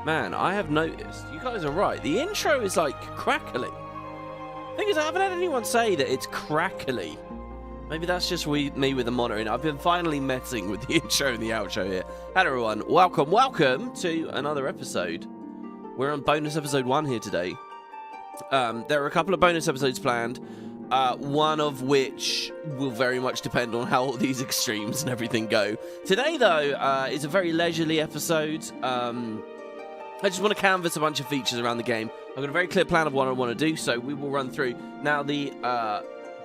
Man, I have noticed, you guys are right, the intro is like crackly. Thing is, I haven't had anyone say that it's crackly. Maybe that's just me with the monitoring. I've been finally messing with the intro and the outro here. Hello everyone, welcome to another episode. We're on bonus episode 1 here today. There are a couple of bonus episodes planned, one of which will very much depend on how all these extremes and everything go. Today, though, is a very leisurely episode. I just want to canvas a bunch of features around the game. I've got a very clear plan of what I want to do, so we will run through. Now, the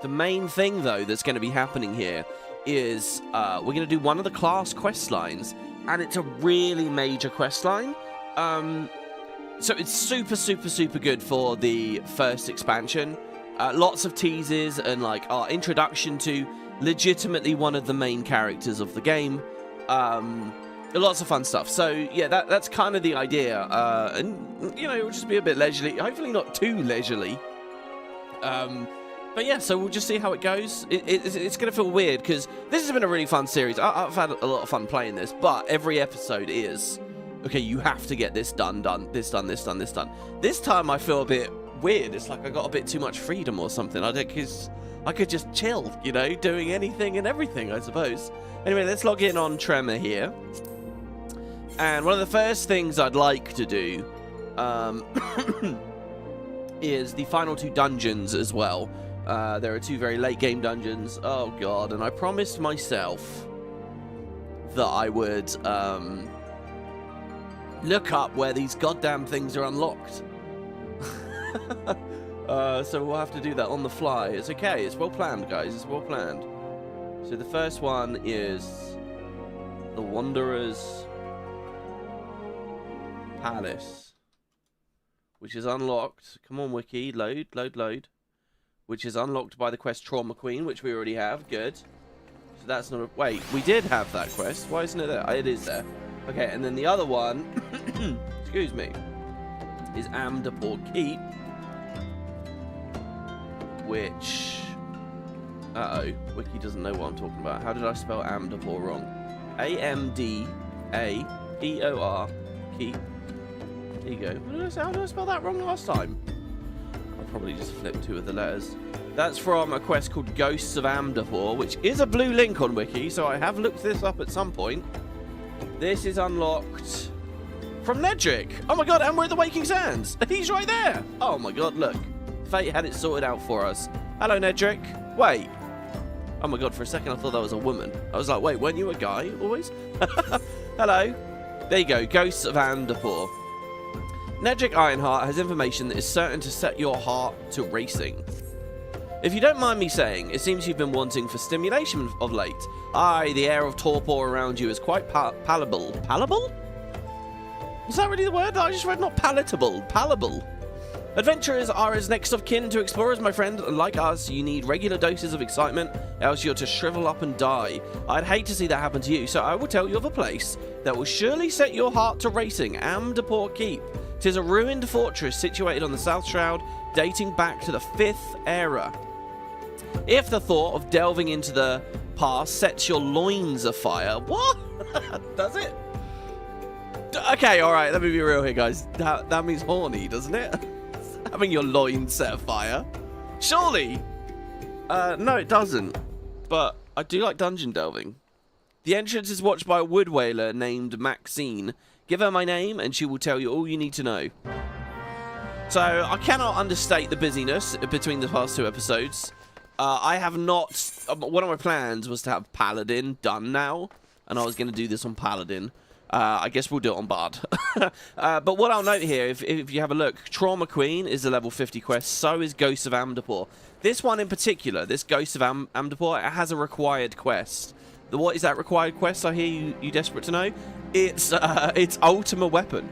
main thing, though, that's going to be happening here is we're going to do one of the class quest lines, and it's a really major quest line. So it's super good for the first expansion. Lots of teases and like our introduction to legitimately one of the main characters of the game. Lots of fun stuff. So yeah, that's kind of the idea. And you know, it'll just be a bit leisurely. Hopefully not too leisurely. But yeah, so we'll just see how it goes. It's going to feel weird because this has been a really fun series. I've had a lot of fun playing this, but every episode is, okay, you have to get this done, this done. This time I feel a bit weird. It's like I got a bit too much freedom or something. Because I could just chill, you know, doing anything and everything, I suppose. Anyway, let's log in on Tremor here. And one of the first things I'd like to do is the final 2 dungeons as well. There are 2 very late game dungeons. Oh god, and I promised myself that I would look up where these goddamn things are unlocked. So we'll have to do that on the fly. It's okay, it's well planned, guys, it's well planned. So the first one is the Wanderer's Palace, which is unlocked. Come on, Wiki, load. Which is unlocked by the quest Trauma Queen, which we already have. Good. So that's not a... Wait, we did have that quest. Why isn't it there? It is there. Okay, and then the other one, excuse me, is Amdapor Keep, which... Uh-oh, Wiki doesn't know what I'm talking about. How did I spell Amdapor wrong? A-M-D-A-P-O-R, Keep. There you go. How did I spell that wrong last time? I probably just flipped 2 of the letters. That's from a quest called Ghosts of Amdapor, which is a blue link on Wiki, so I have looked this up at some point. This is unlocked from Nedrick. Oh my god, and we're at the Waking Sands. He's right there. Oh my god, look. Fate had it sorted out for us. Hello, Nedrick. Wait. Oh my god, for a second I thought that was a woman. I was like, wait, weren't you a guy always? Hello. There you go, Ghosts of Amdapor. Nedrick Ironheart has information that is certain to set your heart to racing. If you don't mind me saying, it seems you've been wanting for stimulation of late. Aye, the air of torpor around you is quite palatable. Palatable? Was that really the word? I just read not palatable. Palatable. Adventurers are as next of kin to explorers, my friend. Like us, you need regular doses of excitement, else you're to shrivel up and die. I'd hate to see that happen to you, so I will tell you of a place that will surely set your heart to racing. Amdapor Keep. 'Tis a ruined fortress situated on the South Shroud, dating back to the 5th era. If the thought of delving into the past sets your loins afire... What? Does it? Okay, alright, let me be real here, guys. That means horny, doesn't it? Having your loins set afire. Surely! No, it doesn't. But I do like dungeon delving. The entrance is watched by a wood whaler named Maxine. Give her my name and she will tell you all you need to know. So, I cannot understate the busyness between the past 2 episodes. I have not... one of my plans was to have Paladin done now. And I was going to do this on Paladin. I guess we'll do it on Bard. But what I'll note here, if you have a look, Trauma Queen is a level 50 quest. So is Ghosts of Amdapor. This one in particular, this Ghosts of Amdapor, it has a required quest. What is that required quest? I hear you desperate to know. It's Ultimate Weapon.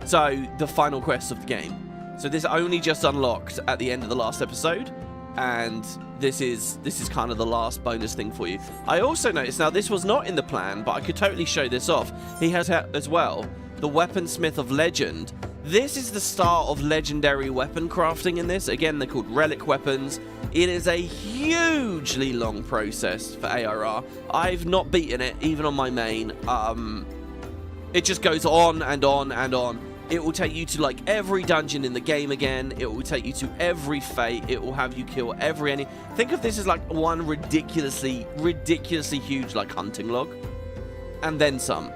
So the final quest of the game. So this only just unlocked at the end of the last episode, and this is kind of the last bonus thing for you. I also noticed, now this was not in the plan, but I could totally show this off. He has as well the Weaponsmith of Legend. This is the start of legendary weapon crafting in this. Again, they're called relic weapons. It is a hugely long process for ARR. I've not beaten it, even on my main. It just goes on and on and on. It will take you to like every dungeon in the game again. It will take you to every fate. It will have you kill every enemy. Think of this as like one ridiculously huge like hunting log, and then some.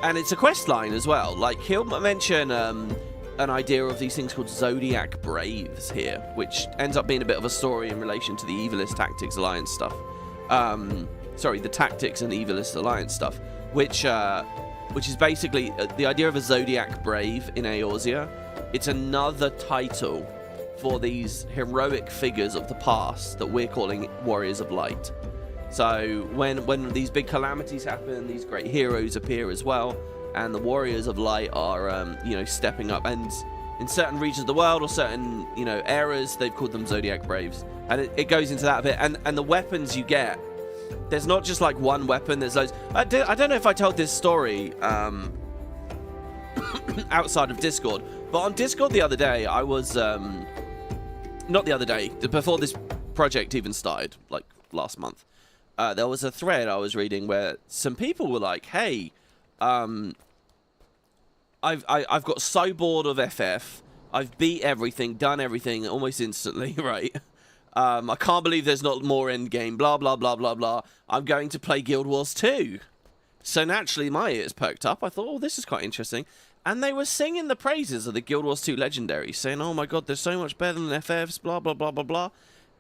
And it's a quest line as well. Like he'll mention an idea of these things called Zodiac Braves here, which ends up being a bit of a story in relation to the Evilist Tactics Alliance stuff. Sorry, the Tactics and Evilist Alliance stuff, which is basically the idea of a Zodiac Brave in Eorzea. It's another title for these heroic figures of the past that we're calling Warriors of Light. So when these big calamities happen, these great heroes appear as well, and the Warriors of Light are stepping up. And in certain regions of the world or certain eras, they've called them Zodiac Braves, and it goes into that a bit. And the weapons you get. There's not just like one weapon, there's loads. I don't know if I told this story outside of Discord, but on Discord the other day, I was, not the other day, before this project even started, like last month, there was a thread I was reading where some people were like, hey, I've got so bored of FF, I've beat everything, done everything almost instantly, right? I can't believe there's not more endgame, blah, blah, blah, blah, blah. I'm going to play Guild Wars 2. So naturally, my ears perked up. I thought, oh, this is quite interesting. And they were singing the praises of the Guild Wars 2 Legendary, saying, oh my god, they're so much better than FFs, blah, blah, blah, blah, blah.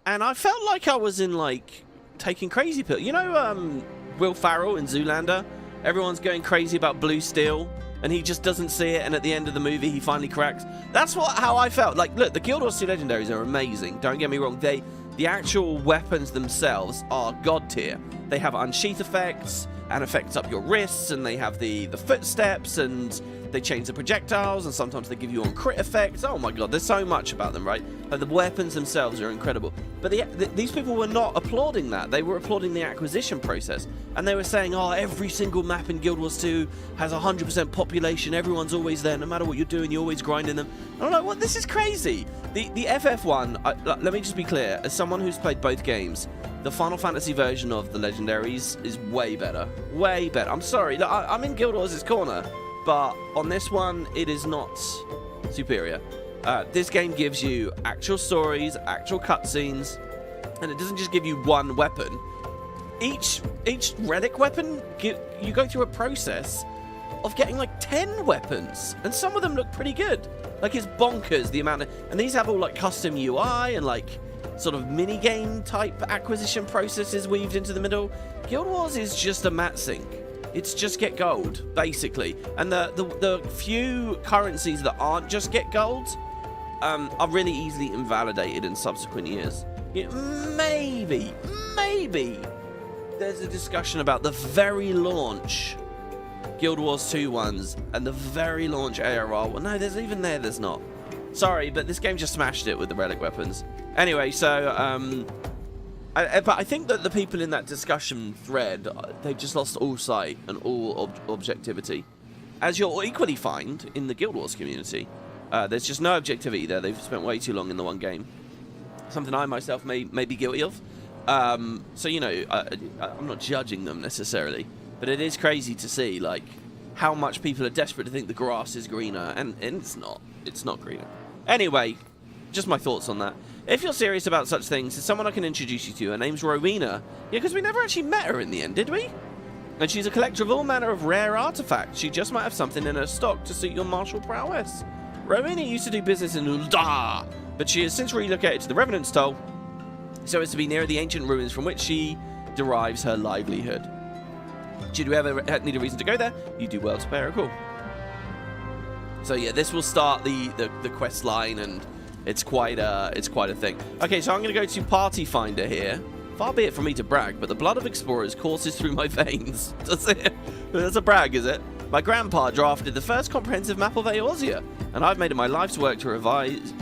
And I felt like I was in, like, taking crazy pills. You know, Will Ferrell in Zoolander? Everyone's going crazy about Blue Steel, and he just doesn't see it, and at the end of the movie, he finally cracks. That's how I felt. Like, look, the Guild Wars 2 Legendaries are amazing. Don't get me wrong. The actual weapons themselves are god tier. They have unsheath effects, and effects up your wrists, and they have the footsteps, and they change the projectiles, and sometimes they give you on crit effects. Oh my god, there's so much about them, right? Like, the weapons themselves are incredible. But these people were not applauding that. They were applauding the acquisition process. And they were saying, oh, every single map in Guild Wars 2 has 100% population. Everyone's always there. No matter what you're doing, you're always grinding them. And I'm like, well, this is crazy. The FF one, let me just be clear. As someone who's played both games, the Final Fantasy version of the Legendaries is way better. Way better. I'm sorry. Look, I'm in Guild Wars' corner. But on this one, it is not superior. This game gives you actual stories, actual cutscenes, and it doesn't just give you one weapon. Each relic weapon, you go through a process of getting like 10 weapons, and some of them look pretty good. Like, it's bonkers the amount of, and these have all like custom UI and like sort of mini game type acquisition processes weaved into the middle. Guild Wars is just a mat sink. It's just get gold, basically. And the few currencies that aren't just get gold are really easily invalidated in subsequent years. Maybe there's a discussion about the very launch Guild Wars 2 ones and the very launch ARR. Well, no, there's not. Sorry, but this game just smashed it with the relic weapons. Anyway, so, but I think that the people in that discussion thread, they've just lost all sight and all objectivity. As you'll equally find in the Guild Wars community. There's just no objectivity there. They've spent way too long in the one game. Something I myself may be guilty of. So, I'm not judging them necessarily. But it is crazy to see, like, how much people are desperate to think the grass is greener. And it's not. It's not greener. Anyway, just my thoughts on that. If you're serious about such things, there's someone I can introduce you to. Her name's Rowena. Yeah, because we never actually met her in the end, did we? And she's a collector of all manner of rare artifacts. She just might have something in her stock to suit your martial prowess. Rowena used to do business in Uldar, but she has since relocated to the Revenant's Toll, so as to be near the ancient ruins from which she derives her livelihood. Should you ever need a reason to go there, you do well to pay her a call. So yeah, this will start the quest line, and it's quite a thing. Okay, so I'm going to go to Party Finder here. Far be it from me to brag, but the blood of explorers courses through my veins. Does it? That's a brag, is it? My grandpa drafted the first comprehensive map of Eorzea, and I've made it my life's work to revise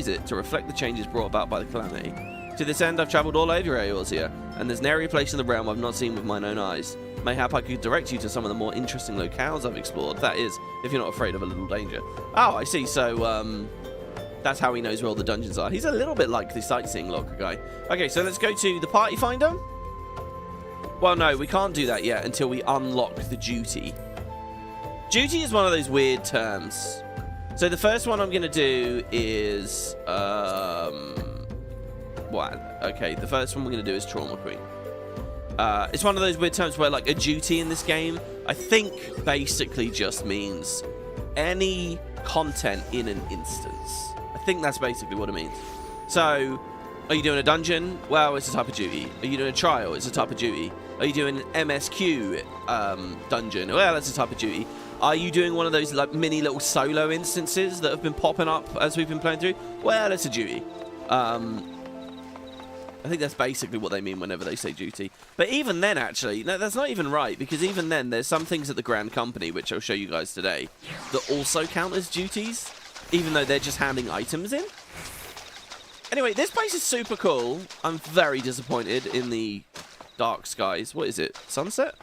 it to reflect the changes brought about by the calamity. To this end, I've travelled all over Eorzea, and there's nary place in the realm I've not seen with mine own eyes. Mayhap I could direct you to some of the more interesting locales I've explored. That is, if you're not afraid of a little danger. Oh, I see. So, that's how he knows where all the dungeons are. He's a little bit like the sightseeing logger guy. Okay, so let's go to the Party Finder. Well, no, we can't do that yet until we unlock the duty. Duty is one of those weird terms. So the first one I'm going to do is... what? Okay, the first one we're going to do is Trauma Queen. It's one of those weird terms where, like, a duty in this game, I think, basically just means any content in an instance. I think that's basically what it means. So, are you doing a dungeon? Well, it's a type of duty. Are you doing a trial? It's a type of duty. Are you doing an MSQ dungeon? Well, that's a type of duty. Are you doing one of those like mini little solo instances that have been popping up as we've been playing through? Well, it's a duty. I think that's basically what they mean whenever they say duty. But even then, actually, no, that's not even right, because even then, there's some things at the Grand Company, which I'll show you guys today, that also count as duties, even though they're just handing items in. Anyway, this place is super cool. I'm very disappointed in the dark skies. What is it? Sunset?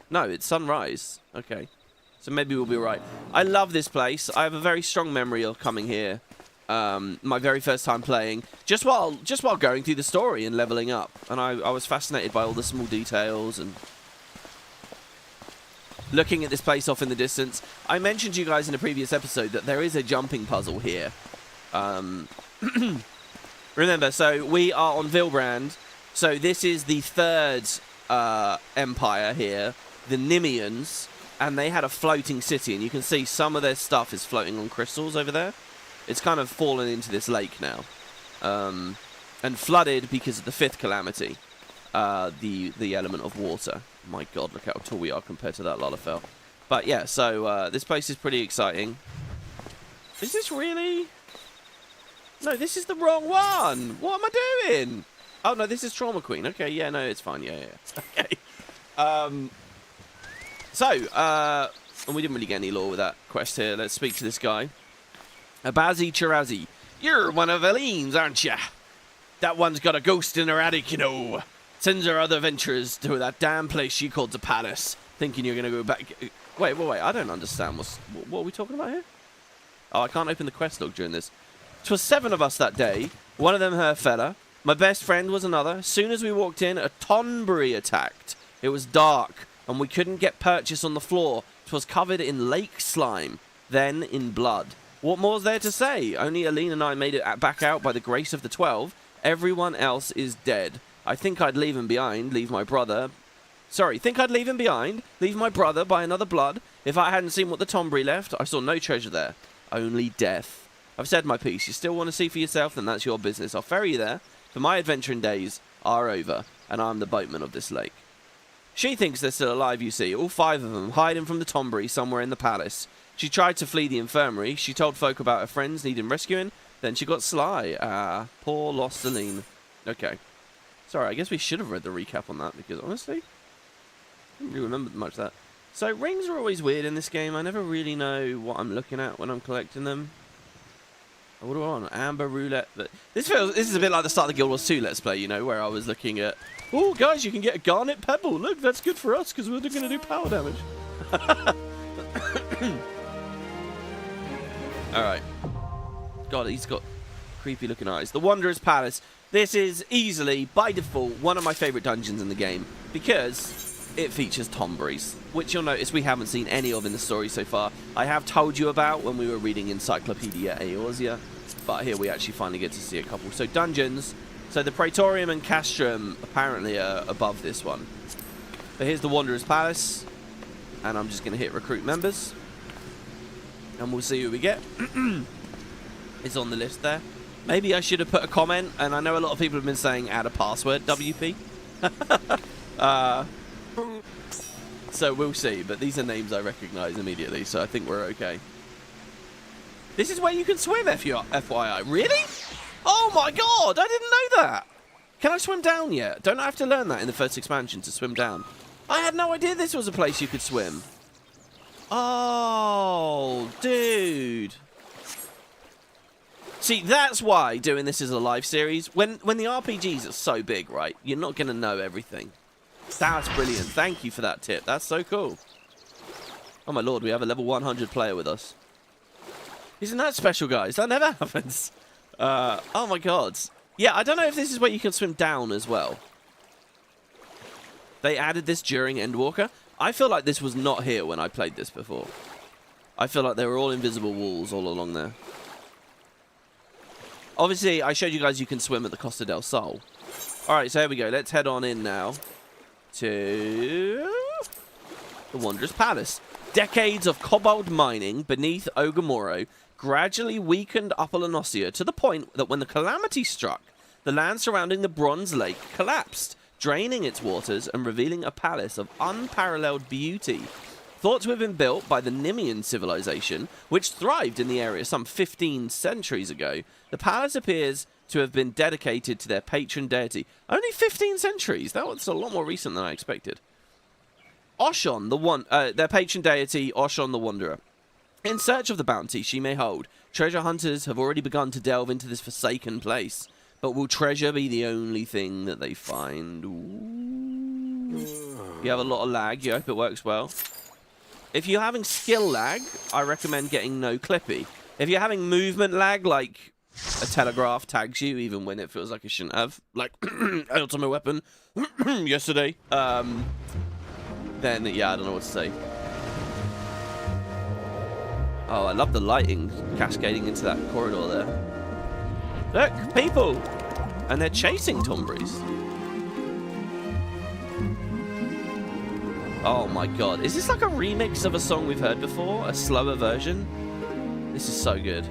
No, it's sunrise. Okay. So maybe we'll be right. I love this place. I have a very strong memory of coming here. My very first time playing. Just while going through the story and leveling up. And I was fascinated by all the small details and looking at this place off in the distance. I mentioned to you guys in a previous episode that there is a jumping puzzle here. Remember, so we are on Vilbrand. So this is the third empire here, the Nimians, and they had a floating city, and you can see some of their stuff is floating on crystals over there. It's kind of fallen into this lake now, and flooded because of the fifth calamity, the element of water. My God, look how tall we are compared to that Lalafell. But yeah, so this place is pretty exciting. Is this really? No, this is the wrong one. What am I doing? Oh, no, this is Trauma Queen. Okay, yeah, no, it's fine. Yeah. Okay. And we didn't really get any lore with that quest here. Let's speak to this guy. Abazi Chirazi. You're one of Eileen's, aren't ya? That one's got a ghost in her attic, you know. Sends her other adventurers to that damn place she calls a palace, thinking you're going to go back. Wait. I don't understand. What are we talking about here? Oh, I can't open the quest log during this. 'Twas 7 of us that day. One of them her fella. My best friend was another. As soon as we walked in, a Tonberry attacked. It was dark, and we couldn't get purchase on the floor. 'Twas covered in lake slime, then in blood. What more's there to say? Only Aline and I made it back out by the grace of the 12. Everyone else is dead. I think I'd leave him behind, leave my brother... think I'd leave him behind, leave my brother by another blood. If I hadn't seen what the Tonberry left, I saw no treasure there. Only death. I've said my piece. You still want to see for yourself, then that's your business. I'll ferry you there, for my adventuring days are over, and I'm the boatman of this lake. She thinks they're still alive, you see. All 5 of them, hiding from the Tonberry somewhere in the palace. She tried to flee the infirmary. She told folk about her friends needing rescuing. Then she got sly. Ah, poor lost Aline. Okay. Sorry, I guess we should have read the recap on that, because honestly, I didn't really remember much of that. So, rings are always weird in this game. I never really know what I'm looking at when I'm collecting them. What do I want? Amber roulette. But this is a bit like the start of the Guild Wars 2 Let's Play, you know, where I was looking at, oh, guys, you can get a garnet pebble. Look, that's good for us because we're going to do power damage. All right. God, he's got creepy looking eyes. The Wanderer's Palace. This is easily, by default, one of my favorite dungeons in the game because it features Tonberries, which you'll notice we haven't seen any of in the story so far. I have told you about when we were reading Encyclopedia Eorzea, but here we actually finally get to see a couple. So dungeons. So the Praetorium and Castrum apparently are above this one. But here's the Wanderer's Palace, and I'm just going to hit recruit members, and we'll see who we get. It's on the list there. Maybe I should have put a comment, and I know a lot of people have been saying add a password, WP. So we'll see, but these are names I recognise immediately, so I think we're okay. This is where you can swim, FYI. Really? Oh my God, I didn't know that. Can I swim down yet? Don't I have to learn that in the first expansion to swim down? I had no idea this was a place you could swim. Oh, dude. See, that's why doing this as a live series, when the RPGs are so big, right, you're not going to know everything. That's brilliant. Thank you for that tip. That's so cool. Oh my Lord, we have a level 100 player with us. Isn't that special, guys? That never happens. Oh my God. Yeah, I don't know if this is where you can swim down as well. They added this during Endwalker. I feel like this was not here when I played this before. I feel like there were all invisible walls all along there. Obviously, I showed you guys you can swim at the Costa del Sol. Alright, so here we go. Let's head on in now to the Wanderer's Palace. Decades of kobold mining beneath Ogamoro gradually weakened Upper Lanosia to the point that when the calamity struck, the land surrounding the Bronze Lake collapsed, draining its waters and revealing a palace of unparalleled beauty. Thought to have been built by the Nimian civilization, which thrived in the area some 15 centuries ago, the palace appears to have been dedicated to their patron deity. Only 15 centuries? That was a lot more recent than I expected. Oshon, their patron deity, Oshon the Wanderer. In search of the bounty she may hold, treasure hunters have already begun to delve into this forsaken place. But will treasure be the only thing that they find? Ooh. You have a lot of lag. You hope it works well. If you're having skill lag, I recommend getting no clippy. If you're having movement lag, like a telegraph tags you even when it feels like it shouldn't have, like ultimate weapon yesterday, then yeah, I don't know what to say. Oh, I love the lighting cascading into that corridor there. Look, people! And they're chasing Tombries. Oh my god. Is this like a remix of a song we've heard before? A slower version? This is so good.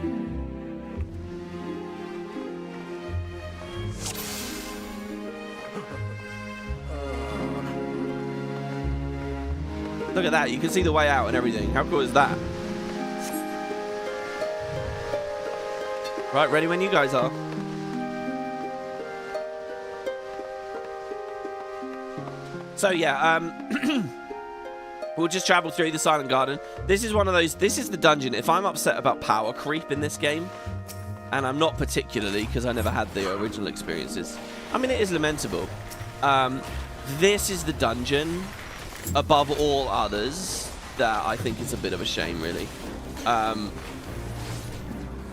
Look at that. You can see the way out and everything. How cool is that? Right, ready when you guys are. So yeah, we'll just travel through the Silent Garden. This is one of those, this is the dungeon. If I'm upset about power creep in this game, and I'm not particularly, because I never had the original experiences. I mean, it is lamentable. This is the dungeon, above all others, that I think is a bit of a shame, really.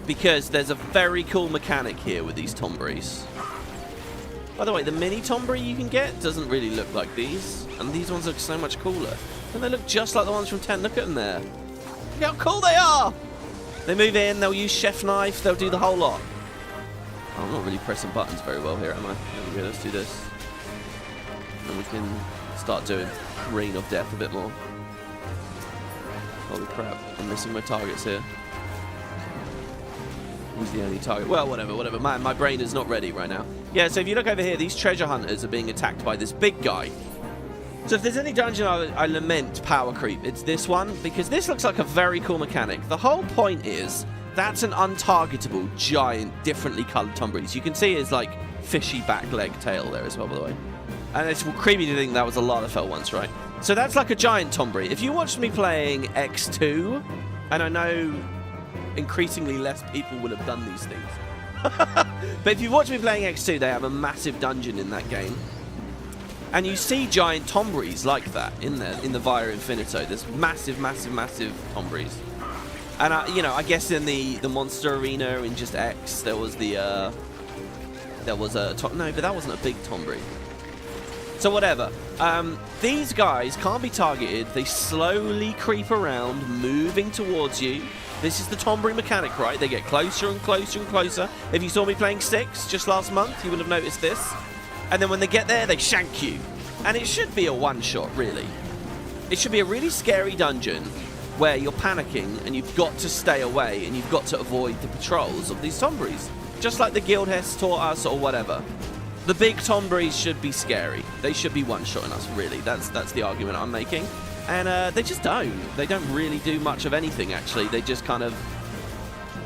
Because there's a very cool mechanic here with these Tombries. By the way, the mini Tombry you can get doesn't really look like these. And these ones look so much cooler. And they look just like the ones from 10. Look at them there. Look how cool they are! They move in, they'll use chef knife, they'll do the whole lot. Oh, I'm not really pressing buttons very well here, am I? There we go, let's do this. And we can start doing Rain of Death a bit more. Holy crap, I'm missing my targets here. Who's the only target? Well, whatever. Man, my brain is not ready right now. Yeah, so if you look over here, these treasure hunters are being attacked by this big guy. So if there's any dungeon I lament power creep, it's this one, because this looks like a very cool mechanic. The whole point is, that's an untargetable, giant, differently coloured Tombries. You can see his, like, fishy back leg tail there as well, by the way. And it's creepy to think that was a Lalafell once, right? So that's like a giant Tombry. If you watched me playing X2, and I know increasingly less people will have done these things. But if you watch me playing X2, they have a massive dungeon in that game. And you see giant Tombries like that in there, in the Via Infinito. There's massive Tombries. And, you know, I guess in the Monster Arena in just X, there was no, but that wasn't a big Tombry. So whatever. These guys can't be targeted. They slowly creep around, moving towards you. This is the Tombry mechanic, right? They get closer and closer and closer. If you saw me playing 6 just last month, you would have noticed this. And then when they get there, they shank you. And it should be a one-shot, really. It should be a really scary dungeon where you're panicking and you've got to stay away and you've got to avoid the patrols of these Tombries. Just like the Guild has taught us or whatever. The big Tombries should be scary. They should be one-shotting us, really. That's the argument I'm making. And they just don't. They don't really do much of anything, actually. They just kind of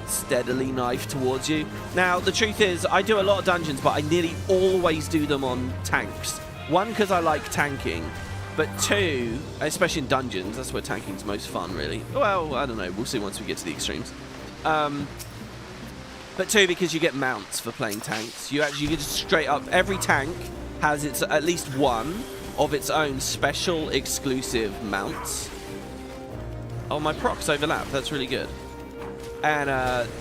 steadily knife towards you. Now, the truth is, I do a lot of dungeons, but I nearly always do them on tanks. One, because I like tanking. But 2, especially in dungeons, that's where tanking's most fun, really. Well, I don't know. We'll see once we get to the extremes. But 2, because you get mounts for playing tanks. You get straight up. Every tank has at least one of its own special exclusive mounts. Oh, my procs overlap. That's really good. And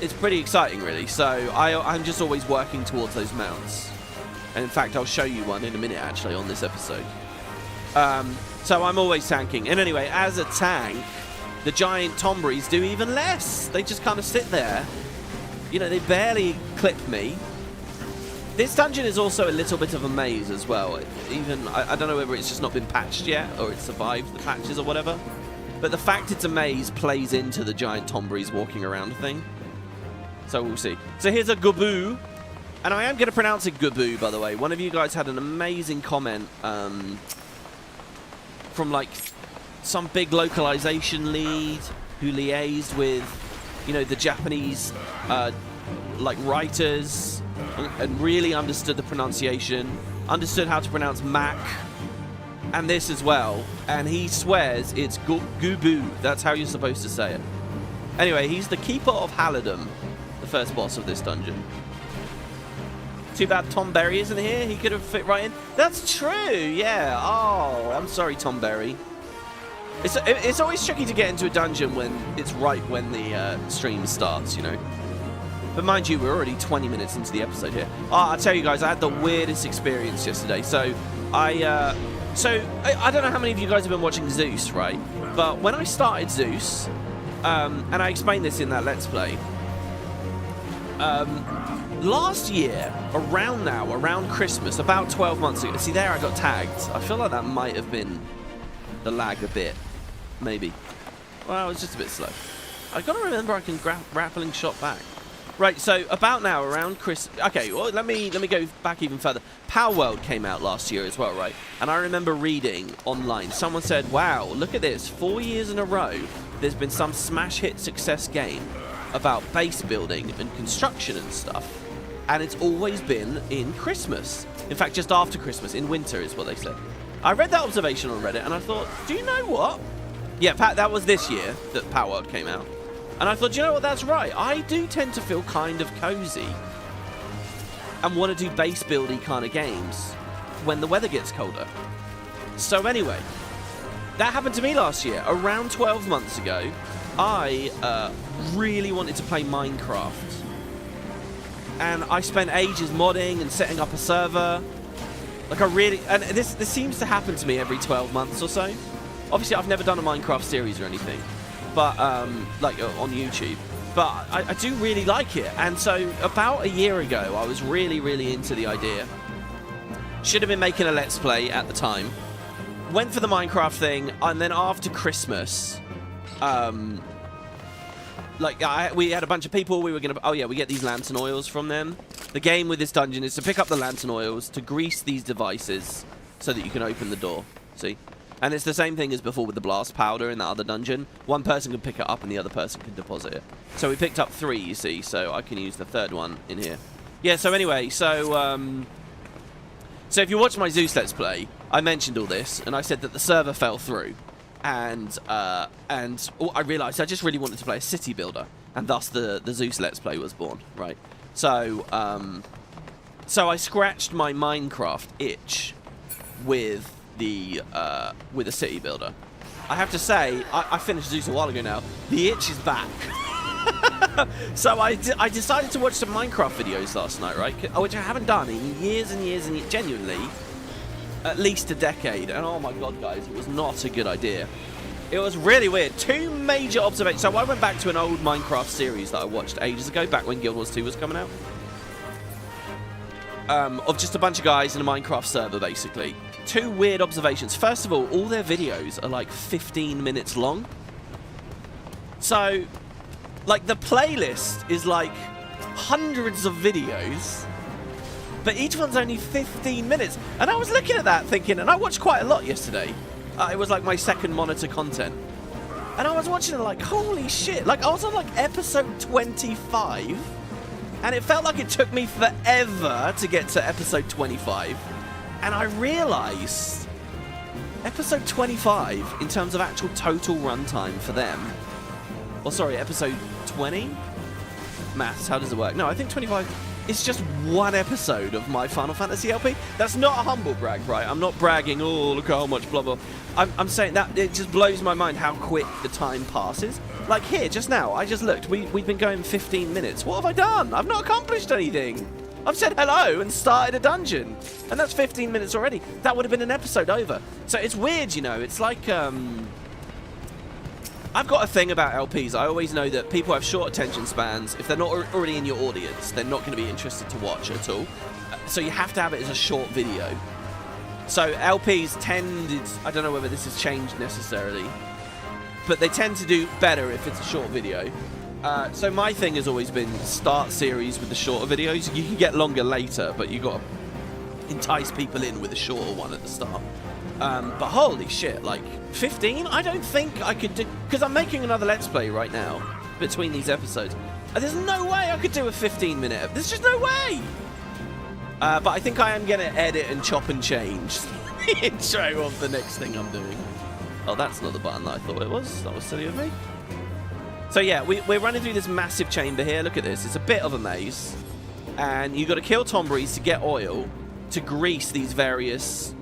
it's pretty exciting, really. So I'm just always working towards those mounts. And in fact, I'll show you one in a minute, actually, on this episode. So I'm always tanking. And anyway, as a tank, the giant Tomberries do even less. They just kind of sit there. You know, they barely clip me. This dungeon is also a little bit of a maze as well. Even, I don't know whether it's just not been patched yet or it survived the patches or whatever. But the fact it's a maze plays into the giant Tomberries walking around thing. So we'll see. So here's a Guboo. And I am going to pronounce it Guboo, by the way. One of you guys had an amazing comment from, like, some big localization lead who liaised with, you know, the Japanese, like, writers and really understood the pronunciation, understood how to pronounce Mac and this as well. And he swears it's Guboo. That's how you're supposed to say it. Anyway, he's the Keeper of Halidom, the first boss of this dungeon. Too bad Tom Berry isn't here. He could have fit right in. That's true, yeah. Oh, I'm sorry, Tom Berry. It's always tricky to get into a dungeon when it's right when the stream starts, you know. But mind you, we're already 20 minutes into the episode here. Oh, I'll tell you guys, I had the weirdest experience yesterday. So, I don't know how many of you guys have been watching Zeus, right? But when I started Zeus, and I explained this in that Let's Play, last year, around Christmas, about 12 months ago, see there I got tagged. I feel like that might have been the lag a bit, maybe. Well, it was just a bit slow. I gotta remember I can grappling shot back. Right, so about now, around okay, well, let me go back even further. Power World came out last year as well, right? And I remember reading online, someone said, wow, look at this, 4 years in a row, there's been some smash hit success game about base building and construction and stuff. And it's always been in Christmas. In fact, just after Christmas, in winter is what they said. I read that observation on Reddit and I thought, do you know what? Yeah, that was this year that Power World came out. And I thought, do you know what, that's right. I do tend to feel kind of cozy and want to do base buildy kind of games when the weather gets colder. So anyway, that happened to me last year. Around 12 months ago, I really wanted to play Minecraft. And I spent ages modding and setting up a server. Like and this seems to happen to me every 12 months or so. Obviously, I've never done a Minecraft series or anything, but like on YouTube. But I do really like it. And so about a year ago, I was really, really into the idea. Should have been making a Let's Play at the time. Went for the Minecraft thing, and then after Christmas, we had a bunch of people. We were gonna. Oh yeah, we get these lantern oils from them. The game with this dungeon is to pick up the lantern oils to grease these devices so that you can open the door. See, and it's the same thing as before with the blast powder in that other dungeon. One person can pick it up and the other person can deposit it. So we picked up 3, you see. So I can use the 3rd one in here. Yeah. So anyway, so if you watch my Zeus Let's Play, I mentioned all this and I said that the server fell through. And I realised I just really wanted to play a city builder, and thus the Zeus Let's Play was born, right? So I scratched my Minecraft itch with a city builder. I have to say, I finished Zeus a while ago now. The itch is back. So I decided to watch some Minecraft videos last night, right? Which I haven't done in years and years, and genuinely. At least a decade, and oh my god, guys, it was not a good idea. It was really weird. 2 major observations. So I went back to an old Minecraft series that I watched ages ago, back when Guild Wars 2 was coming out. Of just a bunch of guys in a Minecraft server, basically. 2 weird observations. First of all their videos are like 15 minutes long. So, like, the playlist is like hundreds of videos, but each one's only 15 minutes. And I was looking at that thinking, and I watched quite a lot yesterday. It was like my second monitor content. And I was watching it like, holy shit. Like, I was on like episode 25. And it felt like it took me forever to get to episode 25. And I realized episode 25, in terms of actual total runtime for them. Well, sorry, episode 20? Maths, how does it work? No, I think 25... It's just 1 episode of my Final Fantasy LP. That's not a humble brag, right? I'm not bragging, oh, look how much blah, blah. I'm saying that it just blows my mind how quick the time passes. Like here, just now, I just looked. We've been going 15 minutes. What have I done? I've not accomplished anything. I've said hello and started a dungeon. And that's 15 minutes already. That would have been an episode over. So it's weird, you know. It's like, I've got a thing about LPs. I always know that people have short attention spans. If they're not already in your audience, they're not going to be interested to watch at all. So you have to have it as a short video. So LPs tend, I don't know whether this has changed necessarily, but they tend to do better if it's a short video. So my thing has always been start series with the shorter videos. You can get longer later, but you got to entice people in with a shorter one at the start. But holy shit, like 15? I don't think I could do, because I'm making another Let's Play right now between these episodes. And there's no way I could do a 15-minute. There's just no way. But I think I am going to edit and chop and change the intro of the next thing I'm doing. Oh, that's not the button that I thought it was. That was silly of me. So yeah, we're running through this massive chamber here. Look at this. It's a bit of a maze. And you've got to kill Tombreeze to get oil to grease these various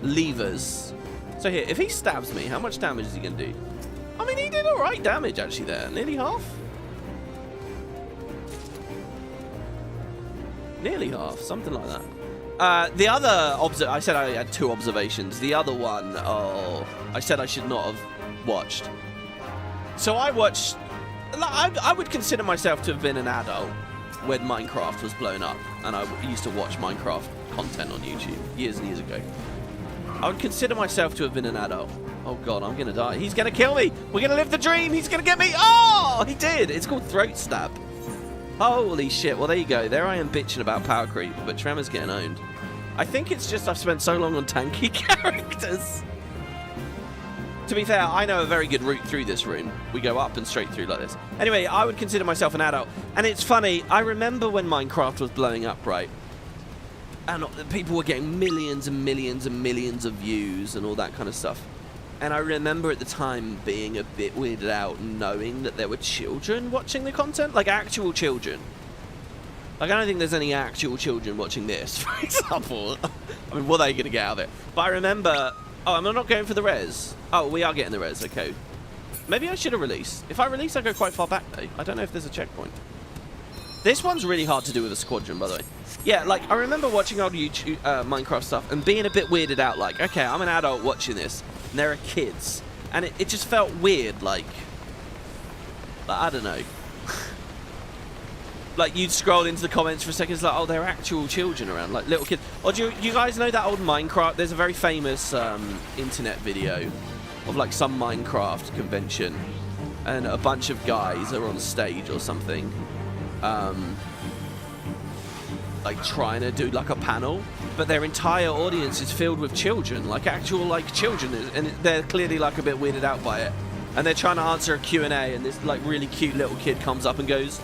levers. So here, if he stabs me, how much damage is he going to do? I mean, he did alright damage actually there. Nearly half. Nearly half, something like that. The other I said I had 2 observations. The other one, oh, I said I should not have watched. So I watched, I would consider myself to have been an adult when Minecraft was blown up, and I used to watch Minecraft content on YouTube years and years ago. I would consider myself to have been an adult. Oh god, I'm gonna die. He's gonna kill me. We're gonna live the dream. He's gonna get me. Oh, he did. It's called throat stab. Holy shit. Well, there you go. There I am bitching about power creep, but Tremor's getting owned. I think it's just I've spent so long on tanky characters. To be fair, I know a very good route through this room. We go up and straight through like this. Anyway, I would consider myself an adult. And it's funny, I remember when Minecraft was blowing up, right? And people were getting millions and millions and millions of views and all that kind of stuff. And I remember at the time being a bit weirded out knowing that there were children watching the content. Like, actual children. Like, I don't think there's any actual children watching this, for example. I mean, what are they going to get out of it? But I remember... Oh, I'm not going for the res. Oh, we are getting the res, okay. Maybe I should have released. If I release, I go quite far back, though. I don't know if there's a checkpoint. This one's really hard to do with a squadron, by the way. Yeah, like, I remember watching old YouTube, Minecraft stuff and being a bit weirded out, like, okay, I'm an adult watching this, and there are kids. And it just felt weird, like I don't know. Like, you'd scroll into the comments for a second, it's like, oh, there are actual children around, like little kids. Or do you guys know that old Minecraft? There's a very famous internet video of, like, some Minecraft convention, and a bunch of guys are on stage or something, like, trying to do, like, a panel, but their entire audience is filled with children, like, actual, like, children, and they're clearly, like, a bit weirded out by it. And they're trying to answer a Q&A, and this, like, really cute little kid comes up and goes...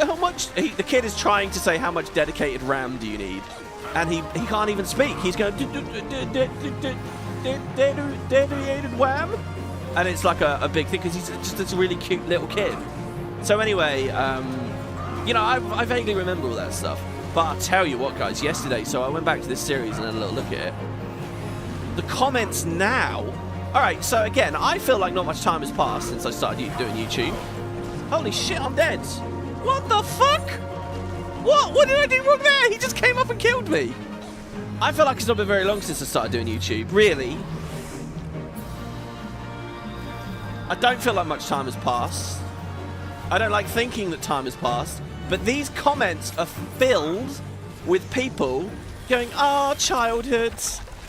How much? The kid is trying to say how much dedicated RAM do you need, and he can't even speak. He's going dedicated RAM, and it's like a big thing because he's just this really cute little kid. So anyway, you know, I vaguely remember all that stuff. But I'll tell you what, guys. Yesterday, so I went back to this series and had a little look at it. The comments now. All right. So again, I feel like not much time has passed since I started doing YouTube. Holy shit, I'm dead. What the fuck? What did I do wrong there? He just came up and killed me. I feel like it's not been very long since I started doing YouTube. Really? I don't feel like much time has passed. I don't like thinking that time has passed. But these comments are filled with people going, oh, childhood.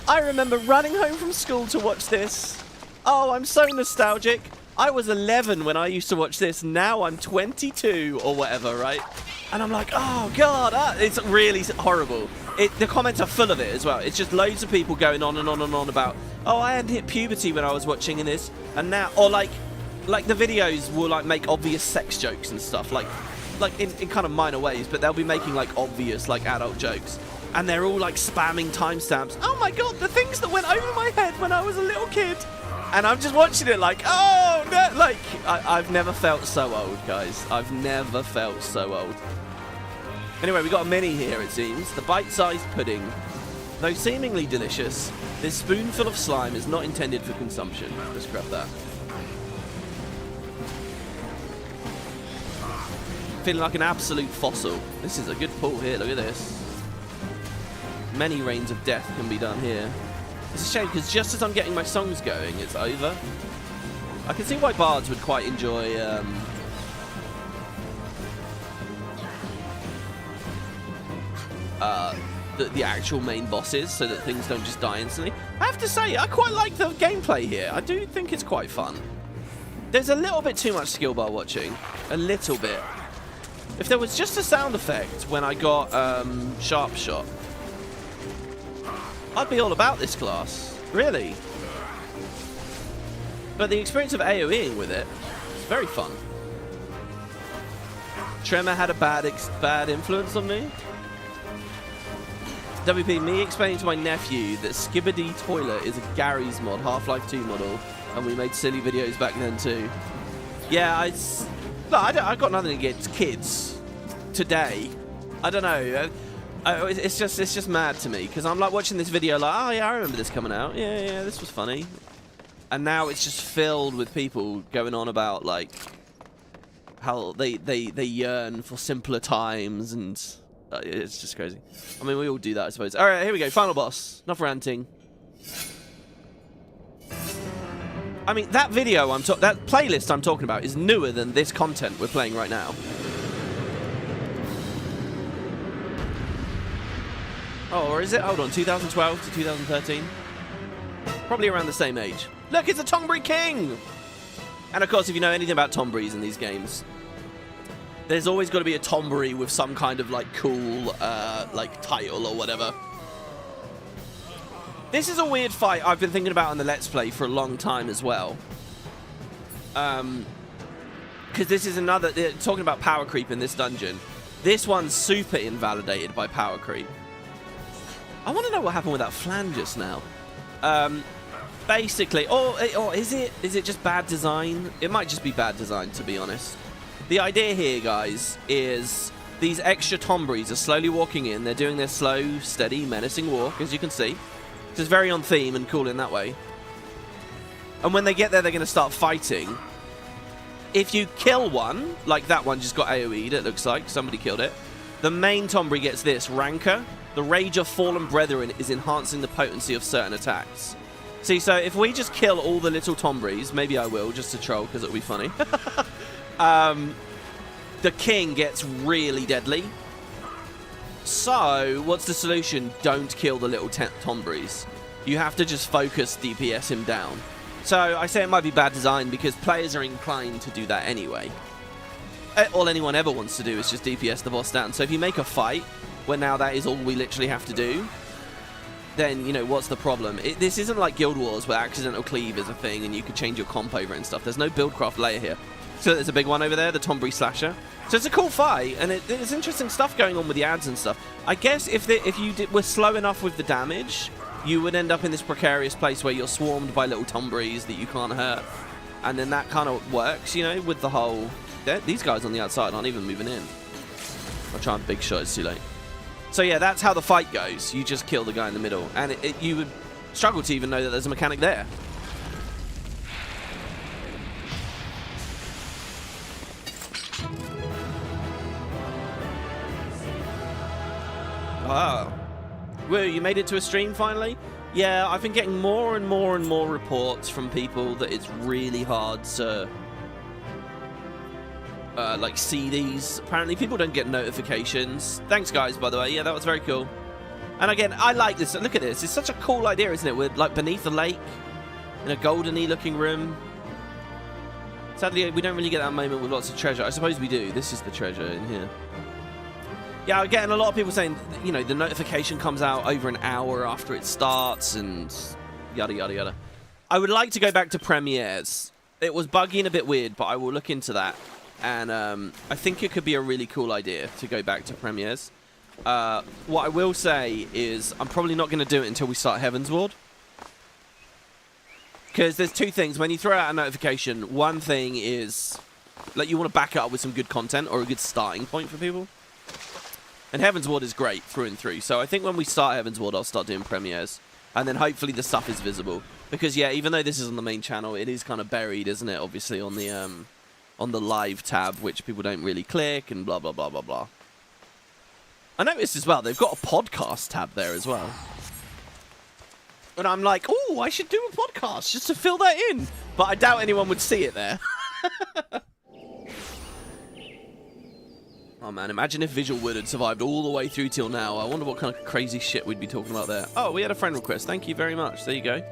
I remember running home from school to watch this. Oh, I'm so nostalgic. I was 11 when I used to watch this. Now I'm 22 or whatever, right? And I'm like, oh, God. It's really horrible. The comments are full of it as well. It's just loads of people going on and on and on about, oh, I hadn't hit puberty when I was watching this. And now, or like the videos will, like, make obvious sex jokes and stuff. Like in kind of minor ways, but they'll be making, like, obvious, like, adult jokes. And they're all, like, spamming timestamps. Oh, my God, the things that went over my head when I was a little kid. And I'm just watching it like, oh, no, like, I've never felt so old, guys. I've never felt so old. Anyway, we got a mini here, it seems. The bite-sized pudding. Though seemingly delicious, this spoonful of slime is not intended for consumption. Let's grab that. feeling like an absolute fossil. This is a good pull here, look at this. Many reigns of death can be done here. It's a shame, because just as I'm getting my songs going, it's over. I can see why bards would quite enjoy... the actual main bosses, so that things don't just die instantly. I have to say, I quite like the gameplay here. I do think it's quite fun. There's a little bit too much skill bar watching. A little bit. If there was just a sound effect when I got Sharp Shot, I'd be all about this class. Really. But the experience of AoEing with it is very fun. Tremor had a bad influence on me. WP, me explaining to my nephew that Skibbity Toilet is a Gary's mod, Half-Life 2 model, and we made silly videos back then too. Yeah, I got nothing against kids today. I don't know. It's just mad to me, because I'm like watching this video like, oh yeah, I remember this coming out. Yeah, this was funny. And now it's just filled with people going on about like how they yearn for simpler times, and it's just crazy. I mean, we all do that, I suppose. All right, here we go. Final boss. Enough ranting. I mean, that video that playlist I'm talking about is newer than this content we're playing right now. Oh, or is it? Hold on, 2012 to 2013? Probably around the same age. Look, it's a Tonberry King! And of course, if you know anything about Tonberries in these games, there's always got to be a Tonberry with some kind of like cool like title or whatever. This is a weird fight I've been thinking about on the Let's Play for a long time as well. Because this is another... talking about power creep in this dungeon. This one's super invalidated by power creep. I want to know what happened with that flan just now. Basically... Or is it just bad design? It might just be bad design, to be honest. The idea here, guys, is these extra Tonberries are slowly walking in. They're doing their slow, steady, menacing walk, as you can see. It's very on theme and cool in that way. And when they get there, they're going to start fighting. If you kill one, like that one just got AoE'd, it looks like. Somebody killed it. The main Tonberry gets this, Rancor. The Rage of Fallen Brethren is enhancing the potency of certain attacks. See, so if we just kill all the little Tonberries, maybe I will, just to troll, because it'll be funny. The king gets really deadly. So, what's the solution? Don't kill the little Tonberries. You have to just focus DPS him down. So, I say it might be bad design because players are inclined to do that anyway. All anyone ever wants to do is just DPS the boss down. So, if you make a fight where now that is all we literally have to do, then, you know, what's the problem? This isn't like Guild Wars where accidental cleave is a thing and you could change your comp over and stuff. There's no buildcraft layer here. So there's a big one over there, the Tonberry Slasher. So it's a cool fight, and there's interesting stuff going on with the ads and stuff. I guess if you were slow enough with the damage, you would end up in this precarious place where you're swarmed by little Tonberries that you can't hurt. And then that kind of works, you know, with the whole... These guys on the outside aren't even moving in. I'll try and big shot, it's too late. So yeah, that's how the fight goes. You just kill the guy in the middle. And you would struggle to even know that there's a mechanic there. Oh. Woo, you made it to a stream finally? Yeah, I've been getting more and more and more reports from people that it's really hard to like see these. Apparently people don't get notifications. Thanks guys, by the way. Yeah, that was very cool. And again, I like this. Look at this. It's such a cool idea, isn't it? We're like beneath a lake in a goldeny looking room. Sadly, we don't really get that moment with lots of treasure. I suppose we do. This is the treasure in here. Yeah, I'm getting a lot of people saying, you know, the notification comes out over an hour after it starts and yada, yada, yada. I would like to go back to premieres. It was buggy and a bit weird, but I will look into that. And I think it could be a really cool idea to go back to premieres. What I will say is I'm probably not going to do it until we start Heaven's Ward. Because there's two things. When you throw out a notification, one thing is like you want to back it up with some good content or a good starting point for people. And Heaven's Ward is great through and through. So I think when we start Heaven's Ward, I'll start doing premieres. And then hopefully the stuff is visible. Because, yeah, even though this is on the main channel, it is kind of buried, isn't it? Obviously on the on the live tab, which people don't really click, and blah, blah, blah, blah, blah. I noticed as well, they've got a podcast tab there as well. And I'm like, oh, I should do a podcast just to fill that in. But I doubt anyone would see it there. Oh, man, imagine if Visual Wood had survived all the way through till now. I wonder what kind of crazy shit we'd be talking about there. Oh, we had a friend request. Thank you very much. There you go.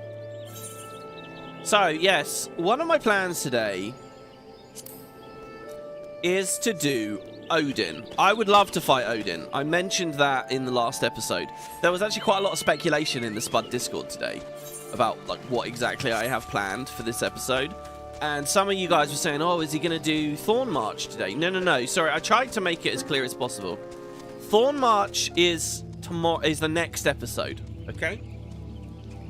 So, yes, one of my plans today is to do Odin. I would love to fight Odin. I mentioned that in the last episode. There was actually quite a lot of speculation in the Spud Discord today about like what exactly I have planned for this episode. And some of you guys were saying, oh, is he going to do Thorn March today? No, no, no. Sorry, I tried to make it as clear as possible. Thorn March is tomorrow, is the next episode, okay?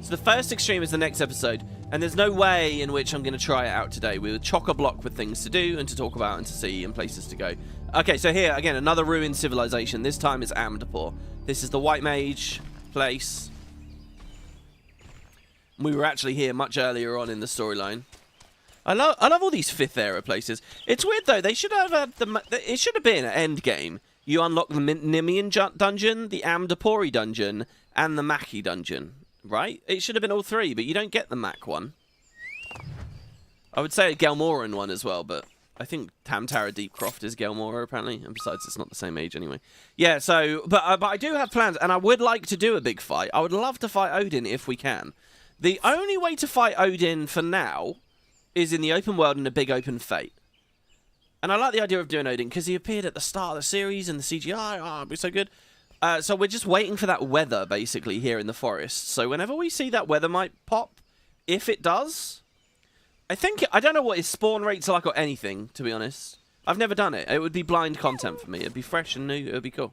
So the first extreme is the next episode, and there's no way in which I'm going to try it out today. We were chock-a-block with things to do and to talk about and to see and places to go. Okay, so here, again, another ruined civilization. This time it's Amdapor. This is the White Mage place. We were actually here much earlier on in the storyline. I love all these 5th era places. It's weird though. They should have had it should have been an end game. You unlock the Nimian dungeon, the Amdapori dungeon, and the Maki dungeon, right? It should have been all 3, but you don't get the Mac one. I would say a Gelmoran one as well, but I think Tamtara Deepcroft is Gelmora apparently, and besides, it's not the same age anyway. Yeah, so but I do have plans, and I would like to do a big fight. I would love to fight Odin if we can. The only way to fight Odin for now is in the open world in a big open fate. And I like the idea of doing Odin because he appeared at the start of the series and the CGI. Oh, it'd be so good. So we're just waiting for that weather, basically, here in the forest. So whenever we see that weather might pop, if it does, I don't know what his spawn rates are like or anything, to be honest. I've never done it. It would be blind content for me. It'd be fresh and new. It would be cool.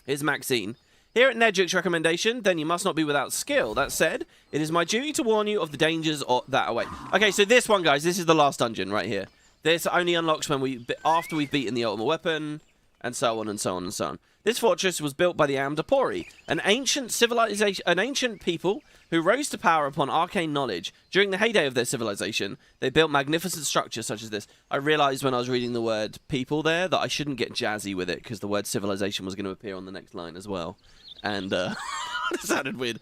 Here's Maxine. Here at Nedrick's recommendation, then you must not be without skill. That said, it is my duty to warn you of the dangers that await. Okay, so this one, guys, this is the last dungeon right here. This only unlocks when after we've beaten the ultimate weapon, and so on and so on and so on. This fortress was built by the Amdapori, an ancient civilization, an ancient people who rose to power upon arcane knowledge. During the heyday of their civilization, they built magnificent structures such as this. I realized when I was reading the word people there that I shouldn't get jazzy with it because the word civilization was going to appear on the next line as well. And it sounded weird.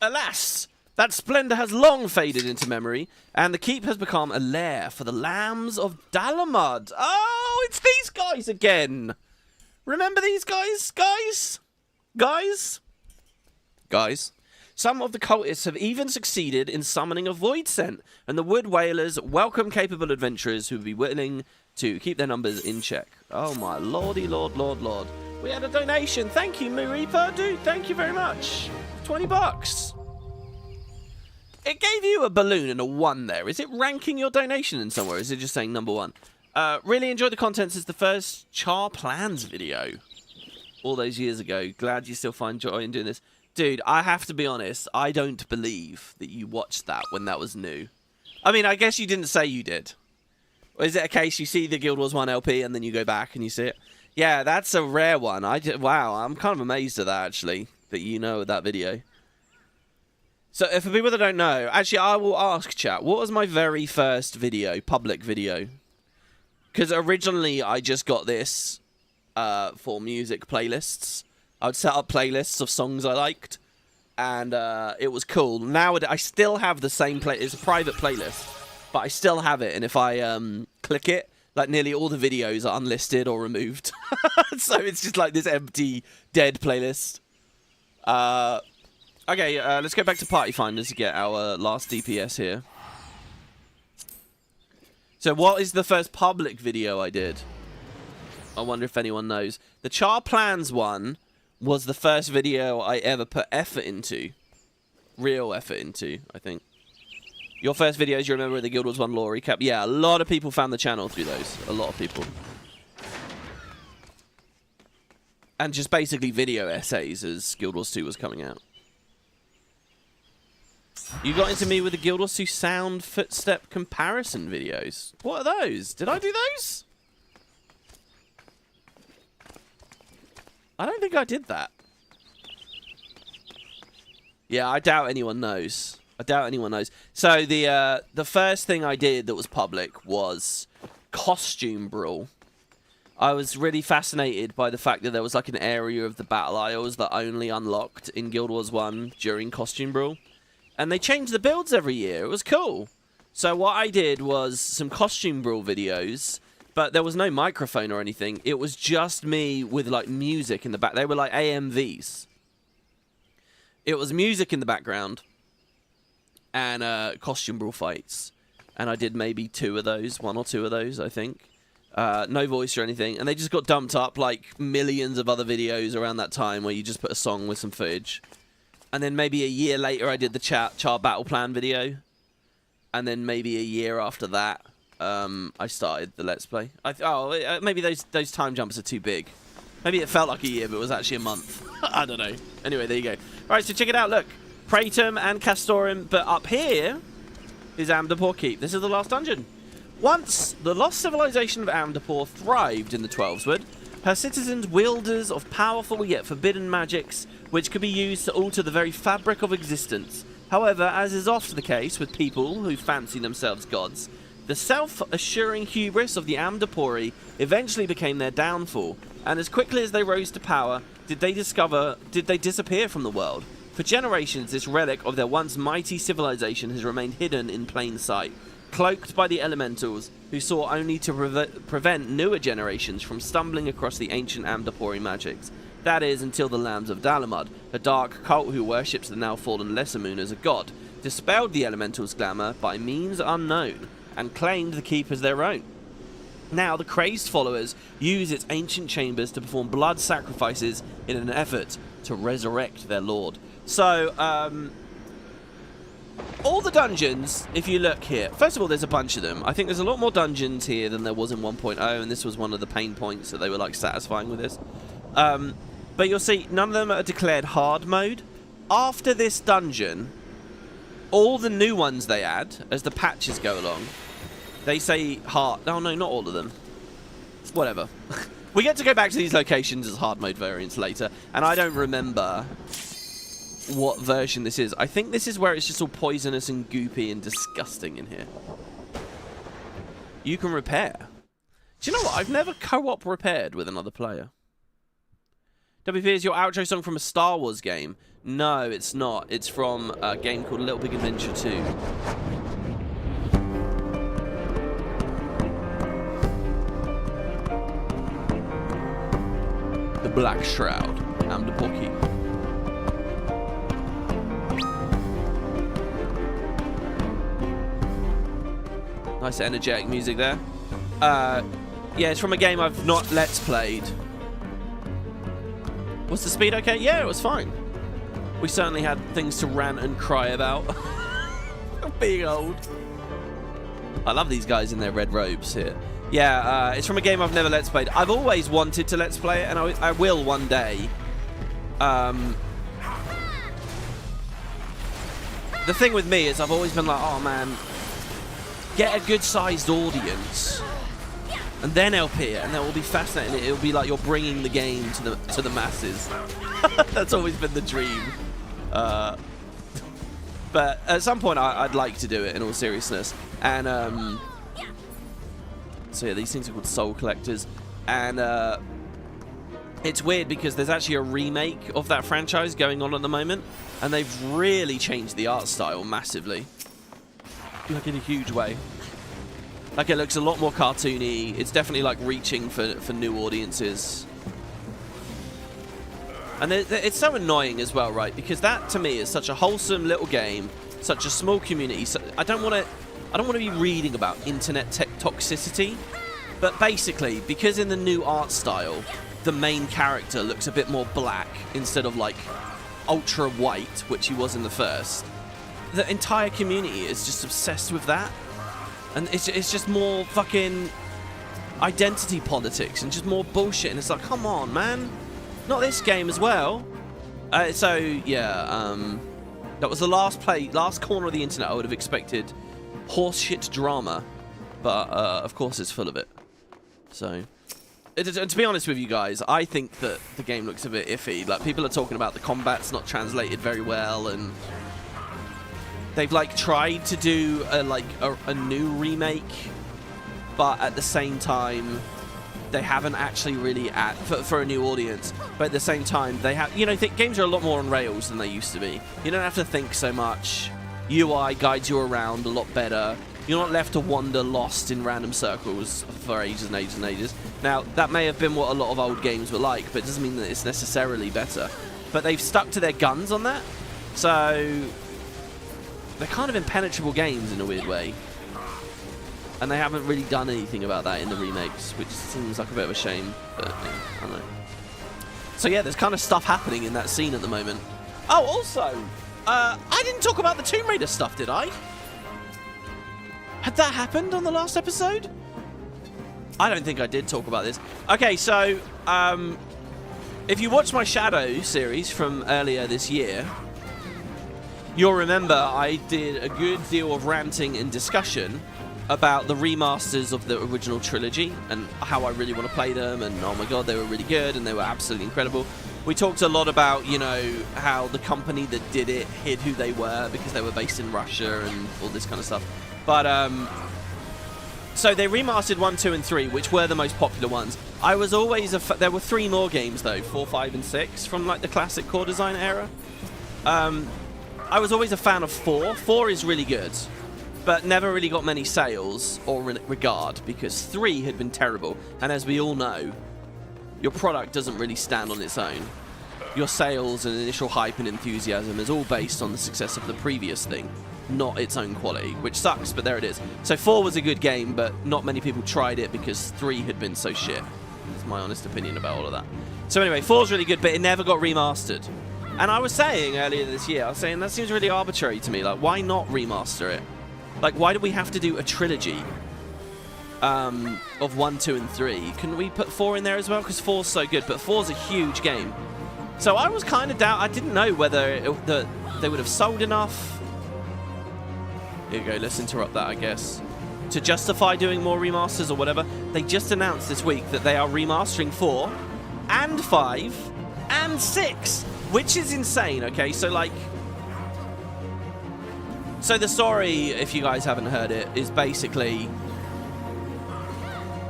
Alas, that splendor has long faded into memory, and the keep has become a lair for the lambs of Dalamud. Oh, it's these guys again. Remember these guys? Guys? Some of the cultists have even succeeded in summoning a void scent, and the wood whalers welcome capable adventurers who would be willing to keep their numbers in check. Oh my lordy lord. We had a donation. Thank you, Moo Reaper. Dude, thank you very much. 20 bucks. It gave you a balloon and a 1 there. Is it ranking your donation in somewhere? Is it just saying number 1? Really enjoyed the content since the first Char Plans video all those years ago. Glad you still find joy in doing this. Dude, I have to be honest. I don't believe that you watched that when that was new. I mean, I guess you didn't say you did. Or is it a case you see the Guild Wars 1 LP and then you go back and you see it? Yeah, that's a rare one. Wow, I'm kind of amazed at that, actually, that you know that video. So, for people that don't know, actually, I will ask, chat, what was my very first video, public video? Because originally, I just got this for music playlists. I would set up playlists of songs I liked, and it was cool. Nowadays, I still have the same play. It's a private playlist, but I still have it, and if I click it, like, nearly all the videos are unlisted or removed. So it's just like this empty, dead playlist. Okay, let's go back to Party Finders to get our last DPS here. So what is the first public video I did? I wonder if anyone knows. The Char Plans one was the first video I ever put effort into. Real effort into, I think. Your first videos, you remember the Guild Wars 1 lore recap? Yeah, a lot of people found the channel through those. A lot of people. And just basically video essays as Guild Wars 2 was coming out. You got into me with the Guild Wars 2 sound footstep comparison videos. What are those? Did I do those? I don't think I did that. Yeah, I doubt anyone knows. I doubt anyone knows. So the first thing I did that was public was costume brawl. I was really fascinated by the fact that there was like an area of the battle isles that only unlocked in Guild Wars 1 during costume brawl. And they changed the builds every year. It was cool. So what I did was some costume brawl videos, but there was no microphone or anything. It was just me with like music in the back. They were like AMVs. It was music in the background and costume brawl fights. And I did maybe 2 of those, 1 or 2 of those, I think. No voice or anything, and they just got dumped up like millions of other videos around that time where you just put a song with some footage. And then maybe a year later I did the Char Battle Plan video, and then maybe a year after that I started the Let's Play. Maybe those time jumps are too big. Maybe it felt like a year, but it was actually a month. I don't know. Anyway, there you go. Alright, so check it out, look. Praetum and Castorum, but up here is Amdapor Keep. This is the last dungeon. Once the lost civilization of Amdapor thrived in the Twelveswood, her citizens wielders of powerful yet forbidden magics which could be used to alter the very fabric of existence. However, as is often the case with people who fancy themselves gods, the self-assuring hubris of the Amdapori eventually became their downfall, and as quickly as they rose to power, did they disappear from the world. For generations, this relic of their once mighty civilization has remained hidden in plain sight, cloaked by the elementals, who sought only to prevent newer generations from stumbling across the ancient Amdapori magics. That is, until the Lambs of Dalamud, a dark cult who worships the now fallen Lesser Moon as a god, dispelled the elementals' glamour by means unknown, and claimed the keep as their own. Now, the crazed followers use its ancient chambers to perform blood sacrifices in an effort to resurrect their lord. So, all the dungeons, if you look here, first of all, there's a bunch of them. I think there's a lot more dungeons here than there was in 1.0, and this was one of the pain points that they were like satisfying with this. But you'll see, none of them are declared hard mode. After this dungeon, all the new ones they add, as the patches go along, they say hard. Oh no, not all of them. Whatever. We get to go back to these locations as hard mode variants later, and I don't remember what version this is. I think this is where it's just all poisonous and goopy and disgusting in here. You can repair. Do you know what? I've never co-op repaired with another player. WP, is your outro song from a Star Wars game? No, it's not. It's from a game called Little Big Adventure 2. The Black Shroud. Amdapor Keep. Nice energetic music there. Yeah, it's from a game I've not Let's Played. Was the speed okay? Yeah, it was fine. We certainly had things to rant and cry about. Being old. I love these guys in their red robes here. Yeah, it's from a game I've never Let's Played. I've always wanted to Let's Play it, and I will one day. The thing with me is I've always been like, oh man, get a good-sized audience, and then LP it, and that will be fascinating. It'll be like you're bringing the game to the masses. That's always been the dream. But at some point, I'd like to do it in all seriousness. And so yeah, these things are called Soul Collectors, and it's weird because there's actually a remake of that franchise going on at the moment, and they've really changed the art style massively. Like in a huge way. Like it looks a lot more cartoony. It's definitely like reaching for new audiences. And it's so annoying as well, right? Because that to me is such a wholesome little game, such a small community. So I don't want to be reading about internet toxicity. But basically, because in the new art style, the main character looks a bit more black instead of like ultra white, which he was in the first. The entire community is just obsessed with that, and it's just more fucking identity politics and just more bullshit. And it's like, come on, man, not this game as well. So yeah, that was the last corner of the internet I would have expected horseshit drama, but of course it's full of it. So, to be honest with you guys, I think that the game looks a bit iffy. Like people are talking about the combat's not translated very well, and they've like tried to do a new remake but at the same time, they haven't actually really for a new audience. But at the same time, they have, you know, games are a lot more on rails than they used to be. You don't have to think so much. UI guides you around a lot better. You're not left to wander lost in random circles for ages and ages and ages. Now, that may have been what a lot of old games were like, but it doesn't mean that it's necessarily better. But they've stuck to their guns on that, so they're kind of impenetrable games in a weird way. And they haven't really done anything about that in the remakes, which seems like a bit of a shame, but yeah, I don't know. So yeah, there's kind of stuff happening in that scene at the moment. Oh, also, I didn't talk about the Tomb Raider stuff, did I? Had that happened on the last episode? I don't think I did talk about this. Okay, so if you watch my Shadow series from earlier this year, you'll remember I did a good deal of ranting and discussion about the remasters of the original trilogy and how I really want to play them, and oh my god, they were really good and they were absolutely incredible. We talked a lot about, you know, how the company that did it hid who they were because they were based in Russia and all this kind of stuff. But, so they remastered 1, 2, and 3, which were the most popular ones. I was always there were 3 more games, though, 4, 5, and 6, from, like, the classic core design era. I was always a fan of 4. 4 is really good, but never really got many sales or regard, because 3 had been terrible. And as we all know, your product doesn't really stand on its own. Your sales and initial hype and enthusiasm is all based on the success of the previous thing, not its own quality, which sucks, but there it is. So 4 was a good game, but not many people tried it because 3 had been so shit. That's my honest opinion about all of that. So anyway, 4's really good, but it never got remastered. And I was saying earlier this year, I was saying that seems really arbitrary to me. Like, why not remaster it? Like, why do we have to do a trilogy of 1, 2, and 3? Can we put 4 in there as well? Because 4's so good, but 4's a huge game. So I was kind of I didn't know whether they would have sold enough. Here you go, let's interrupt that, I guess. To justify doing more remasters or whatever. They just announced this week that they are remastering 4 and 5 and 6, which is insane, okay? So, like... So the story, if you guys haven't heard it, is basically...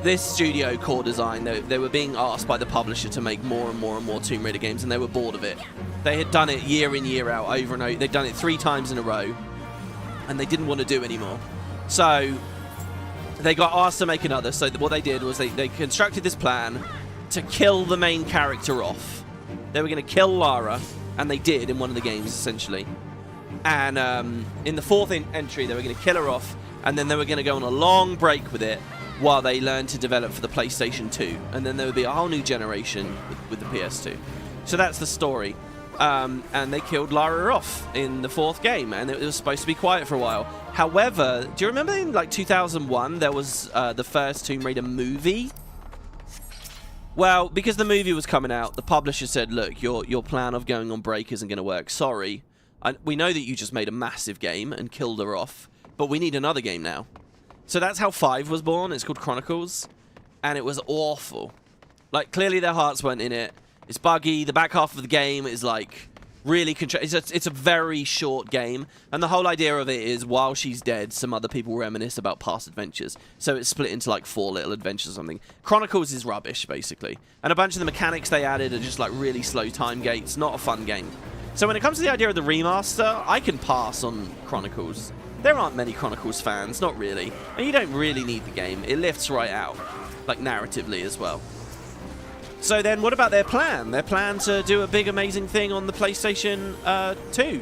This studio, Core Design, they were being asked by the publisher to make more and more and more Tomb Raider games, and they were bored of it. They had done it year in, year out, over and over. They'd done it 3 times in a row, and they didn't want to do anymore. So they got asked to make another. So what they did was they constructed this plan to kill the main character off. They were going to kill Lara, and they did in one of the games, essentially. And in the 4th entry, they were going to kill her off, and then they were going to go on a long break with it while they learned to develop for the PlayStation 2. And then there would be a whole new generation with the PS2. So that's the story. And they killed Lara off in the 4th game, and it was supposed to be quiet for a while. However, do you remember in like 2001, there was the first Tomb Raider movie? Well, because the movie was coming out, the publisher said, look, your plan of going on break isn't going to work. Sorry. We know that you just made a massive game and killed her off, but we need another game now. So that's how 5 was born. It's called Chronicles, and it was awful. Like, clearly their hearts weren't in it. It's buggy. The back half of the game is, like, really... It's a very short game, and the whole idea of it is, while she's dead, some other people reminisce about past adventures. So it's split into, like, 4 little adventures or something. Chronicles is rubbish, basically. And a bunch of the mechanics they added are just, like, really slow time gates. Not a fun game. So when it comes to the idea of the remaster, I can pass on Chronicles. There aren't many Chronicles fans, not really. And you don't really need the game. It lifts right out, like narratively as well. So then what about their plan? Their plan to do a big amazing thing on the PlayStation 2?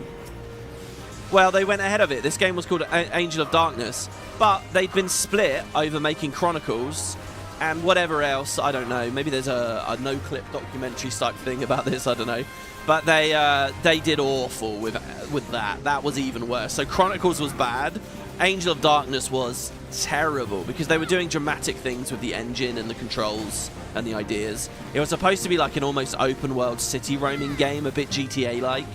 Well, they went ahead of it. This game was called Angel of Darkness, but they'd been split over making Chronicles and whatever else, I don't know. Maybe there's a no-clip documentary type thing about this, I don't know. But they did awful with that. That was even worse. So Chronicles was bad. Angel of Darkness was terrible because they were doing dramatic things with the engine and the controls and the ideas. It was supposed to be like an almost open world city roaming game, a bit GTA-like.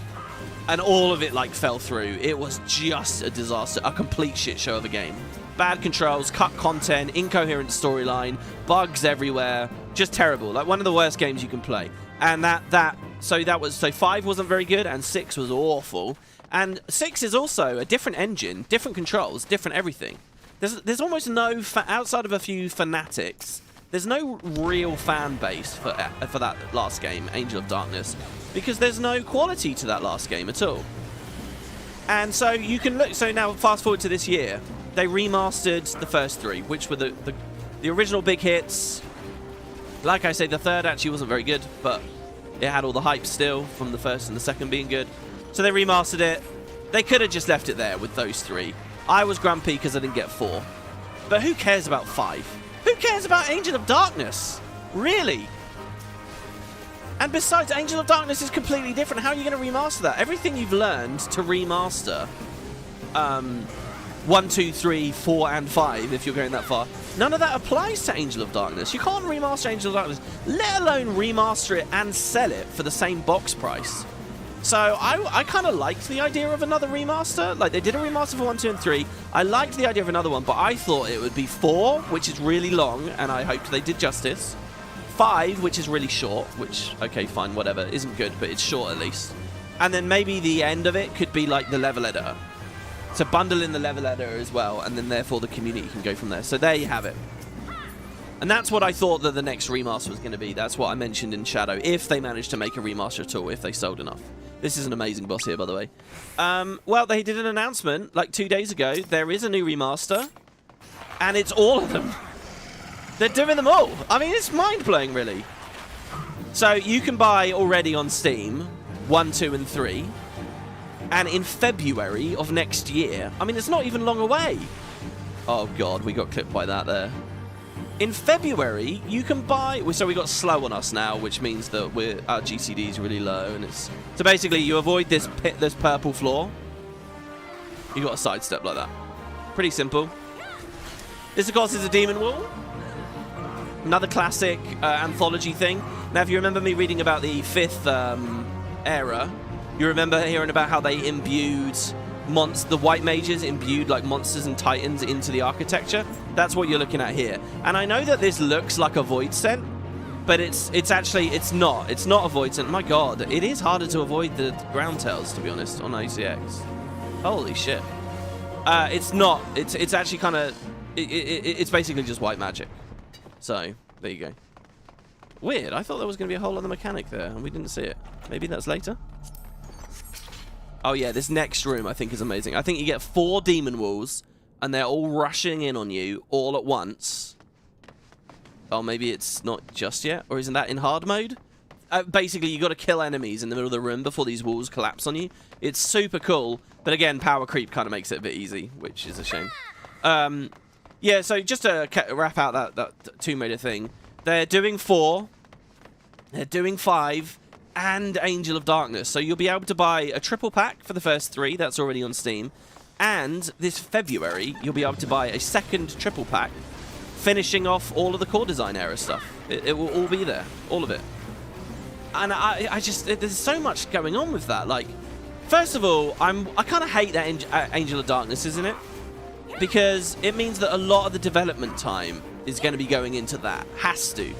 And all of it like fell through. It was just a disaster, a complete shit show of a game. Bad controls, cut content, incoherent storyline, bugs everywhere, just terrible. Like one of the worst games you can play. And so 5 wasn't very good, and 6 was awful. And 6 is also a different engine, different controls, different everything. there's almost no outside of a few fanatics. There's no real fan base for that last game, Angel of Darkness, because there's no quality to that last game at all. And so you can look. So now fast forward to this year, they remastered the first 3, which were the original big hits. Like I say, the third actually wasn't very good, but it had all the hype still from the first and the second being good. So they remastered it. They could have just left it there with those 3. I was grumpy because I didn't get 4. But who cares about 5? Who cares about Angel of Darkness? Really? And besides, Angel of Darkness is completely different. How are you going to remaster that? Everything you've learned to remaster 1, 2, 3, 4, and 5, if you're going that far, none of that applies to Angel of Darkness. You can't remaster Angel of Darkness, let alone remaster it and sell it for the same box price. So I kind of liked the idea of another remaster. Like, they did a remaster for 1, 2, and 3. I liked the idea of another one, but I thought it would be 4, which is really long, and I hoped they did justice. 5, which is really short, which, okay, fine, whatever, isn't good, but it's short at least. And then maybe the end of it could be like the level editor. So bundle in the level editor as well, and then therefore the community can go from there. So there you have it. And that's what I thought that the next remaster was going to be. That's what I mentioned in Shadow, if they managed to make a remaster at all, if they sold enough. This is an amazing boss here, by the way. Well, they did an announcement like 2 days ago. There is a new remaster, and it's all of them. They're doing them all. I mean, it's mind-blowing, really. So you can buy already on Steam 1, 2, and 3. And in February of next year, I mean, it's not even long away. Oh, God, we got clipped by that there. In February, you can buy... So we got slow on us now, which means that our GCD is really low. And it's... So basically, you avoid this purple floor. You got a sidestep like that. Pretty simple. This, of course, is a demon wall. Another classic anthology thing. Now, if you remember me reading about the 5th era, you remember hearing about how they imbued the white mages imbued like monsters and titans into the architecture. That's what you're looking at here. And I know that this looks like a void scent, but it's not. It's not a void scent. My God, it is harder to avoid the ground tails, to be honest, on ACX. Holy shit. It's not. It's actually kind of. It's basically just white magic. So there you go. Weird. I thought there was going to be a whole other mechanic there, and we didn't see it. Maybe that's later. Oh yeah, this next room I think is amazing. I think you get 4 demon walls, and they're all rushing in on you all at once. Oh, maybe it's not just yet, or isn't that in hard mode? Basically, you got to kill enemies in the middle of the room before these walls collapse on you. It's super cool, but again, power creep kind of makes it a bit easy, which is a shame. Yeah, so just to wrap out that Tomb Raider thing, they're doing 4, they're doing 5, and Angel of Darkness. So you'll be able to buy a triple pack for the first 3. That's already on Steam. And this February, you'll be able to buy a second triple pack, finishing off all of the core design era stuff. It will all be there. All of it. And I just... There's so much going on with that. Like, first of all, I kind of hate that Angel of Darkness, isn't it? Because it means that a lot of the development time is going to be going into that. Has to.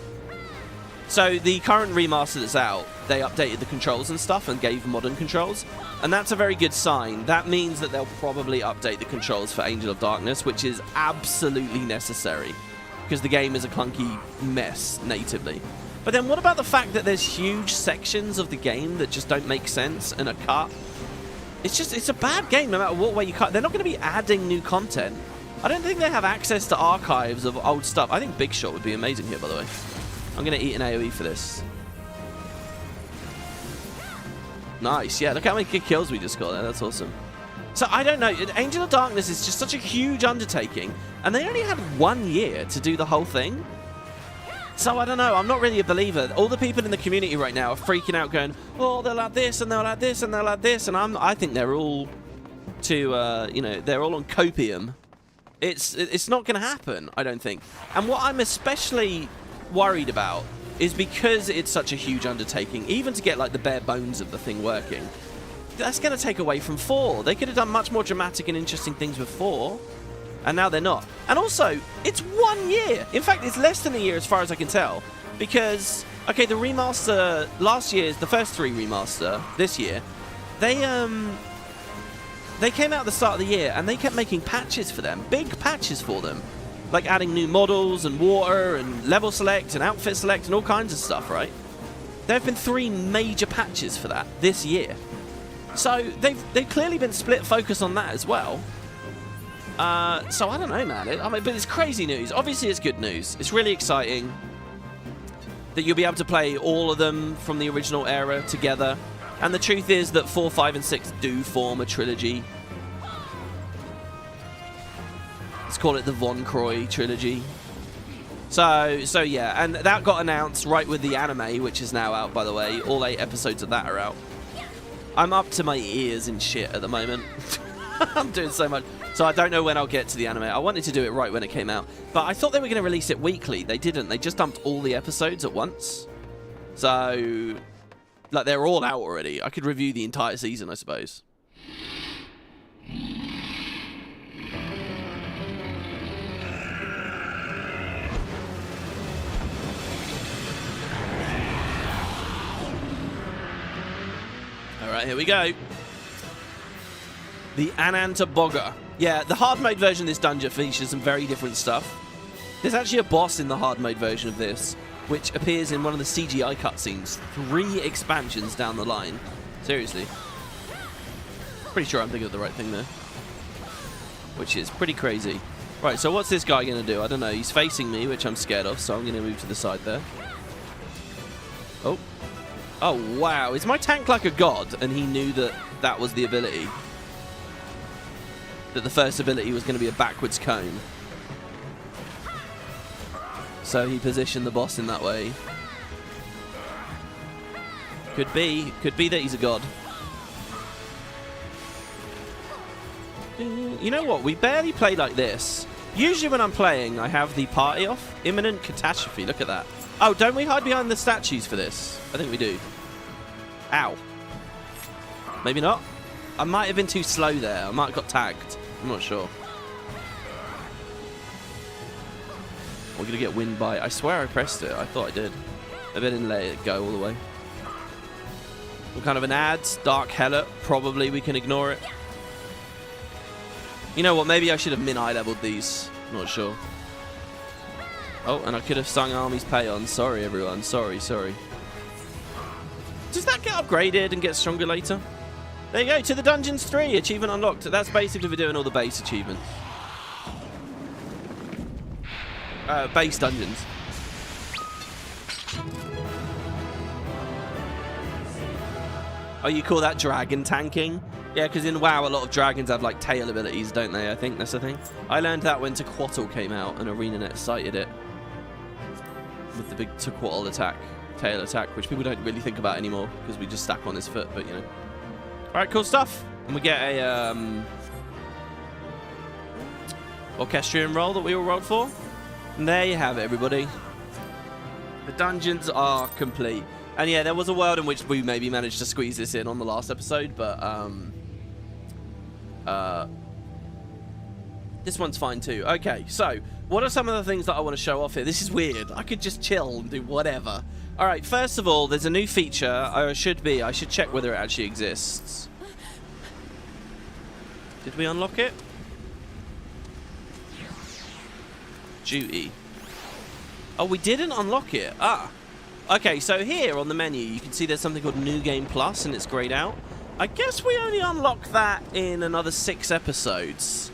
So the current remaster that's out, they updated the controls and stuff and gave modern controls. And that's a very good sign. That means that they'll probably update the controls for Angel of Darkness, which is absolutely necessary. Because the game is a clunky mess natively. But then what about the fact that there's huge sections of the game that just don't make sense and are cut? It's a bad game no matter what way you cut. They're not going to be adding new content. I don't think they have access to archives of old stuff. I think Big Shot would be amazing here, by the way. I'm going to eat an AoE for this. Nice. Yeah, look how many good kills we just got there. That's awesome. So, I don't know. Angel of Darkness is just such a huge undertaking. And they only had 1 year to do the whole thing. So, I don't know. I'm not really a believer. All the people in the community right now are freaking out going, oh, they'll add this, and they'll add this, and they'll add this. And I think they're all they're all on copium. It's not going to happen, I don't think. And what I'm especially worried about is because it's such a huge undertaking, even to get like the bare bones of the thing working, that's going to take away from 4. They could have done much more dramatic and interesting things with 4, and now they're not. And also, it's 1 year. In fact, it's less than a year as far as I can tell, because okay, the remaster last year's the first 3 remaster this year, they they came out at the start of the year and they kept making patches for them, big patches for them, like adding new models and water and level select and outfit select and all kinds of stuff, right? There have been 3 major patches for that this year. So they've clearly been split focus on that as well. So I don't know, man. But it's crazy news. Obviously, it's good news. It's really exciting that you'll be able to play all of them from the original era together. And the truth is that 4, 5, and 6 do form a trilogy. Let's call it the Von Croy trilogy. So yeah, and that got announced right with the anime, which is now out, by the way. All 8 episodes of that are out. I'm up to my ears in shit at the moment. I'm doing so much. So I don't know when I'll get to the anime. I wanted to do it right when it came out. But I thought they were going to release it weekly. They didn't. They just dumped all the episodes at once. So, like, they're all out already. I could review the entire season, I suppose. Alright, here we go. The Anantabogga. Yeah, the hard mode version of this dungeon features some very different stuff. There's actually a boss in the hard mode version of this, which appears in one of the CGI cutscenes 3 expansions down the line. Seriously. Pretty sure I'm thinking of the right thing there. Which is pretty crazy. Right, so what's this guy going to do? I don't know. He's facing me, which I'm scared of, so I'm going to move to the side there. Oh. Oh, wow. Is my tank like a god? And he knew that that was the ability. That the first ability was going to be a backwards cone. So he positioned the boss in that way. Could be that he's a god. You know what? We barely play like this. Usually when I'm playing, I have the party off. Imminent catastrophe. Look at that. Oh, don't we hide behind the statues for this? I think we do. Ow. Maybe not. I might have been too slow there. I might have got tagged. I'm not sure. We're going to get wind by. I swear I pressed it. I thought I did. Maybe I didn't let it go all the way. What kind of an ad? Dark Hellet. Probably we can ignore it. You know what? Maybe I should have min-eye leveled these. I'm not sure. Oh, and I could have sung Army's Paeon. Sorry, everyone. Sorry. Does that get upgraded and get stronger later? There you go, to the Dungeons 3, achievement unlocked. That's basically for doing all the base achievements. Base dungeons. Oh, you call that dragon tanking? Yeah, because in WoW, a lot of dragons have, like, tail abilities, don't they? I think that's the thing. I learned that when Tequatl came out, and ArenaNet cited it. With the big Tequatl attack, tail attack, which people don't really think about anymore, because we just stack on his foot, but, you know. Alright, cool stuff. And we get a orchestrion roll that we all rolled for. And there you have it, everybody. The dungeons are complete. And yeah, there was a world in which we maybe managed to squeeze this in on the last episode, but this one's fine too. Okay, so what are some of the things that I want to show off here? This is weird. I could just chill and do whatever. Alright, first of all, there's a new feature. I should check whether it actually exists. Did we unlock it? Duty. Oh, we didn't unlock it. Ah. Okay, so here on the menu, you can see there's something called New Game Plus, and it's grayed out. I guess we only unlock that in another 6 episodes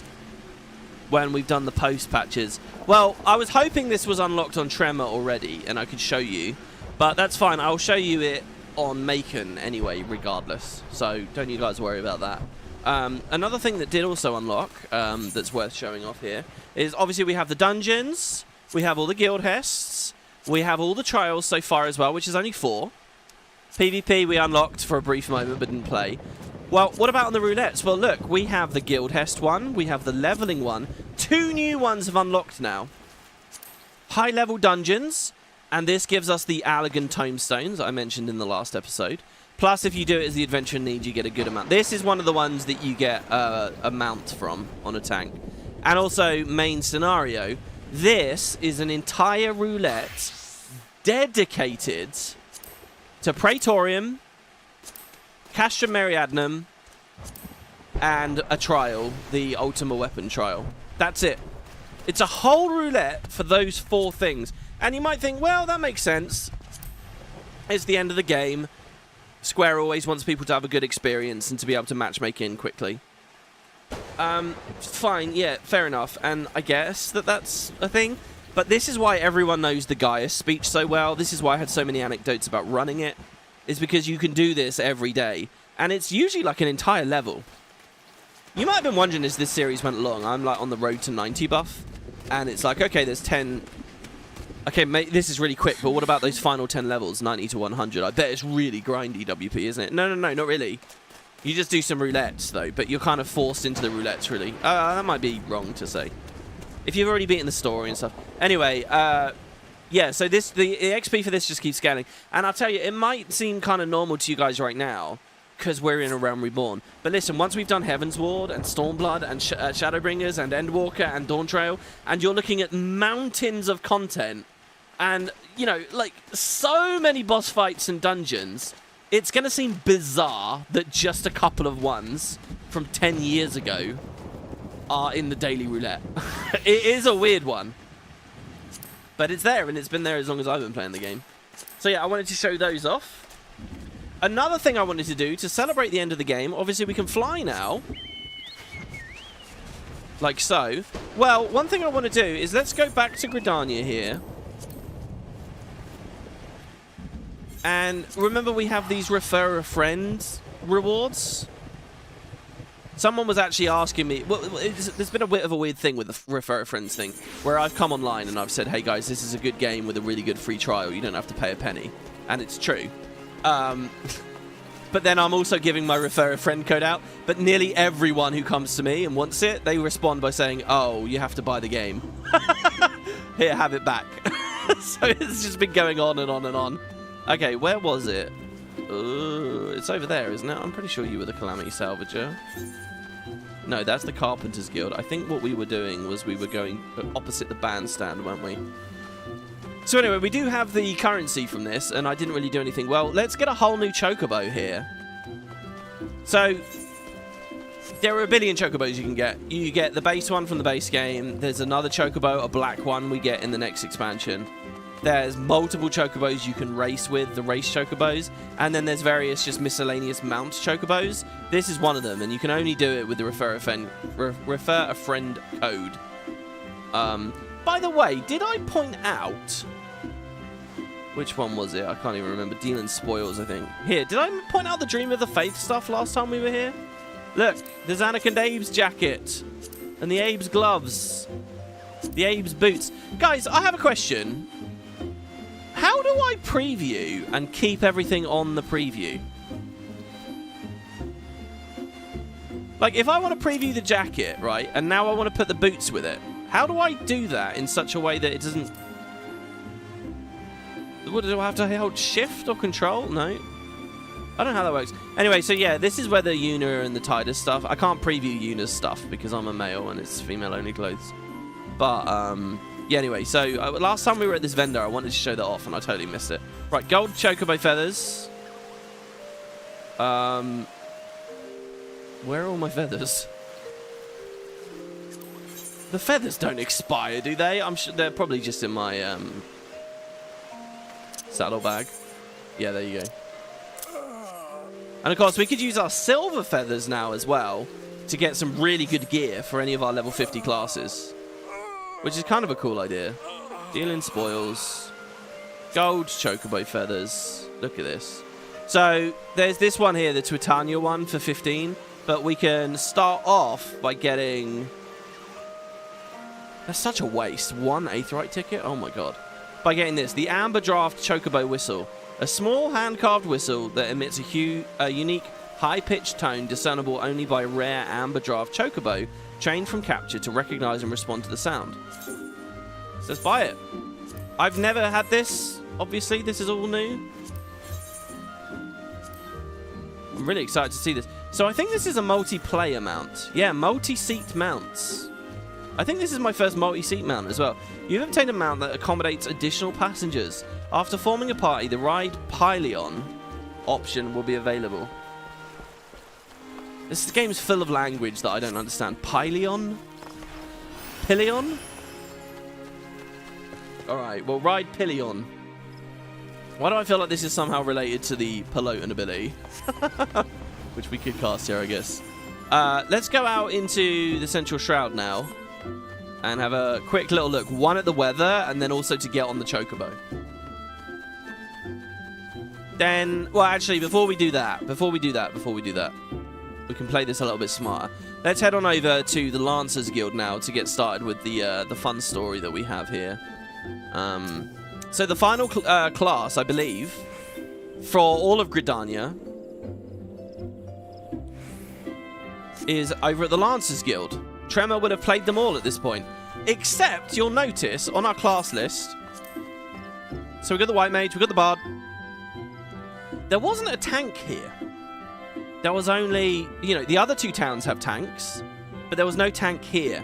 when we've done the post patches. Well, I was hoping this was unlocked on Tremor already, and I could show you. But that's fine. I'll show you it on Maechen anyway, regardless. So don't you guys worry about that. Another thing that did also unlock, that's worth showing off here, is obviously we have the dungeons, we have all the guild hests, we have all the trials so far as well, which is only 4. PvP we unlocked for a brief moment but didn't play. Well, what about on the roulettes? Well, look, we have the guild hest one, we have the leveling one. 2 new ones have unlocked now. High level dungeons. And this gives us the Allergan tomestones I mentioned in the last episode. Plus, if you do it as the adventure need, you get a good amount. This is one of the ones that you get a mount from on a tank. And also, main scenario. This is an entire roulette dedicated to Praetorium, Castrum Meriadnum, and a trial, the Ultima Weapon trial. That's it. It's a whole roulette for those 4 things. And you might think, well, that makes sense. It's the end of the game. Square always wants people to have a good experience and to be able to matchmake in quickly. Fine, yeah, fair enough. And I guess that's a thing. But this is why everyone knows the Gaius speech so well. This is why I had so many anecdotes about running it. Is because you can do this every day. And it's usually like an entire level. You might have been wondering as this series went along, I'm like on the road to 90 buff. And it's like, okay, there's 10... Okay, mate, this is really quick, but what about those final 10 levels, 90 to 100? I bet it's really grindy, WP, isn't it? No, not really. You just do some roulettes, though, but you're kind of forced into the roulettes, really. That might be wrong to say. If you've already beaten the story and stuff. Anyway, yeah, so the XP for this just keeps scaling. And I'll tell you, it might seem kind of normal to you guys right now, because we're in a Realm Reborn. But listen, once we've done Heaven's Ward and Stormblood and Shadowbringers and Endwalker and Dawntrail, and you're looking at mountains of content, and, you know, like, so many boss fights and dungeons, it's going to seem bizarre that just a couple of ones from 10 years ago are in the daily roulette. It is a weird one. But it's there, and it's been there as long as I've been playing the game. So yeah, I wanted to show those off. Another thing I wanted to do to celebrate the end of the game, obviously we can fly now. Like so. Well, one thing I want to do is let's go back to Gridania here. And remember we have these refer a friend rewards? Someone was actually asking me... Well, there's been a bit of a weird thing with the refer a friends thing, where I've come online and I've said, hey guys, this is a good game with a really good free trial. You don't have to pay a penny. And it's true. But then I'm also giving my refer a friend code out. But nearly everyone who comes to me and wants it, they respond by saying, oh, you have to buy the game. Here, have it back. So it's just been going on and on and on. Okay, where was it? It's over there, isn't it? I'm pretty sure you were the Calamity Salvager. No, that's the Carpenters Guild. I think what we were doing was we were going opposite the bandstand, weren't we? So anyway, we do have the currency from this, and I didn't really do anything. Well, let's get a whole new Chocobo here. So, there are a billion Chocobos you can get. You get the base one from the base game. There's another Chocobo, a black one we get in the next expansion. There's multiple Chocobos you can race with, the race Chocobos. And then there's various just miscellaneous mount Chocobos. This is one of them, and you can only do it with the refer a friend code. By the way, did I point out... Which one was it? I can't even remember. Dealing Spoils, I think. Here, did I point out the Dream of the Faith stuff last time we were here? Look, there's Anakin and Abe's jacket. And the Abe's gloves. The Abe's boots. Guys, I have a question. How do I preview and keep everything on the preview? Like, if I want to preview the jacket, right, and now I want to put the boots with it, how do I do that in such a way that it doesn't... What, do I have to hold shift or control? No. I don't know how that works. Anyway, so yeah, this is where the Una and the Titus stuff... I can't preview Una's stuff because I'm a male and it's female-only clothes. But, yeah, anyway, so last time we were at this vendor, I wanted to show that off and I totally missed it. Right, gold Chocobo feathers. Where are all my feathers? The feathers don't expire, do they? I'm sure they're probably just in my saddlebag. Yeah, there you go. And of course, we could use our silver feathers now as well to get some really good gear for any of our level 50 classes, which is kind of a cool idea. Dealing Spoils, gold Chocobo feathers. Look at this. So there's this one here, the Twitania one for 15, but we can start off by getting... That's such a waste. One Aetheryte ticket? Oh my god. By getting this, the Amber Draft Chocobo Whistle. A small hand-carved whistle that emits a unique high-pitched tone discernible only by rare Amber Draft Chocobo trained from capture to recognize and respond to the sound. So let's buy it. I've never had this. Obviously, this is all new. I'm really excited to see this. So I think this is a multiplayer mount. Yeah, multi-seat mounts. I think this is my first multi-seat mount as well. You've obtained a mount that accommodates additional passengers. After forming a party, the Ride Pylion option will be available. This game's full of language that I don't understand. Pyleon? Pilion? Alright, well, ride Pilion. Why do I feel like this is somehow related to the Peloton ability? Which we could cast here, I guess. Let's go out into the Central Shroud now. And have a quick little look. One at the weather, and then also to get on the Chocobo. Then, well, actually, before we do that, we can play this a little bit smarter. Let's head on over to the Lancers Guild now to get started with the fun story that we have here. So the final class, I believe, for all of Gridania is over at the Lancers Guild. Tremor would have played them all at this point. Except, you'll notice, on our class list... So we've got the White Mage, we've got the Bard. There wasn't a tank here. There was only... You know, the other two towns have tanks, but there was no tank here.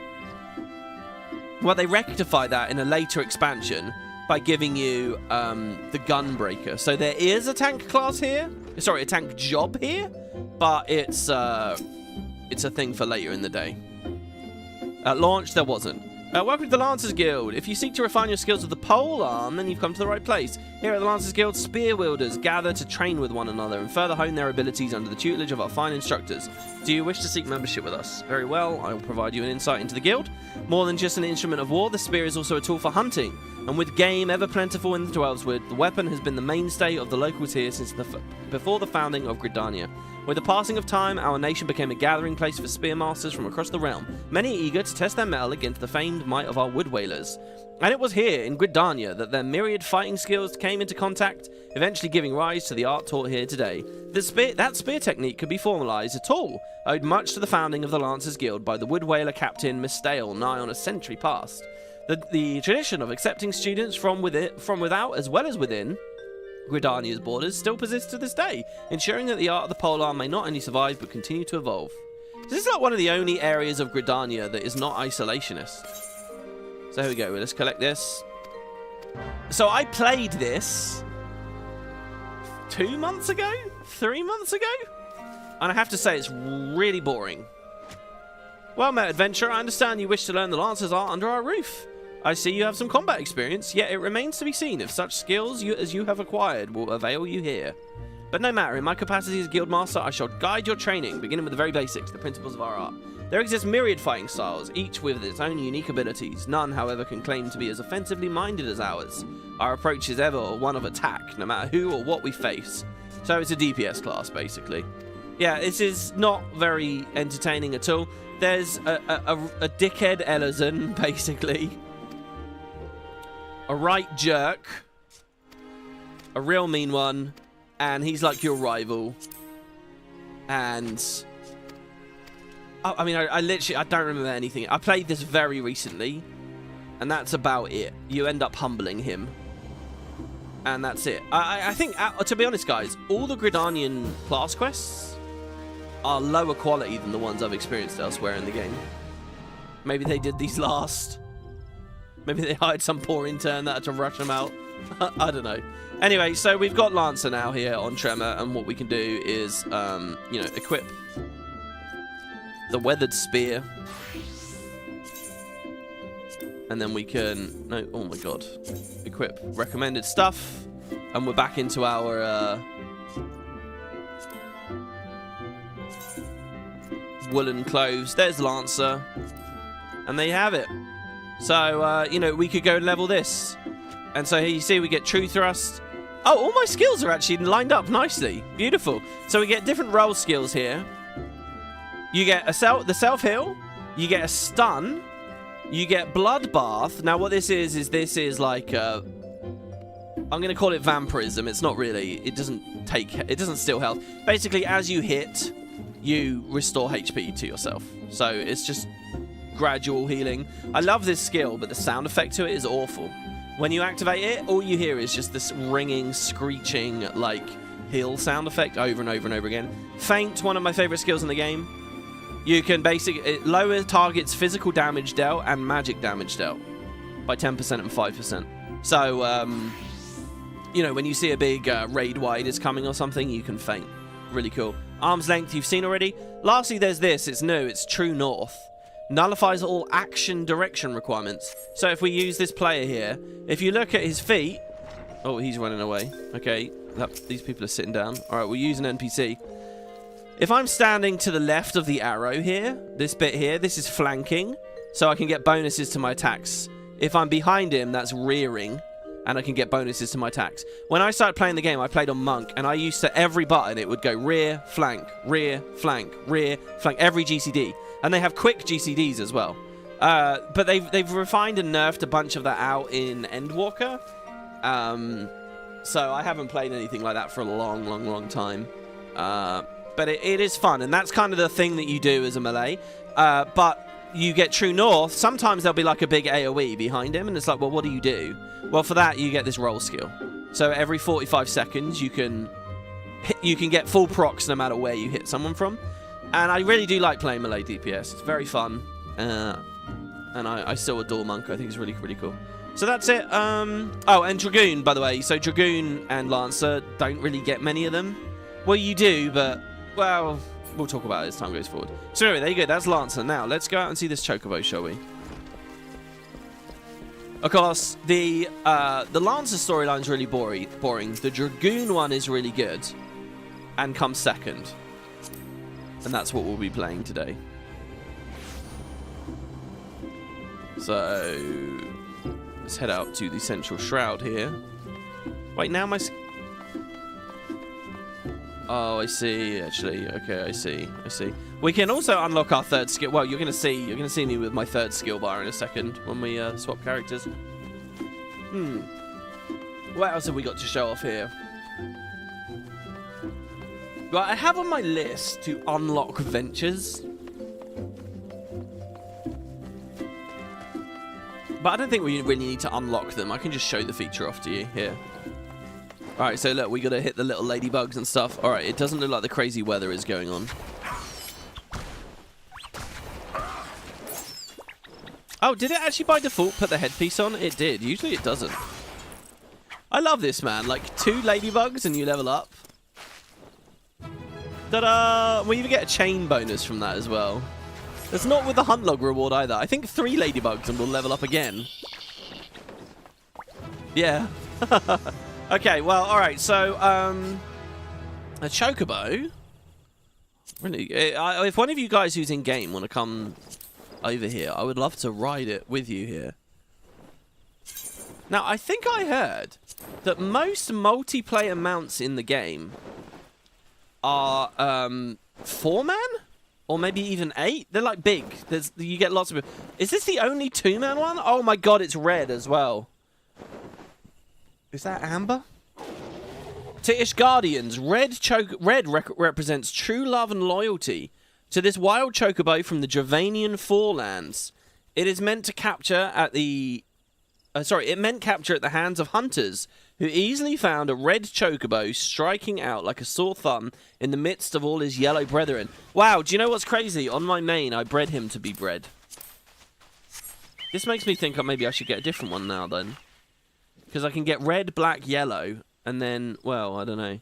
Well, they rectified that in a later expansion by giving you the Gunbreaker. So there is a tank class here. Sorry, a tank job here, but it's a thing for later in the day. At launch, there wasn't. Welcome to the Lancers Guild. If you seek to refine your skills with the pole arm, then you've come to the right place. Here at the Lancers Guild, spear wielders gather to train with one another and further hone their abilities under the tutelage of our fine instructors. Do you wish to seek membership with us? Very well, I will provide you an insight into the guild. More than just an instrument of war, the spear is also a tool for hunting. And with game ever plentiful in the Dwellswood, the weapon has been the mainstay of the locals here since before the founding of Gridania. With the passing of time, our nation became a gathering place for spearmasters from across the realm, many eager to test their mettle against the famed might of our wood whalers. And it was here, in Gridania, that their myriad fighting skills came into contact, eventually giving rise to the art taught here today. That spear technique could be formalised at all, owed much to the founding of the Lancers Guild by the wood whaler captain Mistale nigh on a century past. The tradition of accepting students from without as well as within Gridania's borders still persists to this day, ensuring that the art of the polearm may not only survive but continue to evolve. This is like one of the only areas of Gridania that is not isolationist. So here we go, let's collect this. So I played this 2 months ago? 3 months ago? And I have to say it's really boring. Well met, adventurer, I understand you wish to learn the Lancer's art under our roof. I see you have some combat experience, yet it remains to be seen if such skills as you have acquired will avail you here. But no matter, in my capacity as Guildmaster, I shall guide your training, beginning with the very basics, the principles of our art. There exist myriad fighting styles, each with its own unique abilities. None, however, can claim to be as offensively minded as ours. Our approach is ever one of attack, no matter who or what we face. So it's a DPS class, basically. Yeah, this is not very entertaining at all. There's a dickhead Elazon, basically. A right jerk, a real mean one, and he's like your rival. And I mean, I literally, I don't remember anything. I played this very recently, and that's about it. You end up humbling him, and that's it. I think, to be honest, guys, all the Gridanian class quests are lower quality than the ones I've experienced elsewhere in the game. Maybe they did these last. Maybe they hired some poor intern that had to rush them out. I don't know. Anyway, so we've got Lancer now here on Tremor, and what we can do is, you know, equip the Weathered Spear. And then we can... No, oh my god. Equip recommended stuff. And we're back into our... woolen clothes. There's Lancer. And there you have it. So, you know, we could go and level this. And so here you see we get True Thrust. Oh, all my skills are actually lined up nicely. Beautiful. So we get different roll skills here. You get the self-heal. You get a stun. You get Bloodbath. Now what this is this is like... I'm going to call it vampirism. It's not really. It doesn't steal health. Basically, as you hit, you restore HP to yourself. So it's just... gradual healing. I love this skill, but the sound effect to it is awful. When you activate it, all you hear is just this ringing, screeching, like, heal sound effect over and over and over again. Feint, one of my favorite skills in the game. You can basically lower targets' physical damage dealt and magic damage dealt by 10% and 5%. So, you know, when you see a big raid wide is coming or something, you can feint. Really cool. arm's length you've seen already. Lastly, there's this. It's new. It's true north. Nullifies all action direction requirements. So if we use this player here, if you look at his feet... Oh, he's running away. Okay, these people are sitting down. All right, we'll use an NPC. If I'm standing to the left of the arrow here, this bit here, this is flanking, so I can get bonuses to my attacks. If I'm behind him, that's rearing, and I can get bonuses to my attacks. When I started playing the game, I played on Monk, and I used to, every button, it would go rear, flank, every GCD. And they have quick GCDs as well. But they've refined and nerfed a bunch of that out in Endwalker. So I haven't played anything like that for a long time. But it is fun, and that's kind of the thing that you do as a melee. But you get True North. Sometimes there'll be like a big AoE behind him, and it's like, well, what do you do? Well, for that, you get this roll skill. So every 45 seconds, you can get full procs no matter where you hit someone from. And I really do like playing melee DPS. It's very fun. And I still adore Monk. I think it's really cool. So that's it. Oh, and Dragoon, by the way. So Dragoon and Lancer don't really get many of them. Well, you do, but, well, we'll talk about it as time goes forward. So anyway, there you go. That's Lancer. Now, let's go out and see this Chocobo, shall we? Of course, the Lancer storyline is really boring. The Dragoon one is really good and comes second. And that's what we'll be playing today. So, let's head out to the Central Shroud here. Wait, now my... Oh, I see, actually. Okay, I see. We can also unlock our third skill. Well, you're gonna see me with my third skill bar in a second when we swap characters. What else have we got to show off here? Right, I have on my list to unlock ventures. But I don't think we really need to unlock them. I can just show the feature off to you here. Alright, so look, we gotta hit the little ladybugs and stuff. Alright, it doesn't look like the crazy weather is going on. Oh, did it actually by default put the headpiece on? It did. Usually it doesn't. I love this, man. Like, 2 ladybugs and you level up. Ta-da! We even get a chain bonus from that as well. It's not with the hunt log reward either. I think 3 ladybugs and we'll level up again. Yeah. Okay, well, alright, so, a Chocobo. Really, if one of you guys who's in-game want to come over here, I would love to ride it with you here. Now, I think I heard that most multiplayer mounts in the game are, 4-man? Or maybe even 8? They're, like, big. You get lots of... Is this the only 2-man one? Oh, my God, it's red as well. Is that amber? Titish Guardians. Red represents true love and loyalty to this wild chocobo from the Dravanian Forelands. It is meant to capture at the... it meant capture at the hands of hunters who easily found a red chocobo striking out like a sore thumb in the midst of all his yellow brethren. Wow, do you know what's crazy? On my main, I bred him to be bred. This makes me think maybe I should get a different one now then. Because I can get red, black, yellow, and then, well, I don't know.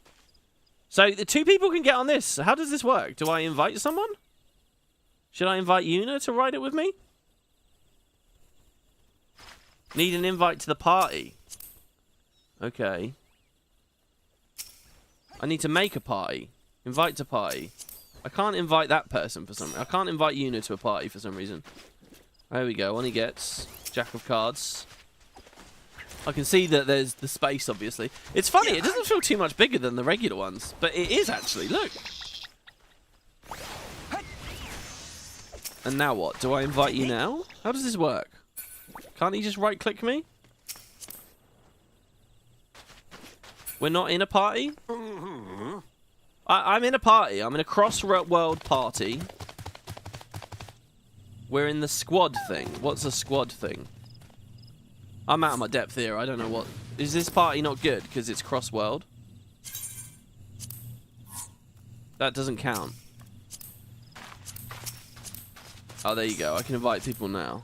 So, the 2 people can get on this. How does this work? Do I invite someone? Should I invite Una to ride it with me? Need an invite to the party. Okay. I need to make a party. Invite to party. I can't invite that person for some reason. I can't invite Una to a party for some reason. There we go. On he gets. Jack of cards. I can see that there's the space, obviously. It's funny, it doesn't feel too much bigger than the regular ones. But it is, actually. Look. And now what? Do I invite you now? How does this work? Can't he just right-click me? We're not in a party? I'm in a party. I'm in a cross-world party. We're in the squad thing. What's a squad thing? I'm out of my depth here. I don't know what... Is this party not good because it's cross-world? That doesn't count. Oh, there you go. I can invite people now.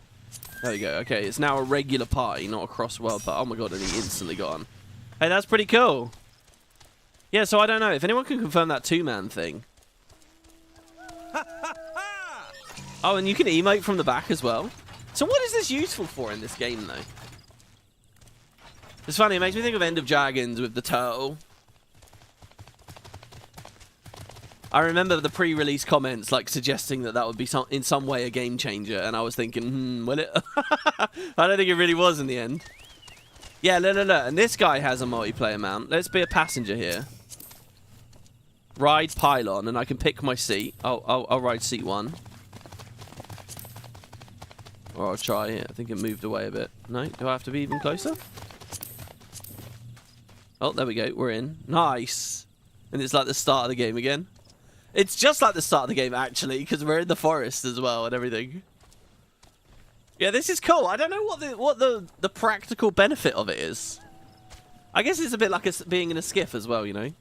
There you go. Okay, it's now a regular party, not a cross-world party. Oh my god, and he instantly got on. Hey, that's pretty cool. Yeah, so I don't know. If anyone can confirm that 2-man thing, Oh, and you can emote from the back as well. So what is this useful for in this game, though? It's funny, it makes me think of End of Dragons with the turtle. I remember the pre-release comments like suggesting that would be in some way a game changer, and I was thinking, will it? I don't think it really was in the end. Yeah, look. And this guy has a multiplayer mount. Let's be a passenger here. Ride pylon, and I can pick my seat. I'll ride seat 1. Or I'll try it. I think it moved away a bit. No? Do I have to be even closer? Oh, there we go. We're in. Nice. And it's like the start of the game again. It's just like the start of the game, actually, because we're in the forest as well and everything. Yeah, this is cool. I don't know what the practical benefit of it is. I guess it's a bit like being in a skiff as well, you know?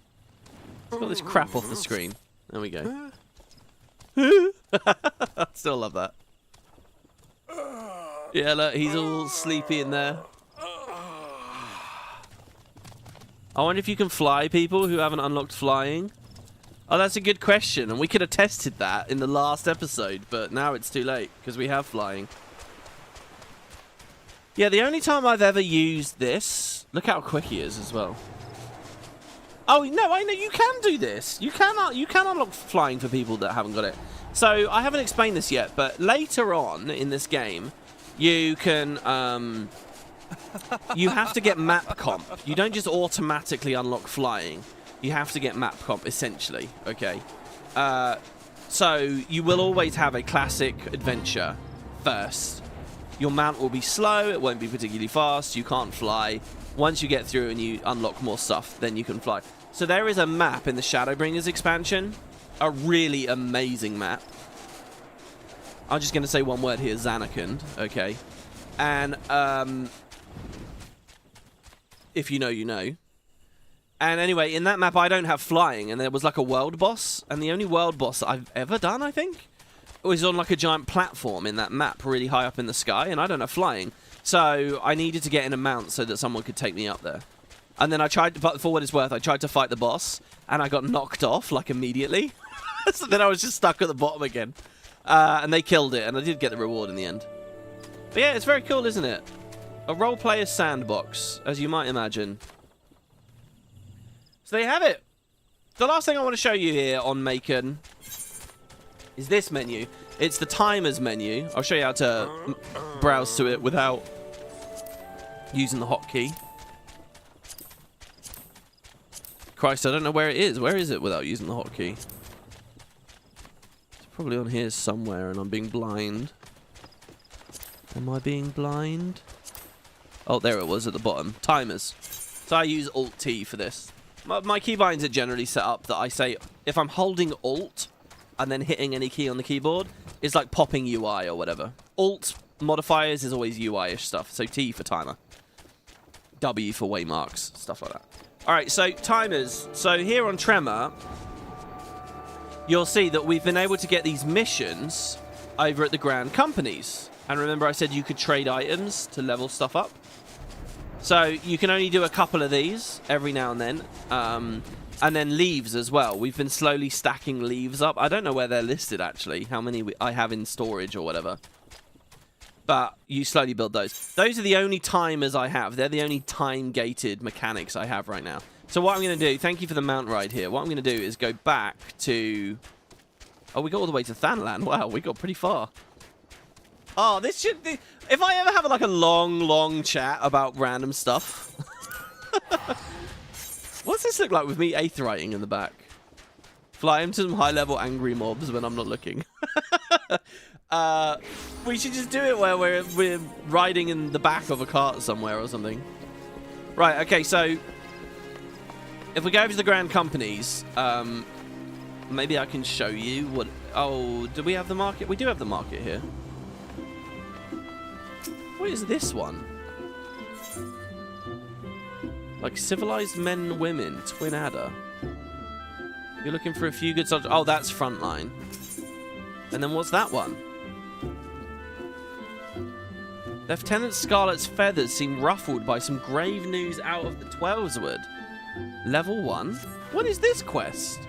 It's got this crap off the screen. There we go. Still love that. Yeah, look, he's all sleepy in there. I wonder if you can fly people who haven't unlocked flying. Oh, that's a good question, and we could have tested that in the last episode, but now it's too late, because we have flying. Yeah, the only time I've ever used this... Look how quick he is as well. Oh, no, I know, you can do this. You can unlock flying for people that haven't got it. So, I haven't explained this yet, but later on in this game, you can... you have to get map comp. You don't just automatically unlock flying. You have to get map comp, essentially. Okay. So, you will always have a classic adventure first. Your mount will be slow. It won't be particularly fast. You can't fly. Once you get through and you unlock more stuff, then you can fly. So, there is a map in the Shadowbringers expansion. A really amazing map. I'm just going to say one word here. Zanarkand. Okay. And, if you know, you know. And anyway, in that map, I don't have flying, and there was like a world boss, and the only world boss that I've ever done, I think, was on like a giant platform in that map, really high up in the sky, and I don't have flying. So I needed to get in a mount so that someone could take me up there. And then I tried, but for what it's worth, I tried to fight the boss, and I got knocked off, like, immediately. So then I was just stuck at the bottom again. And they killed it, and I did get the reward in the end. But yeah, it's very cool, isn't it? A role-player sandbox, as you might imagine. So there you have it. The last thing I want to show you here on Maechen is this menu. It's the timers menu. I'll show you how to browse to it without using the hotkey. Christ, I don't know where it is. Where is it without using the hotkey? It's probably on here somewhere, and I'm being blind. Am I being blind? Oh, there it was at the bottom. Timers. So I use Alt-T for this. My keybinds are generally set up that I say, if I'm holding Alt and then hitting any key on the keyboard, it's like popping UI or whatever. Alt modifiers is always UI-ish stuff. So T for timer. W for waymarks. Stuff like that. Alright, so timers. So here on Tremor, you'll see that we've been able to get these missions over at the Grand Companies. And remember I said you could trade items to level stuff up? So you can only do a couple of these every now and then. And then leaves as well. We've been slowly stacking leaves up. I don't know where they're listed, actually. How many I have in storage or whatever. But you slowly build those. Those are the only timers I have. They're the only time-gated mechanics I have right now. So what I'm going to do... Thank you for the mount ride here. What I'm going to do is go back to... Oh, we got all the way to Thanland. Wow, we got pretty far. Oh, this should be... If I ever have like a long chat about random stuff... What's this look like with me aetheryting in the back? Fly into some high-level angry mobs when I'm not looking. We should just do it where we're riding in the back of a cart somewhere or something. Right, okay, so... If we go over to the Grand Companies, maybe I can show you what... Oh, do we have the market? We do have the market here. What is this one? Like civilized men and women, twin adder. You're looking for a few good subjects. Oh, that's Frontline. And then what's that one? Lieutenant Scarlet's feathers seem ruffled by some grave news out of the Twelveswood. Level 1? What is this quest?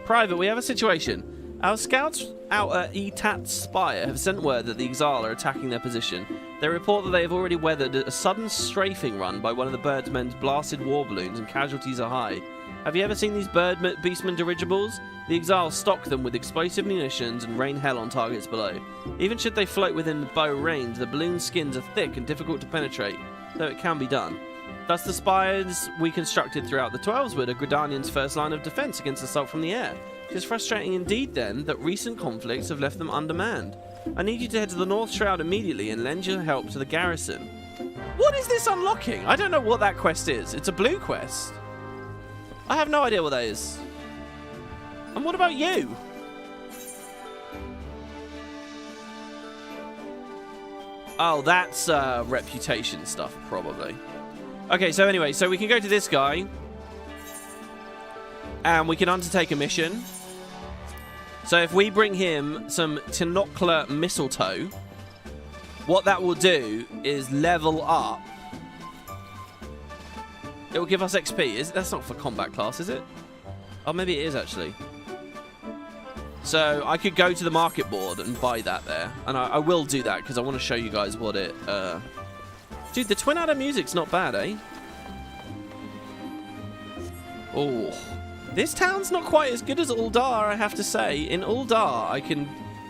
Private, we have a situation. Our scouts out at Etat's Spire have sent word that the Exile are attacking their position. They report that they have already weathered a sudden strafing run by one of the Birdmen's blasted war balloons and casualties are high. Have you ever seen these Beastman dirigibles? The Exiles stock them with explosive munitions and rain hell on targets below. Even should they float within bow range, the balloon skins are thick and difficult to penetrate, though it can be done. Thus the spires we constructed throughout the Twelveswood are Gridanian's first line of defence against assault from the air. It is frustrating indeed, then, that recent conflicts have left them undermanned. I need you to head to the North Shroud immediately and lend your help to the garrison. What is this unlocking? I don't know what that quest is. It's a blue quest. I have no idea what that is. And what about you? Oh, that's reputation stuff, probably. Okay, so anyway, so we can go to this guy. And we can undertake a mission. So if we bring him some Tinoclar mistletoe, what that will do is level up. It will give us XP. That's not for combat class, is it? Oh, maybe it is actually. So I could go to the market board and buy that there. And I will do that because I want to show you guys what it... Dude, the Twin Adder music's not bad, eh? Oh... This town's not quite as good as Uldar, I have to say. In Uldar, I can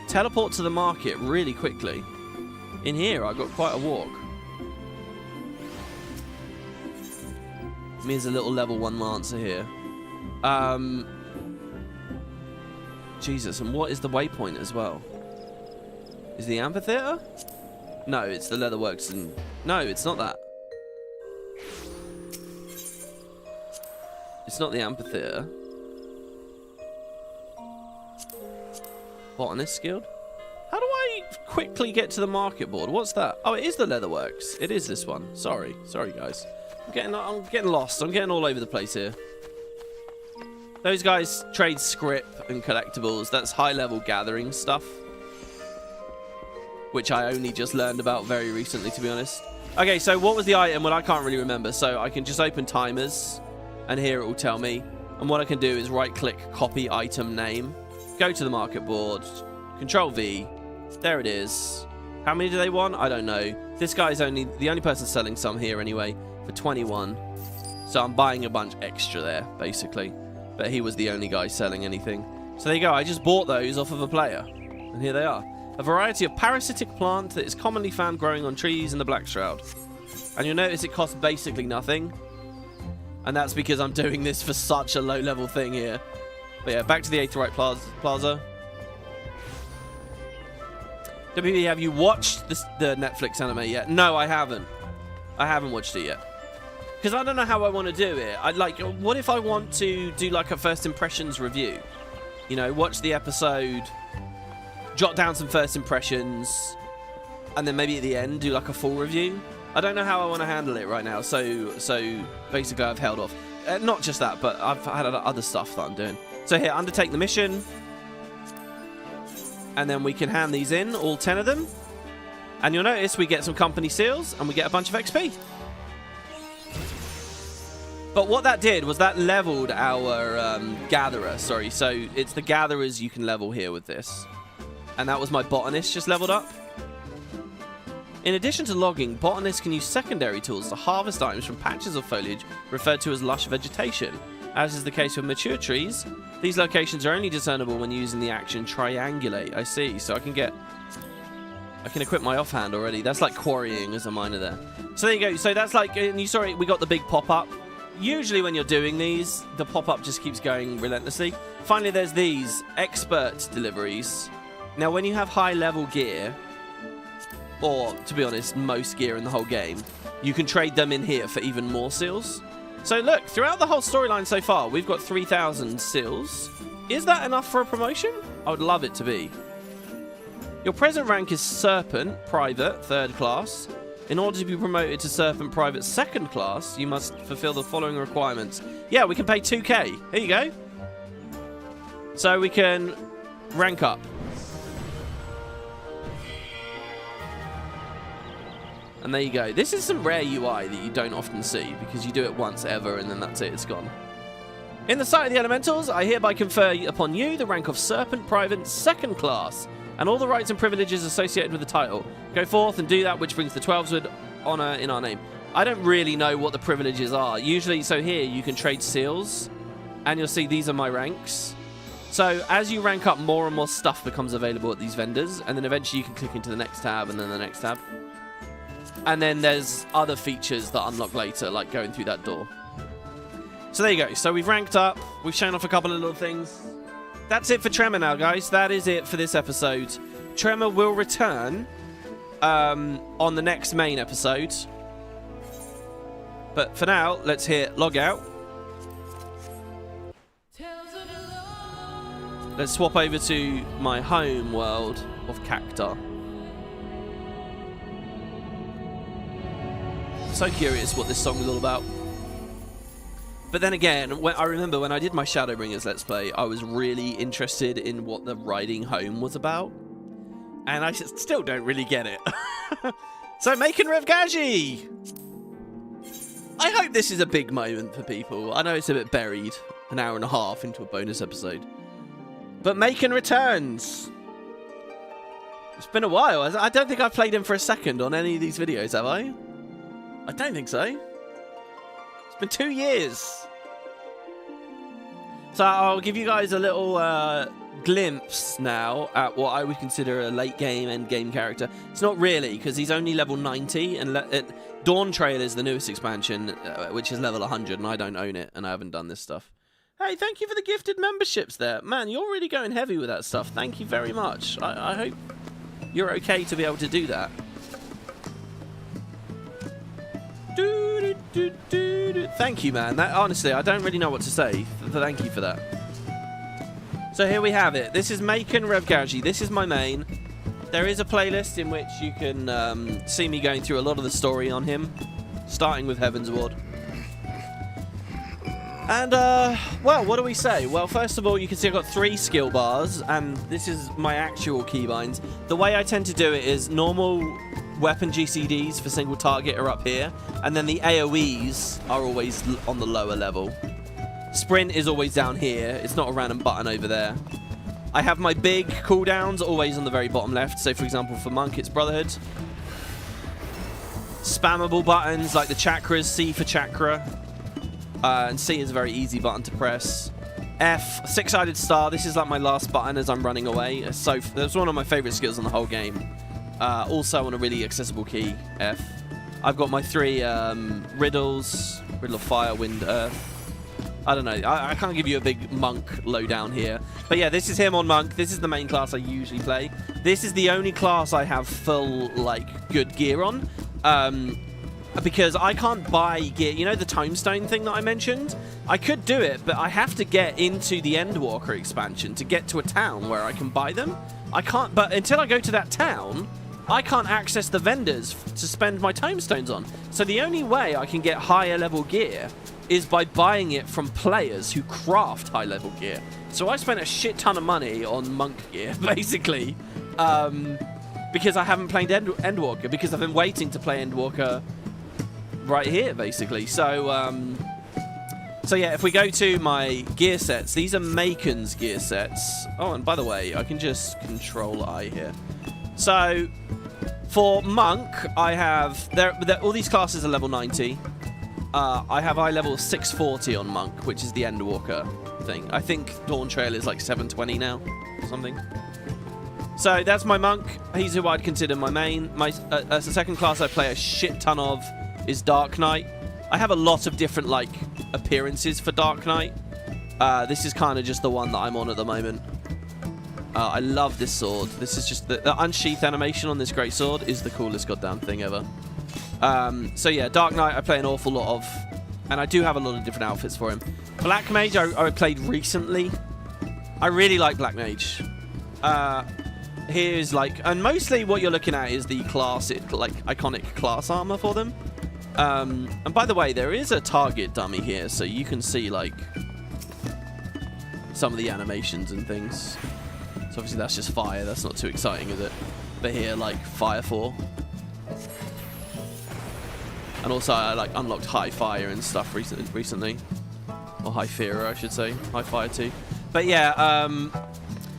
teleport to the market really quickly. In here, I got quite a walk. Me as a little level 1 Lancer here. Jesus, and what is the waypoint as well? Is the amphitheater? No, it's the Leatherworks and... No, it's not that. It's not the amphitheater. Botanist Guild? How do I quickly get to the market board? What's that? Oh, it is the Leatherworks. It is this one. Sorry, guys. I'm getting lost. I'm getting all over the place here. Those guys trade script and collectibles. That's high-level gathering stuff, which I only just learned about very recently, to be honest. Okay, so what was the item? Well, I can't really remember, so I can just open timers. And here it will tell me. And what I can do is right-click, copy item name, go to the market board, Control V. There it is. How many do they want? I don't know. This guy's the only person selling some here anyway for 21. So I'm buying a bunch extra there, basically. But he was the only guy selling anything. So there you go. I just bought those off of a player. And here they are. A variety of parasitic plant that is commonly found growing on trees in the Black Shroud. And you'll notice it costs basically nothing. And that's because I'm doing this for such a low-level thing here. But yeah, back to the Aetheryte Plaza. WB, have you watched the Netflix anime yet? No, I haven't. I haven't watched it yet. Because I don't know how I want to do it. What if I want to do like a first impressions review? You know, watch the episode, jot down some first impressions, and then maybe at the end do like a full review. I don't know how I want to handle it right now, so basically I've held off. Not just that, but I've had other stuff that I'm doing. So here, undertake the mission. And then we can hand these in, all 10 of them. And you'll notice we get some company seals, and we get a bunch of XP. But what that did was that leveled our gatherer, sorry. So it's the gatherers you can level here with this. And that was my botanist just leveled up. In addition to logging, botanists can use secondary tools to harvest items from patches of foliage referred to as lush vegetation. As is the case with mature trees, these locations are only discernible when using the action triangulate. I see, so I can equip my offhand already. That's like quarrying as a miner there. So there you go. So that's like, and you saw it, we got the big pop-up. Usually when you're doing these, the pop-up just keeps going relentlessly. Finally, there's these expert deliveries. Now, when you have high-level gear, or, to be honest, most gear in the whole game, you can trade them in here for even more seals. So look, throughout the whole storyline so far, we've got 3,000 seals. Is that enough for a promotion? I would love it to be. Your present rank is Serpent, Private, 3rd class. In order to be promoted to Serpent Private 2nd class, you must fulfill the following requirements. Yeah, we can pay 2k. Here you go. So we can rank up. And there you go. This is some rare UI that you don't often see because you do it once ever and then that's it, it's gone. In the sight of the elementals, I hereby confer upon you the rank of Serpent Private 2nd Class, and all the rights and privileges associated with the title. Go forth and do that which brings the 12s with honor in our name. I don't really know what the privileges are. Usually, so here, you can trade seals, and you'll see these are my ranks. So, as you rank up, more and more stuff becomes available at these vendors, and then eventually you can click into the next tab, and then the next tab. And then there's other features that unlock later, like going through that door. So there you go. So we've ranked up. We've shown off a couple of little things. That's it for Tremor now, guys. That is it for this episode. Tremor will return on the next main episode. But for now, let's hit log out. Let's swap over to my home world of Cactar. So curious what this song is all about. But then again, I remember when I did my Shadowbringers Let's Play, I was really interested in what the riding home was about. And I still don't really get it. So, Maechen Returns! I hope this is a big moment for people. I know it's a bit buried, an hour and a half into a bonus episode. But Maechen Returns! It's been a while. I don't think I've played him for a second on any of these videos, have I? I don't think so. It's been 2 years. So I'll give you guys a little glimpse now at what I would consider a late game, end game character. It's not really, because he's only level 90, and Dawn Trail is the newest expansion, which is level 100, and I don't own it, and I haven't done this stuff. Hey, thank you for the gifted memberships there. Man, you're really going heavy with that stuff. Thank you very much. I hope you're okay to be able to do that. Thank you, man. Honestly, I don't really know what to say. Thank you for that. So here we have it. This is Maechen Returns. This is my main. There is a playlist in which you can see me going through a lot of the story on him, starting with Heaven's Ward. And, well, what do we say? Well, first of all, you can see I've got 3 skill bars, and this is my actual keybinds. The way I tend to do it is normal weapon GCDs for single target are up here, and then the AoEs are always on the lower level. Sprint is always down here. It's not a random button over there. I have my big cooldowns always on the very bottom left. So, for example, for Monk, it's Brotherhood. Spammable buttons like the chakras, C for chakra. And C is a very easy button to press. F, 6-sided star. This is like my last button as I'm running away. So that's one of my favorite skills in the whole game. Also on a really accessible key, F. I've got my 3 riddles. Riddle of Fire, Wind, Earth. I don't know. I can't give you a big Monk lowdown here. But yeah, this is him on Monk. This is the main class I usually play. This is the only class I have full, like, good gear on. Because I can't buy gear. You know the Tomestone thing that I mentioned? I could do it, but I have to get into the Endwalker expansion to get to a town where I can buy them. I can't, but until I go to that town, I can't access the vendors to spend my Tomestones on. So the only way I can get higher level gear is by buying it from players who craft high level gear. So I spent a shit ton of money on Monk gear, basically, because I haven't played Endwalker, because I've been waiting to play Endwalker right here, basically. So, so yeah, if we go to my gear sets, these are Maechen's gear sets. Oh, and by the way, I can just control I here. So, for Monk, I have... all these classes are level 90. I have eye level 640 on Monk, which is the Endwalker thing. I think Dawn Trail is like 720 now, or something. So, that's my Monk. He's who I'd consider my main. As a second class I play a shit ton of is Dark Knight. I have a lot of different, like, appearances for Dark Knight. This is kind of just the one that I'm on at the moment. I love this sword. This is just the unsheath animation on this great sword is the coolest goddamn thing ever. So yeah, Dark Knight I play an awful lot of, and I do have a lot of different outfits for him. Black Mage I played recently. I really like Black Mage. Here's like, and mostly what you're looking at is the classic, like, iconic class armor for them. And by the way, there is a target dummy here, so you can see, like, some of the animations and things. So obviously that's just fire, that's not too exciting, is it? But here, like, Fire 4. And also I, like, unlocked High Fire and stuff recently. Or Or High Fearer, I should say. High Fire 2. But yeah,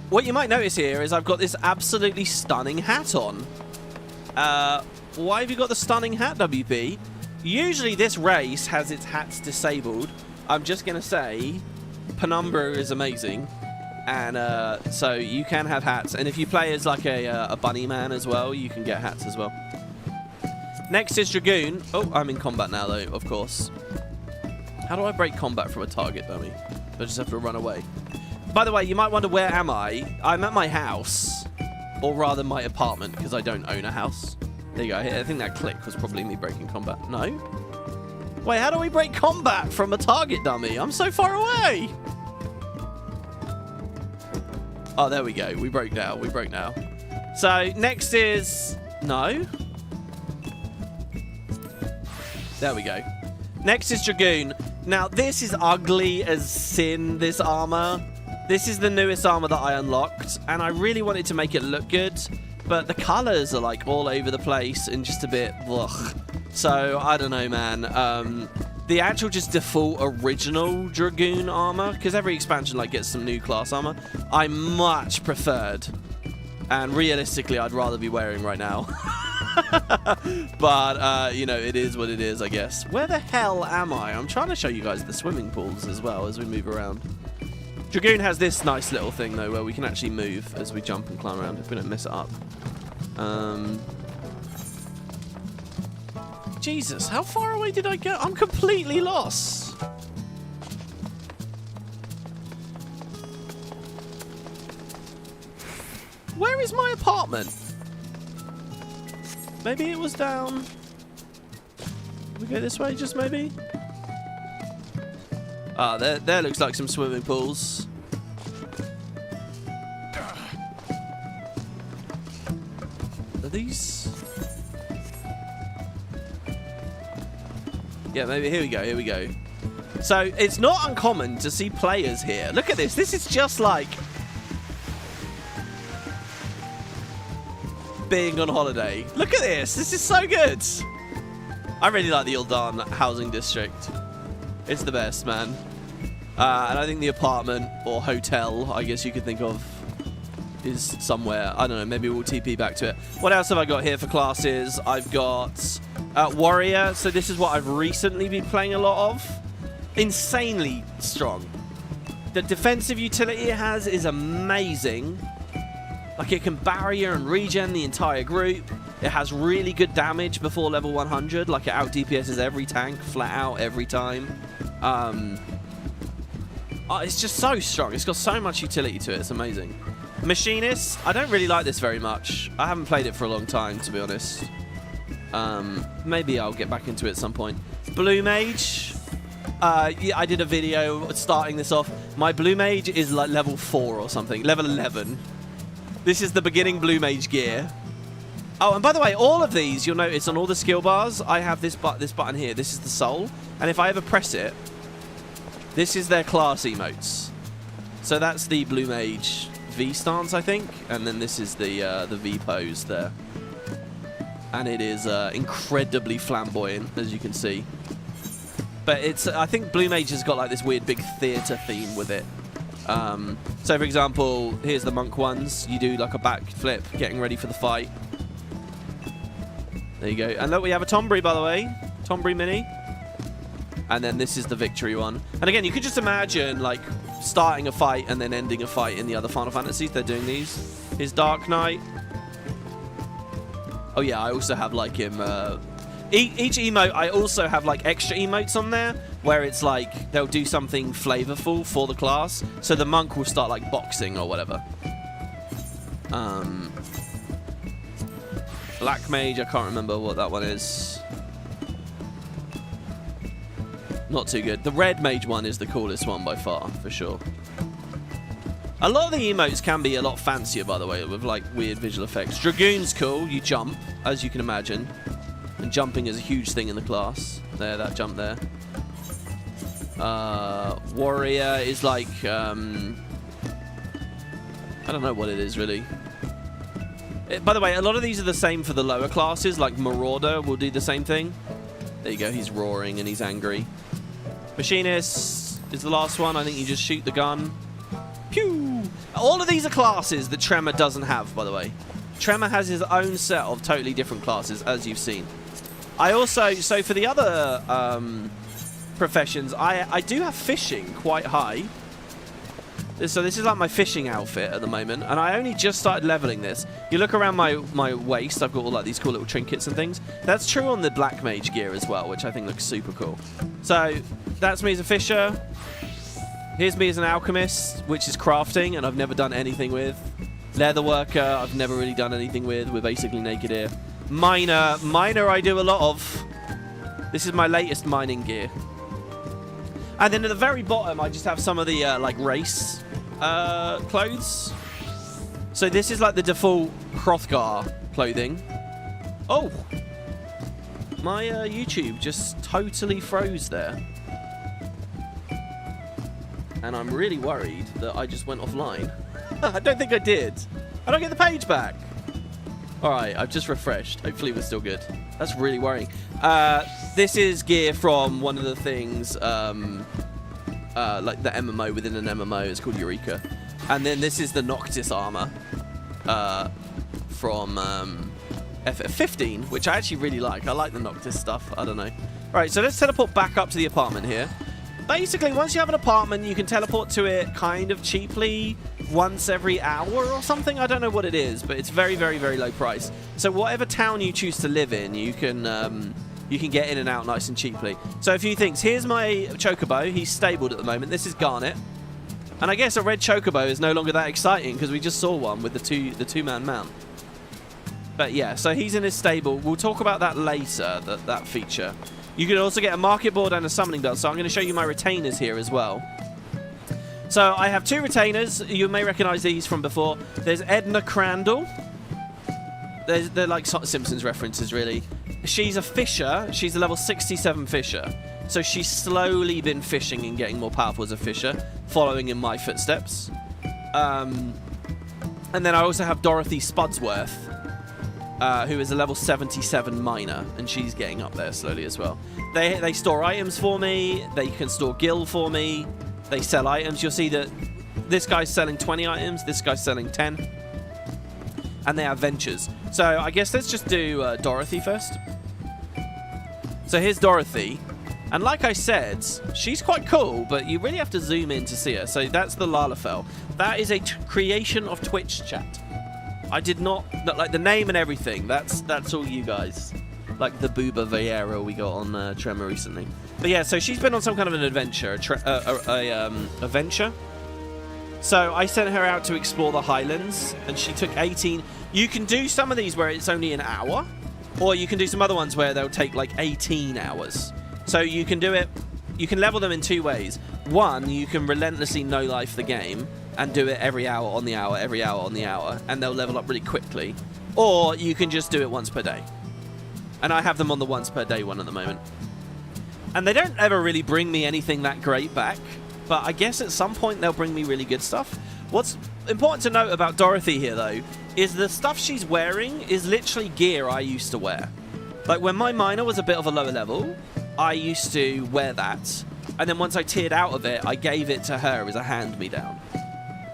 what you might notice here is I've got this absolutely stunning hat on. Why have you got the stunning hat, WP? Usually this race has its hats disabled. I'm just going to say Penumbra is amazing. And so you can have hats. And if you play as like a bunny man as well, you can get hats as well. Next is Dragoon. Oh, I'm in combat now though, of course. How do I break combat from a target dummy? I just have to run away. By the way, you might wonder, where am I? I'm at my house. Or rather my apartment, because I don't own a house. There you go. I think that click was probably me breaking combat. No? Wait, how do we break combat from a target dummy? I'm so far away! Oh, there we go. We broke now. We broke now. So, next is... No? There we go. Next is Dragoon. Now, this is ugly as sin, this armor. This is the newest armor that I unlocked, and I really wanted to make it look good, but the colors are like all over the place and just a bit ugh. So, I don't know, man. The actual just default original Dragoon armor, because every expansion like gets some new class armor, I much preferred. And realistically, I'd rather be wearing right now. But, you know, it is what it is, I guess. Where the hell am I? I'm trying to show you guys the swimming pools as well as we move around. Dragoon has this nice little thing, though, where we can actually move as we jump and climb around if we don't mess it up. Jesus, how far away did I go? I'm completely lost. Where is my apartment? Maybe it was down. We go this way, just maybe? Ah, there looks like some swimming pools. Are these? Yeah, maybe. Here we go, here we go. So, it's not uncommon to see players here. Look at this. This is just like being on holiday. Look at this. This is so good. I really like the Uldan housing district. It's the best, man. And I think the apartment or hotel, I guess you could think of, is somewhere. I don't know. Maybe we'll TP back to it. What else have I got here for classes? I've got Warrior. So this is what I've recently been playing a lot of. Insanely strong. The defensive utility it has is amazing. Like, it can barrier and regen the entire group. It has really good damage before level 100. Like, it out DPSs every tank, flat out every time. It's just so strong. It's got so much utility to it. It's amazing. Machinist, I don't really like this very much. I haven't played it for a long time, to be honest. Maybe I'll get back into it at some point. Blue Mage. Yeah, I did a video starting this off. My Blue Mage is like level 4 or something. Level 11. This is the beginning Blue Mage gear. Oh, and by the way, all of these, you'll notice on all the skill bars, I have this button here. This is the soul. And if I ever press it, this is their class emotes. So that's the Blue Mage V stance, I think. And then this is the V pose there. And it is incredibly flamboyant, as you can see. But it's, I think Blue Mage has got like this weird big theatre theme with it. So for example, here's the monk ones. You do like a backflip, getting ready for the fight. There you go. And look, we have a Tombury, by the way. Tombury Mini. And then this is the victory one. And again, you could just imagine like starting a fight and then ending a fight in the other Final Fantasies. They're doing these. Here's Dark Knight. Oh yeah, I also have like him... each emote, I also have like extra emotes on there where it's like they'll do something flavorful for the class. So the monk will start like boxing or whatever. Black Mage, I can't remember what that one is. Not too good. The Red Mage one is the coolest one by far, for sure. A lot of the emotes can be a lot fancier, by the way, with like weird visual effects. Dragoon's cool. You jump, as you can imagine. And jumping is a huge thing in the class. There, that jump there. Warrior is like... I don't know what it is, really. By the way, a lot of these are the same for the lower classes. Like Marauder will do the same thing. There you go. He's roaring and he's angry. Machinist... is the last one. I think you just shoot the gun. Pew! All of these are classes that Tremor doesn't have, by the way. Tremor has his own set of totally different classes, as you've seen. I also, so for the other professions, I do have fishing quite high. So this is like my fishing outfit at the moment, and I only just started leveling this. You look around my waist, I've got all like these cool little trinkets and things. That's true on the Black Mage gear as well, which I think looks super cool. So that's me as a fisher. Here's me as an alchemist, which is crafting, and I've never done anything with. Leather worker, I've never really done anything with. We're basically naked here. Miner I do a lot of. This is my latest mining gear. And then at the very bottom, I just have some of the like race clothes. So this is like the default Hrothgar clothing. Oh, my YouTube just totally froze there. And I'm really worried that I just went offline. I don't think I did. I don't get the page back. All right, I've just refreshed. Hopefully we're still good. That's really worrying. This is gear from one of the things, like the MMO within an MMO. It's called Eureka. And then this is the Noctis armor from FF15, which I actually really like. I like the Noctis stuff. I don't know. All right, so let's teleport back up to the apartment here. Basically, once you have an apartment, you can teleport to it kind of cheaply once every hour or something. I don't know what it is, but it's very, very, very low price. So whatever town you choose to live in, you can get in and out nice and cheaply. So a few things. Here's my chocobo. He's stabled at the moment. This is Garnet. And I guess a red chocobo is no longer that exciting because we just saw one with the two-man mount. But yeah, so he's in his stable. We'll talk about that later, that feature. You can also get a market board and a summoning belt. So I'm going to show you my retainers here as well. So I have 2 retainers. You may recognize these from before. There's Edna Crandall. They're like Simpsons references, really. She's a fisher. She's a level 67 fisher. So she's slowly been fishing and getting more powerful as a fisher, following in my footsteps. And then I also have Dorothy Spudsworth, who is a level 77 miner, and she's getting up there slowly as well. They store items for me. They can store gil for me. They sell items. You'll see that this guy's selling 20 items. This guy's selling 10. And they have ventures. So I guess let's just do Dorothy first. So here's Dorothy. And like I said, she's quite cool, but you really have to zoom in to see her. So that's the Lalafell. That is a creation of Twitch chat. I did not, like the name and everything, that's all you guys. Like the Booba Vieira we got on Tremor recently. But yeah, so she's been on some kind of an adventure, a venture. So I sent her out to explore the Highlands, and she took 18. You can do some of these where it's only an hour, or you can do some other ones where they'll take like 18 hours. So you can do it, you can level them in 2 ways. One, you can relentlessly no-life the game and do it every hour on the hour, every hour on the hour, and they'll level up really quickly. Or you can just do it once per day. And I have them on the once per day one at the moment. And they don't ever really bring me anything that great back, but I guess at some point they'll bring me really good stuff. What's important to note about Dorothy here, though, is the stuff she's wearing is literally gear I used to wear. Like when my miner was a bit of a lower level, I used to wear that, and then once I tiered out of it, I gave it to her as a hand-me-down.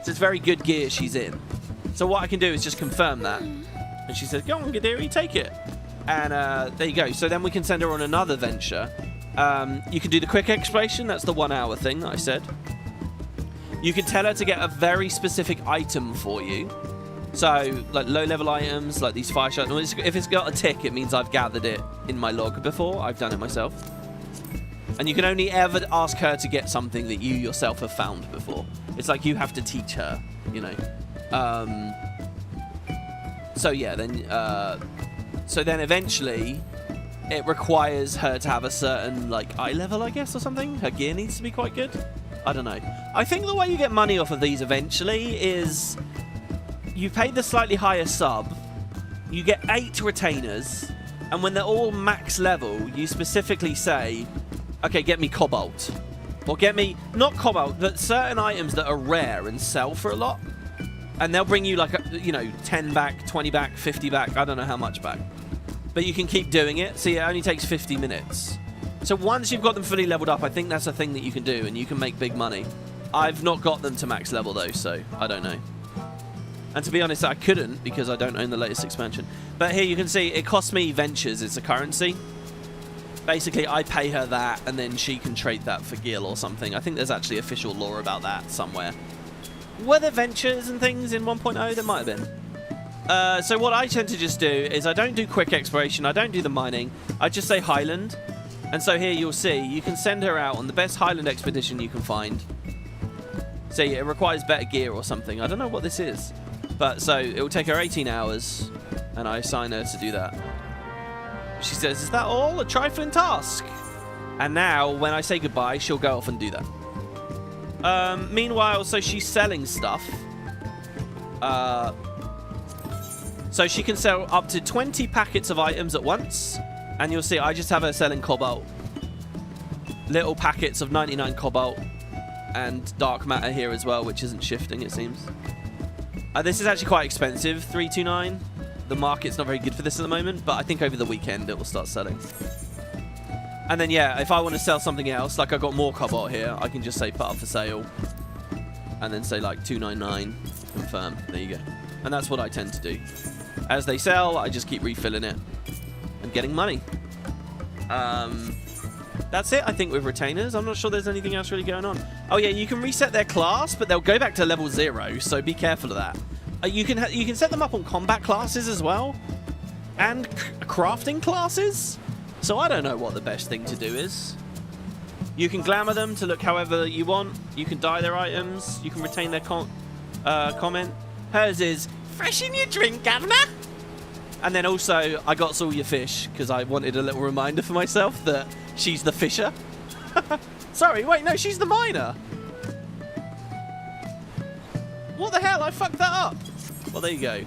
So it's very good gear she's in. So what I can do is just confirm that. And she says, go on, Gadiri, take it. And there you go. So then we can send her on another venture. You can do the quick exploration. That's the 1 hour thing that I said. You can tell her to get a very specific item for you. So, like low-level items, like these fire shots. If it's got a tick, it means I've gathered it in my log before. I've done it myself. And you can only ever ask her to get something that you yourself have found before. It's like you have to teach her, you know. So yeah, then eventually it requires her to have a certain like eye level, I guess, or something. Her gear needs to be quite good. I don't know. I think the way you get money off of these eventually is you pay the slightly higher sub, you get 8 retainers, and when they're all max level, you specifically say, okay, get me cobalt. Or get me, not cobalt, but certain items that are rare and sell for a lot. And they'll bring you like, 10 back, 20 back, 50 back, I don't know how much back. But you can keep doing it. See, it only takes 50 minutes. So once you've got them fully leveled up, I think that's a thing that you can do, and you can make big money. I've not got them to max level, though, so I don't know. And to be honest, I couldn't, because I don't own the latest expansion. But here you can see, it costs me ventures. It's a currency. Basically, I pay her that, and then she can trade that for gil or something. I think there's actually official law about that somewhere. Were there ventures and things in 1.0? There might have been. So what I tend to just do is I don't do quick exploration. I don't do the mining. I just say Highland. And so here you'll see, you can send her out on the best Highland expedition you can find. See, it requires better gear or something. I don't know what this is. But so it will take her 18 hours, and I assign her to do that. She says, is that all? A trifling task. And now, when I say goodbye, she'll go off and do that. Meanwhile, so she's selling stuff. So she can sell up to 20 packets of items at once. And you'll see, I just have her selling cobalt. Little packets of 99 cobalt. And dark matter here as well, which isn't shifting, it seems. This is actually quite expensive, 329. The market's not very good for this at the moment, but I think over the weekend it will start selling. And then, yeah, if I want to sell something else, like I've got more cobalt here, I can just say put up for sale. And then say like 299, confirm. There you go. And that's what I tend to do. As they sell, I just keep refilling it and getting money. That's it, I think, with retainers. I'm not sure there's anything else really going on. Oh, yeah, you can reset their class, but they'll go back to level 0, so be careful of that. You can set them up on combat classes as well, and crafting classes. So I don't know what the best thing to do is. You can glamour them to look however you want. You can dye their items. You can retain their comment. Hers is, fresh in your drink, governor. And then also, I got all your fish, because I wanted a little reminder for myself that she's the fisher. Sorry, wait, no, she's the miner. What the hell? I fucked that up. Well, there you go.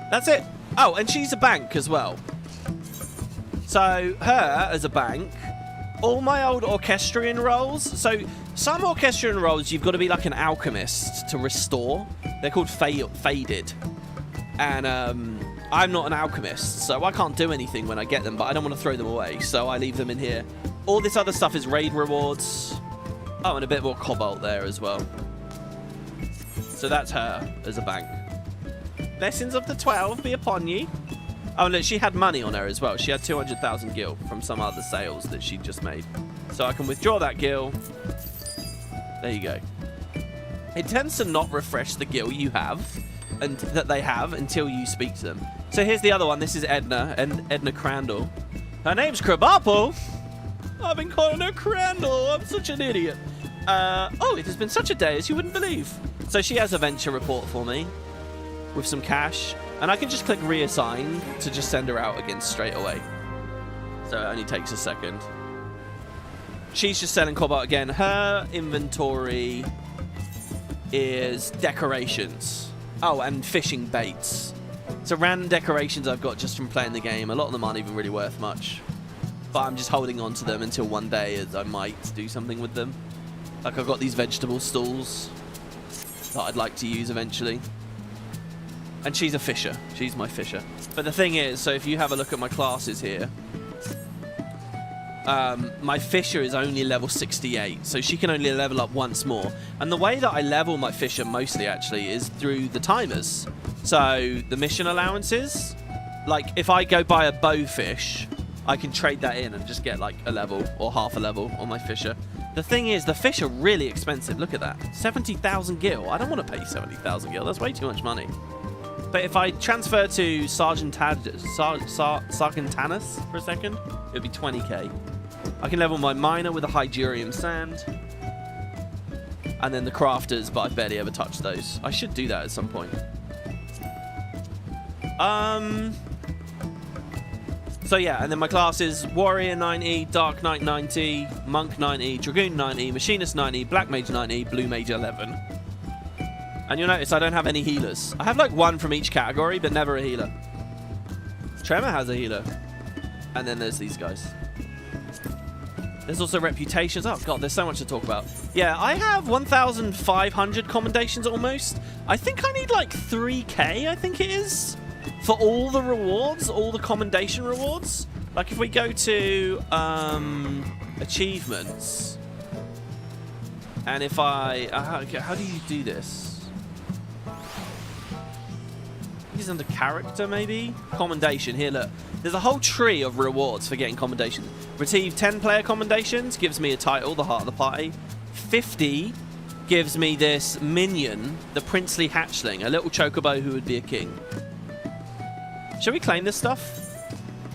That's it. Oh, and she's a bank as well. So, her as a bank, all my old orchestrion roles. So, some orchestrion roles, you've got to be like an alchemist to restore. They're called faded. And I'm not an alchemist, so I can't do anything when I get them, but I don't want to throw them away, so I leave them in here. All this other stuff is raid rewards. Oh, and a bit more cobalt there as well. So that's her as a bank. Blessings of the 12 be upon ye. Oh, look, she had money on her as well. She had 200,000 gil from some other sales that she just made. So I can withdraw that gil. There you go. It tends to not refresh the gil you have, and that they have, until you speak to them. So here's the other one. This is Edna, and Edna Crandall. Her name's Krabappel. I've been calling her Crandall. I'm such an idiot. Oh, it has been such a day as you wouldn't believe. So she has a venture report for me with some cash, and I can just click reassign to just send her out again straight away. So it only takes a second. She's just selling cobalt again. Her inventory is decorations. Oh, and fishing baits. So random decorations I've got just from playing the game. A lot of them aren't even really worth much. But I'm just holding on to them until one day as I might do something with them. Like I've got these vegetable stalls that I'd like to use eventually. And she's a fisher. She's my fisher. But the thing is, so if you have a look at my classes here, my fisher is only level 68, so she can only level up once more. And the way that I level my fisher mostly actually is through the timers. So the mission allowances, like if I go buy a bowfish, I can trade that in and just get like a level or half a level on my fisher. The thing is, the fish are really expensive. Look at that, 70,000 gil. I don't want to pay 70,000 gil. That's way too much money. But if I transfer to Sargentanus for a second, it would be 20k. I can level my miner with a Hydurium sand. And then the crafters, but I've barely ever touched those. I should do that at some point. So yeah, and then my classes: Warrior 90, Dark Knight 90, Monk 90, Dragoon 90, Machinist 90, Black Mage 90, Blue Mage 11. And you'll notice I don't have any healers. I have like one from each category, but never a healer. Tremor has a healer. And then there's these guys. There's also reputations. Oh god, there's so much to talk about. Yeah, I have 1,500 commendations almost. I think I need like 3k, I think it is, for all the rewards, all the commendation rewards. Like if we go to achievements, and if I how do you do this? He's under character, maybe? Commendation. Here, look. There's a whole tree of rewards for getting commendations. Receive 10 player commendations, gives me a title, the heart of the party. 50 gives me this minion, the princely hatchling, a little chocobo who would be a king. Shall we claim this stuff?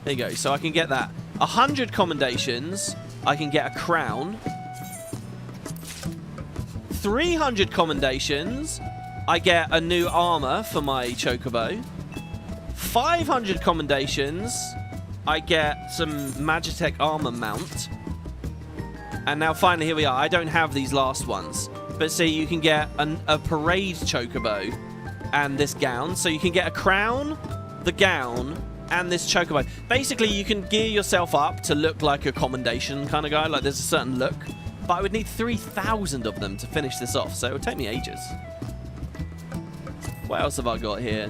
There you go. So I can get that. 100 commendations, I can get a crown. 300 commendations, I get a new armor for my chocobo. 500 commendations, I get some Magitech armor mount. And now finally here we are. I don't have these last ones. But see, you can get a parade chocobo and this gown. So you can get a crown, the gown, and this chocobo. Basically, you can gear yourself up to look like a commendation kind of guy. Like there's a certain look. But I would need 3,000 of them to finish this off. So it would take me ages. What else have I got here?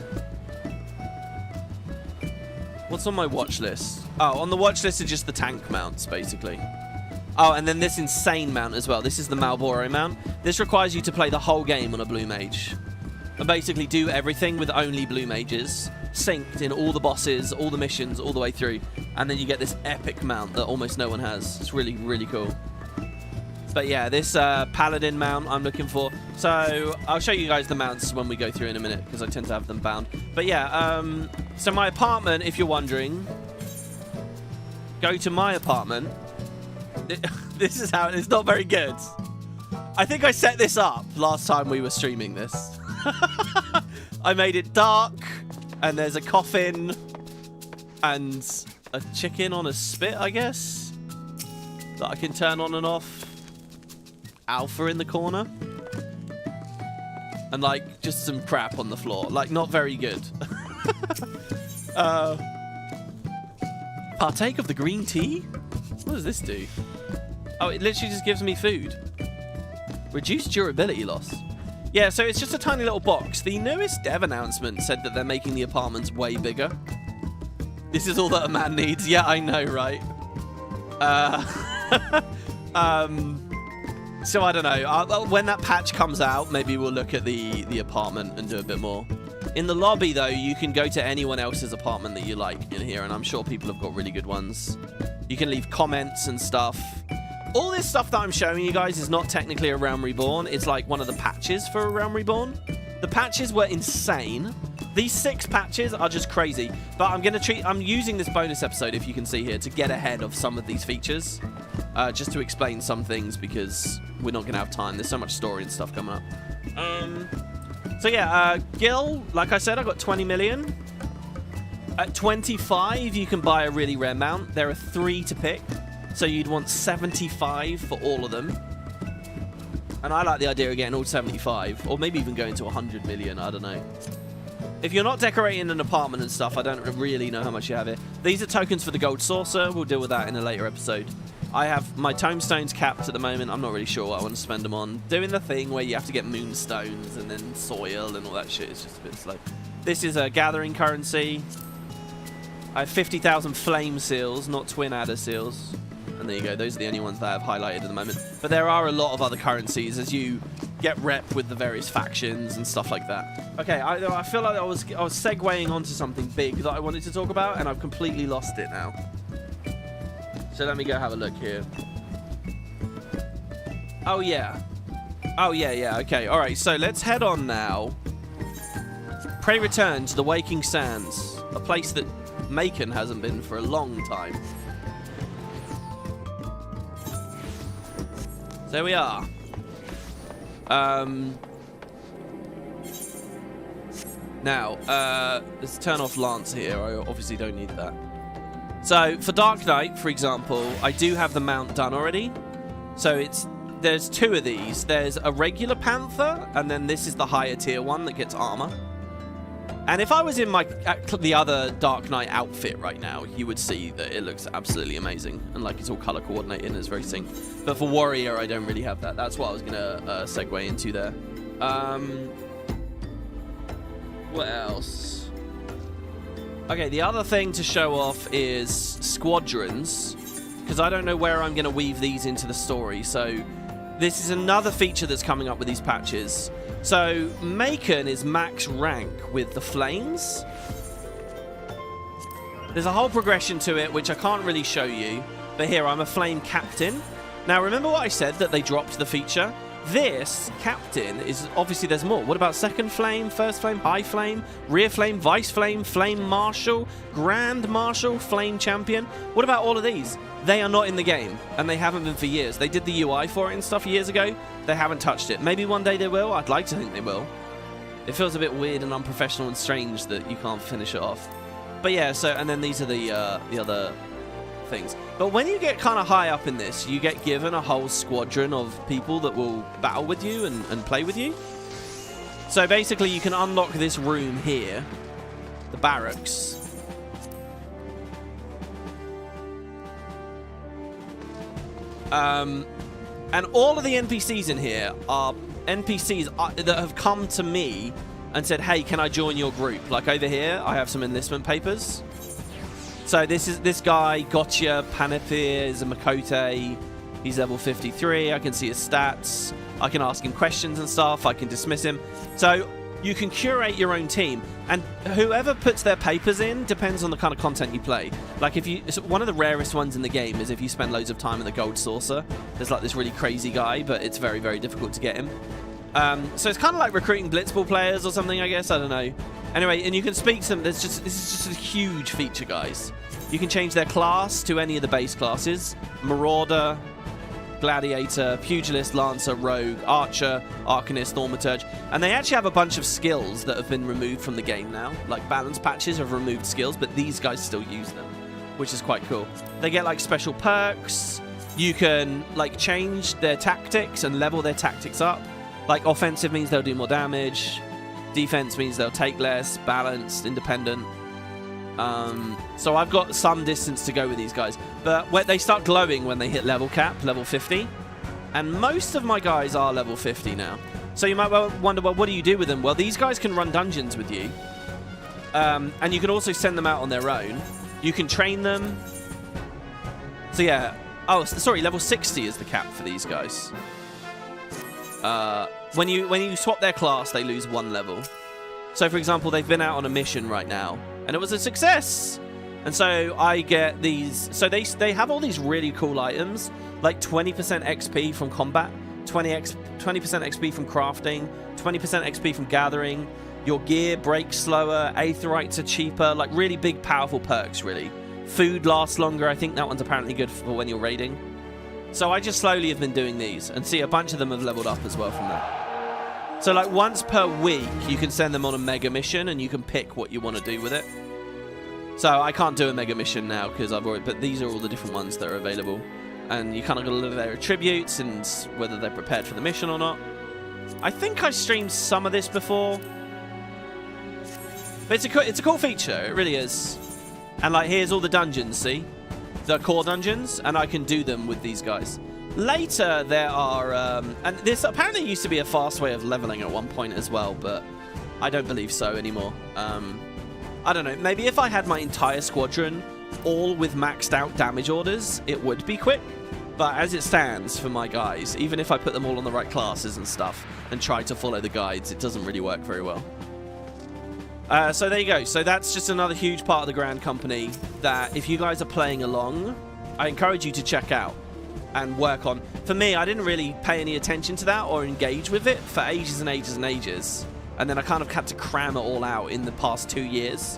What's on my watch list? Oh, on the watch list are just the tank mounts, basically. Oh, and then this insane mount as well. This is the Malboro mount. This requires you to play the whole game on a blue mage. And basically do everything with only blue mages. Synced in all the bosses, all the missions, all the way through. And then you get this epic mount that almost no one has. It's really, really cool. But yeah, this paladin mount I'm looking for. So I'll show you guys the mounts when we go through in a minute, because I tend to have them bound. But yeah, so my apartment, if you're wondering, go to my apartment. This is how it's not very good. I think I set this up last time we were streaming this. I made it dark, and there's a coffin and a chicken on a spit, I guess, that I can turn on and off. Alpha in the corner. And like just some crap on the floor. Like not very good. Partake of the green tea? What does this do? Oh, it literally just gives me food. Reduced durability loss. Yeah, so it's just a tiny little box. The newest dev announcement said that they're making the apartments way bigger. This is all that a man needs. Yeah, I know, right? So I don't know. When that patch comes out, maybe we'll look at the apartment and do a bit more. In the lobby, though, you can go to anyone else's apartment that you like in here, and I'm sure people have got really good ones. You can leave comments and stuff. All this stuff that I'm showing you guys is not technically a Realm Reborn. It's like one of the patches for a Realm Reborn. The patches were insane. These 6 patches are just crazy. But I'm using this bonus episode, if you can see here, to get ahead of some of these features. Just to explain some things, because we're not going to have time. There's so much story and stuff coming up. So yeah, Gil, like I said, I got 20 million. At 25, you can buy a really rare mount. There are 3 to pick. So you'd want 75 for all of them. And I like the idea of getting all 75. Or maybe even going to 100 million, I don't know. If you're not decorating an apartment and stuff, I don't really know how much you have here. These are tokens for the gold saucer. We'll deal with that in a later episode. I have my tomestones capped at the moment. I'm not really sure what I want to spend them on. Doing the thing where you have to get moonstones and then soil and all that shit is just a bit slow. This is a gathering currency. I have 50,000 flame seals, not twin adder seals. And there you go. Those are the only ones that I have highlighted at the moment. But there are a lot of other currencies as you get rep with the various factions and stuff like that. Okay, I feel like I was segueing onto something big that I wanted to talk about, and I've completely lost it now. So let me go have a look here. Oh, yeah. Oh, yeah. Okay, all right. So let's head on now. Prey Returns, the Waking Sands. A place that Maechen hasn't been for a long time. So there we are. Now, let's turn off Lance here. I obviously don't need that. So for Dark Knight, for example, I do have the mount done already. So there's 2 of these. There's a regular Panther, and then this is the higher tier one that gets armor. And if I was in the other Dark Knight outfit right now, you would see that it looks absolutely amazing. And like it's all color coordinated and it's very synced. But for Warrior, I don't really have that. That's what I was going to segue into there. What else? Okay, the other thing to show off is Squadrons, because I don't know where I'm going to weave these into the story. So this is another feature that's coming up with these patches. So Maechen is max rank with the Flames. There's a whole progression to it, which I can't really show you. But here, I'm a Flame Captain. Now, remember what I said, that they dropped the feature? This Captain is, obviously there's more. What about Second Flame, First Flame, High Flame, Rear Flame, Vice Flame, Flame Marshal, Grand Marshal, Flame Champion? What about all of these? They are not in the game, and they haven't been for years. They did the UI for it and stuff years ago. They haven't touched it. Maybe one day they will. I'd like to think they will. It feels a bit weird and unprofessional and strange that you can't finish it off. But yeah, so, and then these are the other things. But when you get kind of high up in this, you get given a whole squadron of people that will battle with you and play with you. So basically you can unlock this room here, the barracks. And all of the NPCs in here are NPCs that have come to me and said, hey, can I join your group? Like over here, I have some enlistment papers. So this guy, Gotcha Panipir, is a Makote. He's level 53. I can see his stats. I can ask him questions and stuff. I can dismiss him. So you can curate your own team. And whoever puts their papers in depends on the kind of content you play. Like one of the rarest ones in the game is if you spend loads of time in the Gold Saucer. There's like this really crazy guy, but it's very, very difficult to get him. So it's kind of like recruiting Blitzball players or something, I guess. I don't know. Anyway, and you can speak to them. This is just a huge feature, guys. You can change their class to any of the base classes. Marauder, Gladiator, Pugilist, Lancer, Rogue, Archer, Arcanist, Thaumaturge. And they actually have a bunch of skills that have been removed from the game now. Like balance patches have removed skills, but these guys still use them, which is quite cool. They get like special perks. You can like change their tactics and level their tactics up. Like offensive means they'll do more damage. Defense means they'll take less. Balanced, independent. So I've got some distance to go with these guys. But they start glowing when they hit level cap, level 50. And most of my guys are level 50 now. So you might well wonder, well, what do you do with them? Well, these guys can run dungeons with you. And you can also send them out on their own. You can train them. So yeah. Oh, sorry, level 60 is the cap for these guys. When you swap their class, they lose 1 level. So, for example, they've been out on a mission right now, and it was a success. And so I get these. So they have all these really cool items, like 20% XP from combat, 20% XP from crafting, 20% XP from gathering. Your gear breaks slower. Aetherites are cheaper. Like really big, powerful perks. Really, food lasts longer. I think that one's apparently good for when you're raiding. So I just slowly have been doing these, and see a bunch of them have leveled up as well from that. So like once per week, you can send them on a mega mission, and you can pick what you want to do with it. So I can't do a mega mission now because I've already, but these are all the different ones that are available, and you kind of got to look at their attributes and whether they're prepared for the mission or not. I think I streamed some of this before, but it's a cool feature. It really is. And like here's all the dungeons. See. The core dungeons, and I can do them with these guys. Later, there are... and this apparently used to be a fast way of leveling at one point as well, but I don't believe so anymore. I don't know. Maybe if I had my entire squadron all with maxed out damage orders, it would be quick. But as it stands for my guys, even if I put them all on the right classes and stuff and try to follow the guides, it doesn't really work very well. So there you go. So that's just another huge part of the Grand Company that if you guys are playing along, I encourage you to check out and work on. For me, I didn't really pay any attention to that or engage with it for ages and ages and ages. And then I kind of had to cram it all out in the past 2 years,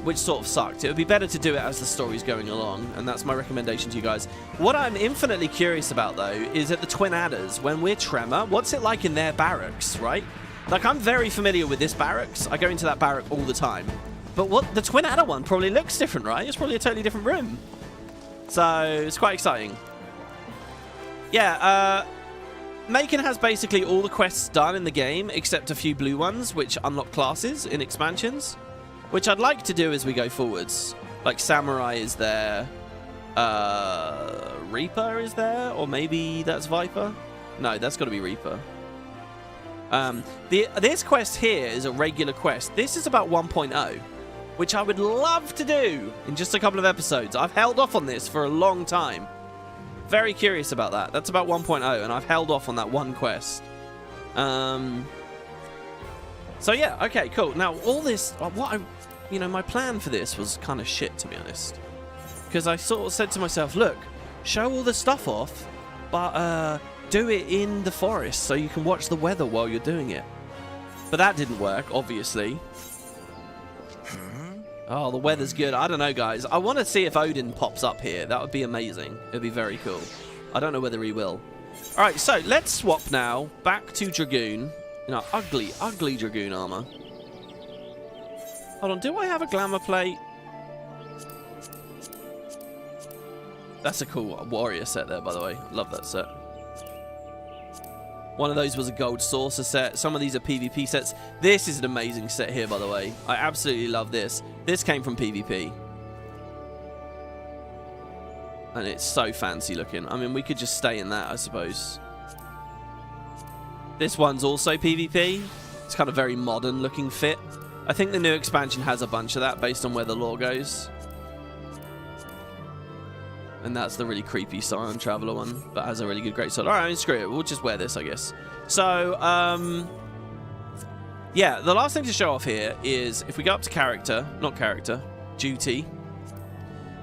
which sort of sucked. It would be better to do it as the story's going along, and that's my recommendation to you guys. What I'm infinitely curious about, though, is at the Twin Adders, when we're Tremor, what's it like in their barracks, right? Like, I'm very familiar with this barracks. I go into that barrack all the time. But what the Twin Adder one probably looks different, right? It's probably a totally different room. So, it's quite exciting. Yeah, Maechen has basically all the quests done in the game, except a few blue ones, which unlock classes in expansions, which I'd like to do as we go forwards. Like, Samurai is there. Reaper is there? Or maybe that's Viper? No, that's got to be Reaper. This quest here is a regular quest. This is about 1.0, which I would love to do in just a couple of episodes. I've held off on this for a long time. Very curious about that. That's about 1.0, and I've held off on that one quest. So yeah, okay, cool. Now all this, my plan for this was kind of shit, to be honest, because I sort of said to myself, look, show all the stuff off, but do it in the forest so you can watch the weather while you're doing it. But that didn't work, obviously. Oh, the weather's good. I don't know, guys. I want to see if Odin pops up here. That would be amazing. It would be very cool. I don't know whether he will. All right, so let's swap now back to Dragoon. Ugly, ugly Dragoon armor. Hold on, do I have a glamour plate? That's a cool warrior set there, by the way. Love that set. One of those was a gold saucer set. Some of these are PvP sets. This is an amazing set here, by the way. I absolutely love this. This came from PvP. And it's so fancy looking. I mean, we could just stay in that, I suppose. This one's also PvP. It's kind of very modern looking fit. I think the new expansion has a bunch of that based on where the lore goes. And that's the really creepy Scion Traveler one, but has a really good great sword. All right, screw it. We'll just wear this, I guess. So, yeah, the last thing to show off here is if we go up to character, not character, duty,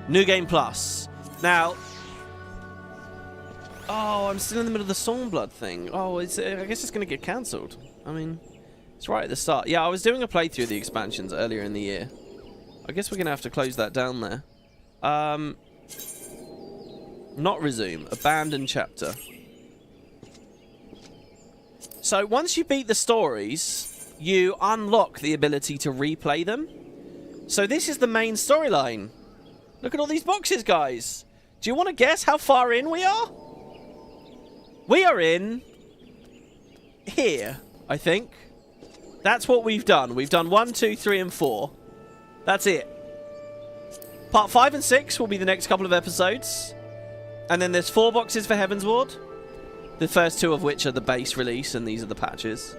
New Game Plus. Now, oh, I'm still in the middle of the Stormblood thing. Oh, I guess it's going to get cancelled. I mean, it's right at the start. Yeah, I was doing a playthrough of the expansions earlier in the year. I guess we're going to have to close that down there. Not resume. Abandon chapter. So once you beat the stories, you unlock the ability to replay them. So this is the main storyline. Look at all these boxes, guys. Do you want to guess how far in we are? We are in here, I think. That's what we've done. We've done 1, 2, 3, and 4. That's it. Part 5 and 6 will be the next couple of episodes. And then there's 4 boxes for Heavensward. The first 2 of which are the base release, and these are the patches.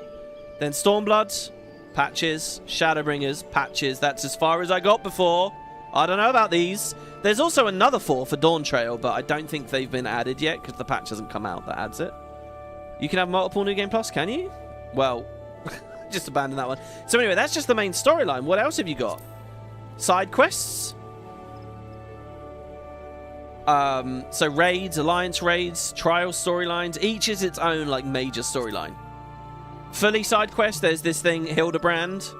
Then Stormblood, patches. Shadowbringers, patches. That's as far as I got before. I don't know about these. There's also another 4 for Dawn Trail, but I don't think they've been added yet because the patch hasn't come out that adds it. You can have multiple New Game Plus, can you? Well, just abandon that one. So anyway, that's just the main storyline. What else have you got? Side quests? So raids, alliance raids, trial storylines. Each is its own like major storyline. Fully side quest. There's this thing Hildebrand,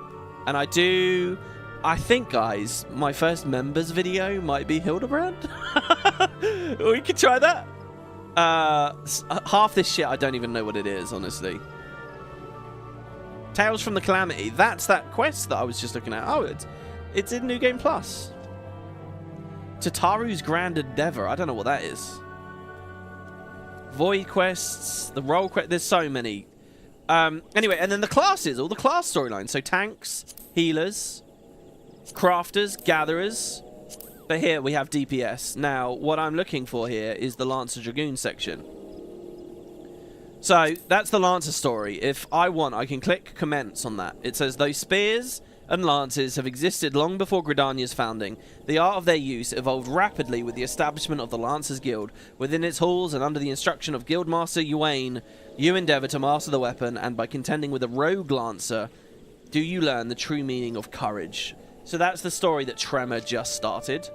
and I think, guys, my first members video might be Hildebrand. We could try that. Half this shit I don't even know what it is, honestly. Tales from the Calamity. That's that quest that I was just looking at. Oh, it's in New Game Plus. Tataru's Grand Endeavor. I don't know what that is. Void quests, the role quest. There's so many. Anyway, and then the classes, all the class storylines. So tanks, healers, crafters, gatherers. But here we have DPS. Now, what I'm looking for here is the Lancer Dragoon section. So that's the Lancer story. If I want, I can click commence on that. It says those spears and lances have existed long before Gridania's founding. The art of their use evolved rapidly with the establishment of the Lancers Guild. Within its halls and under the instruction of Guildmaster Yuane, you endeavour to master the weapon, and by contending with a rogue Lancer, do you learn the true meaning of courage. So that's the story that Tremor just started.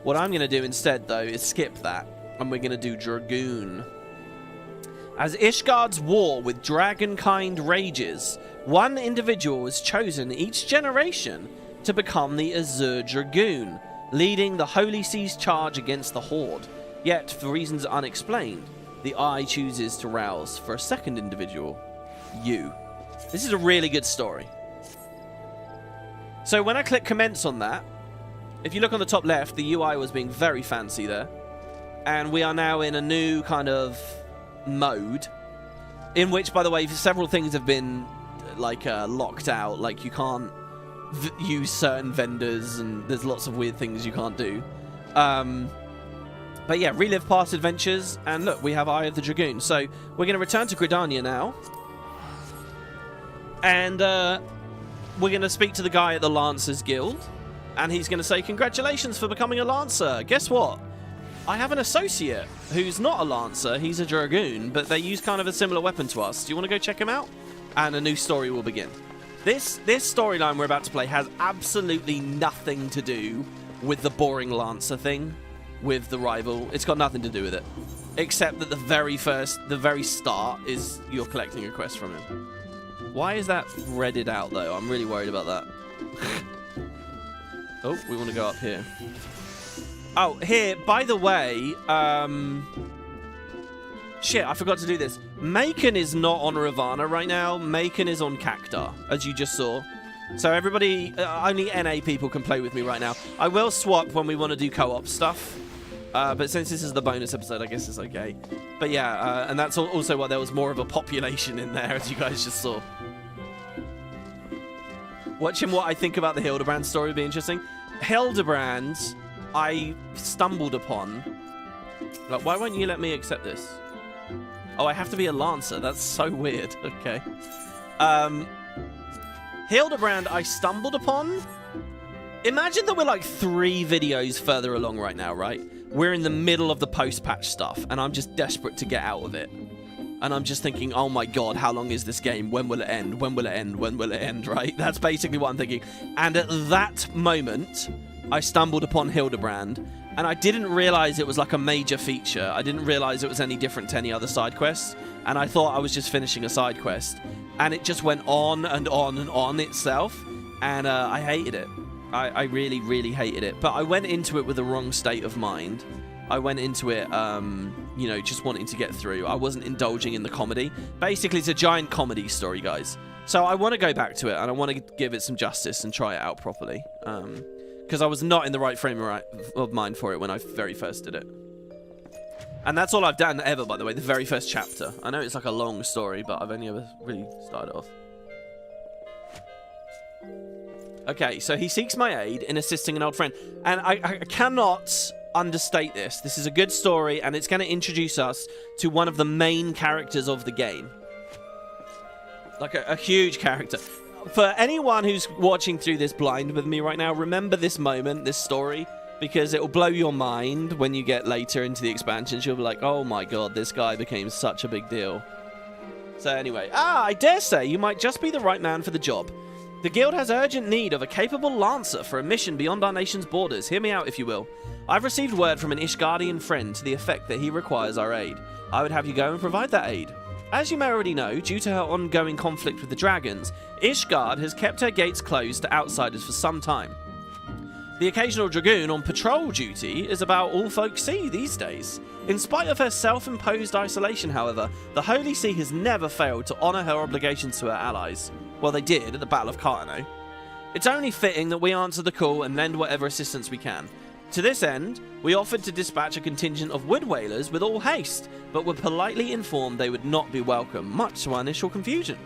What I'm going to do instead, though, is skip that, and we're going to do Dragoon. As Ishgard's war with Dragonkind rages, one individual is chosen each generation to become the Azure Dragoon, leading the Holy Sea's charge against the Horde. Yet, for reasons unexplained, the Eye chooses to rouse for a second individual, you. This is a really good story. So when I click commence on that, if you look on the top left, the UI was being very fancy there. And we are now in a new kind of mode, in which, by the way, several things have been like locked out. Like you can't use certain vendors, and there's lots of weird things you can't do. But yeah, relive past adventures, and look, we have Eye of the Dragoon. So we're going to return to Gridania now, and we're going to speak to the guy at the Lancers Guild, And he's going to say, congratulations for becoming a Lancer. Guess what? I have an associate who's not a Lancer. He's a Dragoon, but they use kind of a similar weapon to us. Do you want to go check him out? And a new story will begin. This storyline we're about to play has absolutely nothing to do with the boring Lancer thing with the rival. It's got nothing to do with it. Except that the very start is you're collecting a quest from him. Why is that redded out, though? I'm really worried about that. Oh, we want to go up here. Oh, here, by the way, shit, I forgot to do this. Maechen is not on Ravana right now. Maechen is on Cactar, as you just saw. So everybody, only NA people can play with me right now. I will swap when we want to do co-op stuff. But since this is the bonus episode, I guess it's okay. But yeah, and that's also why there was more of a population in there, as you guys just saw. Watching what I think about the Hildebrand story would be interesting. Hildebrand, I stumbled upon. Like, why won't you let me accept this? Oh, I have to be a Lancer. That's so weird. Okay. Hildebrand, I stumbled upon. Imagine that we're like 3 videos further along right now, right? We're in the middle of the post-patch stuff, and I'm just desperate to get out of it. And I'm just thinking, oh my god, how long is this game? When will it end? When will it end? When will it end, right? That's basically what I'm thinking. And at that moment, I stumbled upon Hildebrand, and I didn't realize it was like a major feature. I didn't realize it was any different to any other side quests, and I thought I was just finishing a side quest. And it just went on and on and on itself, and I hated it. I really, really hated it. But I went into it with the wrong state of mind. I went into it, you know, just wanting to get through. I wasn't indulging in the comedy. Basically, it's a giant comedy story, guys. So I want to go back to it, and I want to give it some justice and try it out properly. Because I was not in the right frame of mind for it when I very first did it. And that's all I've done ever, by the way, the very first chapter. I know it's like a long story, but I've only ever really started off. Okay, so he seeks my aid in assisting an old friend. And I cannot understate this. This is a good story, and it's going to introduce us to one of the main characters of the game. Like a huge character. For anyone who's watching through this blind with me right now, remember this moment, this story, because it will blow your mind when you get later into the expansions. You'll be like, oh my god, this guy became such a big deal. So anyway, I dare say you might just be the right man for the job. The guild has urgent need of a capable Lancer for a mission beyond our nation's borders. Hear me out, if you will. I've received word from an Ishgardian friend to the effect that he requires our aid. I would have you go and provide that aid. As you may already know, due to her ongoing conflict with the dragons, Ishgard has kept her gates closed to outsiders for some time. The occasional Dragoon on patrol duty is about all folks see these days. In spite of her self-imposed isolation, however, the Holy See has never failed to honour her obligations to her allies. Well, they did at the Battle of Cartano. It's only fitting that we answer the call and lend whatever assistance we can. To this end, we offered to dispatch a contingent of wood whalers with all haste, but were politely informed they would not be welcome, much to our initial confusion.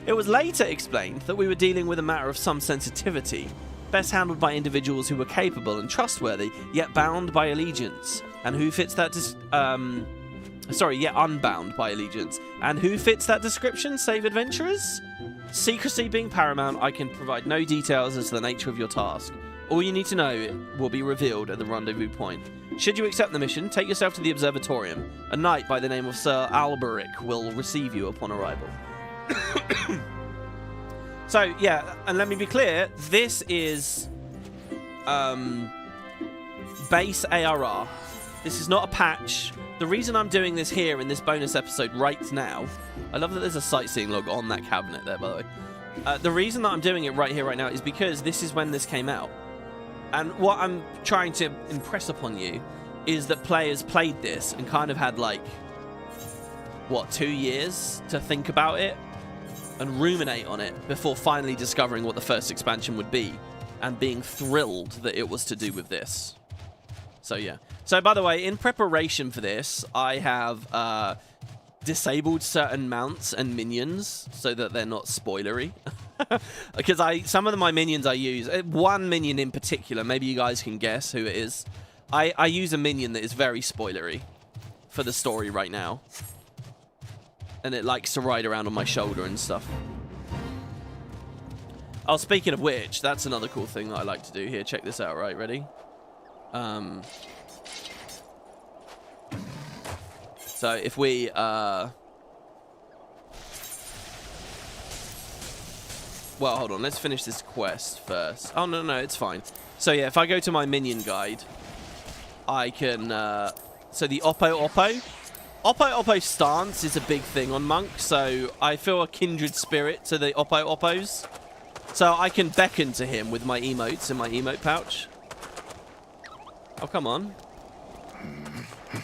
It was later explained that we were dealing with a matter of some sensitivity, best handled by individuals who were capable and trustworthy, yet bound by allegiance. And who fits that yet unbound by allegiance. And who fits that description, save adventurers? Secrecy being paramount, I can provide no details as to the nature of your task. All you need to know will be revealed at the rendezvous point. Should you accept the mission, take yourself to the observatorium. A knight by the name of Sir Alberic will receive you upon arrival. So, yeah, and let me be clear, this is base ARR. This is not a patch. The reason I'm doing this here in this bonus episode right now, I love that there's a sightseeing log on that cabinet there, by the way. The reason that I'm doing it right here, right now, is because this is when this came out. And what I'm trying to impress upon you is that players played this and kind of had, like, what, 2 years to think about it and ruminate on it before finally discovering what the first expansion would be and being thrilled that it was to do with this. So, yeah. So, by the way, in preparation for this, I have disabled certain mounts and minions so that they're not spoilery. Because some of my minions I use, one minion in particular, maybe you guys can guess who it is. I use a minion that is very spoilery for the story right now. And it likes to ride around on my shoulder and stuff. Oh, speaking of which, that's another cool thing that I like to do here. Check this out, right? Ready? So if we, well, hold on. Let's finish this quest first. Oh, no, it's fine. So, yeah, if I go to my minion guide, I can, so the Oppo stance is a big thing on Monk, so I feel a kindred spirit to the Oppos. So I can beckon to him with my emotes in my emote pouch. Oh, come on.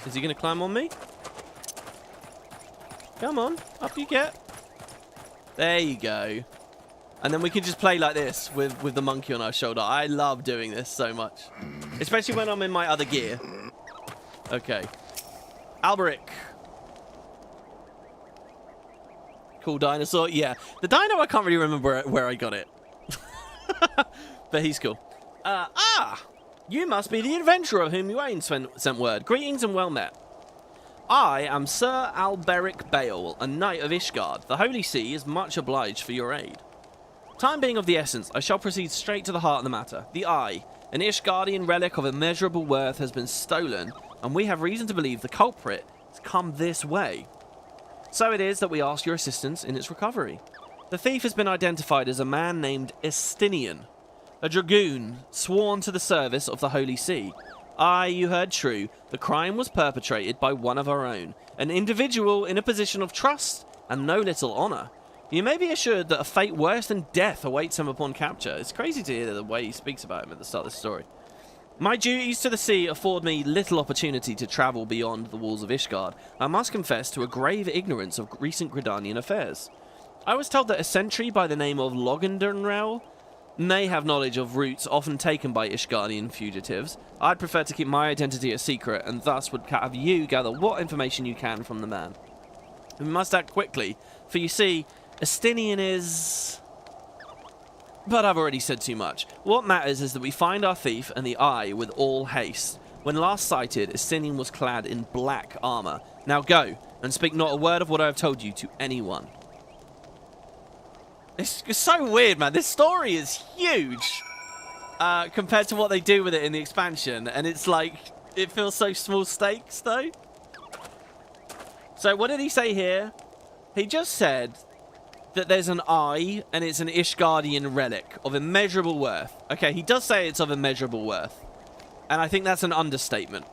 Is he going to climb on me? Come on, up you get. There you go. And then we can just play like this with the monkey on our shoulder. I love doing this so much. Especially when I'm in my other gear. Okay. Alberic. Cool dinosaur. Yeah. The dino, I can't really remember where I got it. But he's cool. You must be the adventurer of whom Yuane sent word. Greetings and well met. I am Sir Alberic Bale, a knight of Ishgard. The Holy See is much obliged for your aid. Time being of the essence, I shall proceed straight to the heart of the matter. The Eye, an Ishgardian relic of immeasurable worth, has been stolen, and we have reason to believe the culprit has come this way. So it is that we ask your assistance in its recovery. The thief has been identified as a man named Estinian, a dragoon sworn to the service of the Holy See. Aye, you heard true. The crime was perpetrated by one of our own, an individual in a position of trust and no little honour. You may be assured that a fate worse than death awaits him upon capture. It's crazy to hear the way he speaks about him at the start of the story. My duties to the sea afford me little opportunity to travel beyond the walls of Ishgard. I must confess to a grave ignorance of recent Gridanian affairs. I was told that a sentry by the name of Logendenrel may have knowledge of routes often taken by Ishgardian fugitives. I'd prefer to keep my identity a secret, and thus would have you gather what information you can from the man. We must act quickly, for you see, Estinian is... But I've already said too much. What matters is that we find our thief and the Eye with all haste. When last sighted, Estinian was clad in black armour. Now go, and speak not a word of what I have told you to anyone. It's so weird, man. This story is huge compared to what they do with it in the expansion. And it's like, it feels so small stakes, though. So what did he say here? He just said that there's an eye and it's an Ishgardian relic of immeasurable worth. Okay, he does say it's of immeasurable worth. And I think that's an understatement.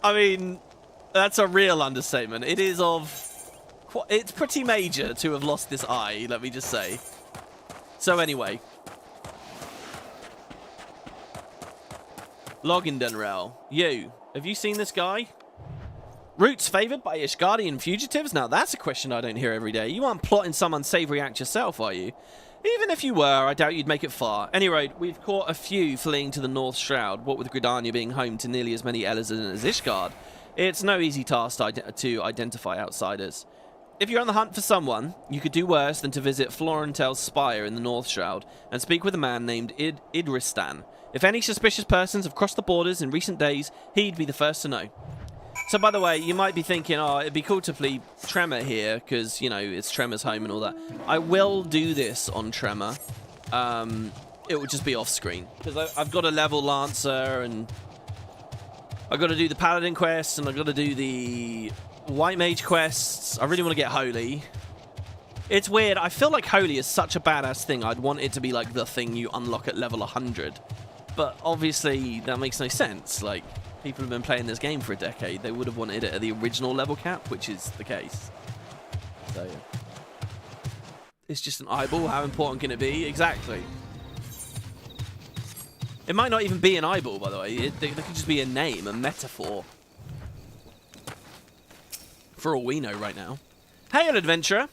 I mean, that's a real understatement. It is of... It's pretty major to have lost this eye, let me just say. So anyway. Logendenrel. You. Have you seen this guy? Routes favoured by Ishgardian fugitives? Now that's a question I don't hear every day. You aren't plotting some unsavoury act yourself, are you? Even if you were, I doubt you'd make it far. Anyway, we've caught a few fleeing to the North Shroud, what with Gridania being home to nearly as many Elazin as Ishgard. It's no easy task to identify outsiders. If you're on the hunt for someone, you could do worse than to visit Florentel's spire in the North Shroud and speak with a man named Idristan. If any suspicious persons have crossed the borders in recent days, he'd be the first to know. So, by the way, you might be thinking, oh, it'd be cool to play Tremor here, because, you know, it's Tremor's home and all that. I will do this on Tremor. It will just be off-screen, because I've got to level Lancer, and I've got to do the Paladin quests, and I've got to do the White Mage quests. I really want to get Holy. It's weird. I feel like Holy is such a badass thing. I'd want it to be, like, the thing you unlock at level 100. But, obviously, that makes no sense. Like... People have been playing this game for a decade. They would have wanted it at the original level cap, which is the case. So, yeah. It's just an eyeball. How important can it be? Exactly. It might not even be an eyeball, by the way. It could just be a name, a metaphor. For all we know right now. Hail, adventurer!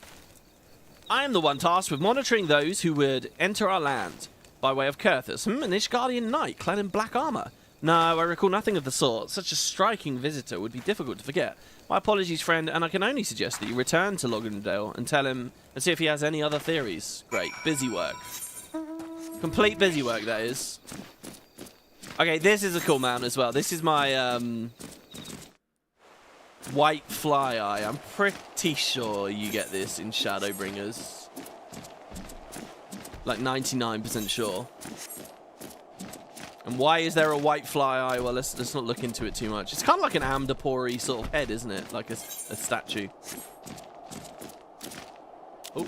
I am the one tasked with monitoring those who would enter our land. By way of Kurthus, an Ishgardian knight clad in black armour. No, I recall nothing of the sort. Such a striking visitor would be difficult to forget. My apologies, friend, and I can only suggest that you return to Logendale and tell him and see if he has any other theories. Great. Busy work. Complete busy work, that is. Okay, this is a cool mount as well. This is my white fly eye. I'm pretty sure you get this in Shadowbringers. Like 99% sure. And why is there a white fly eye? Well, let's not look into it too much. It's kind of like an Amdapor-y sort of head, isn't it? Like a statue. Oh.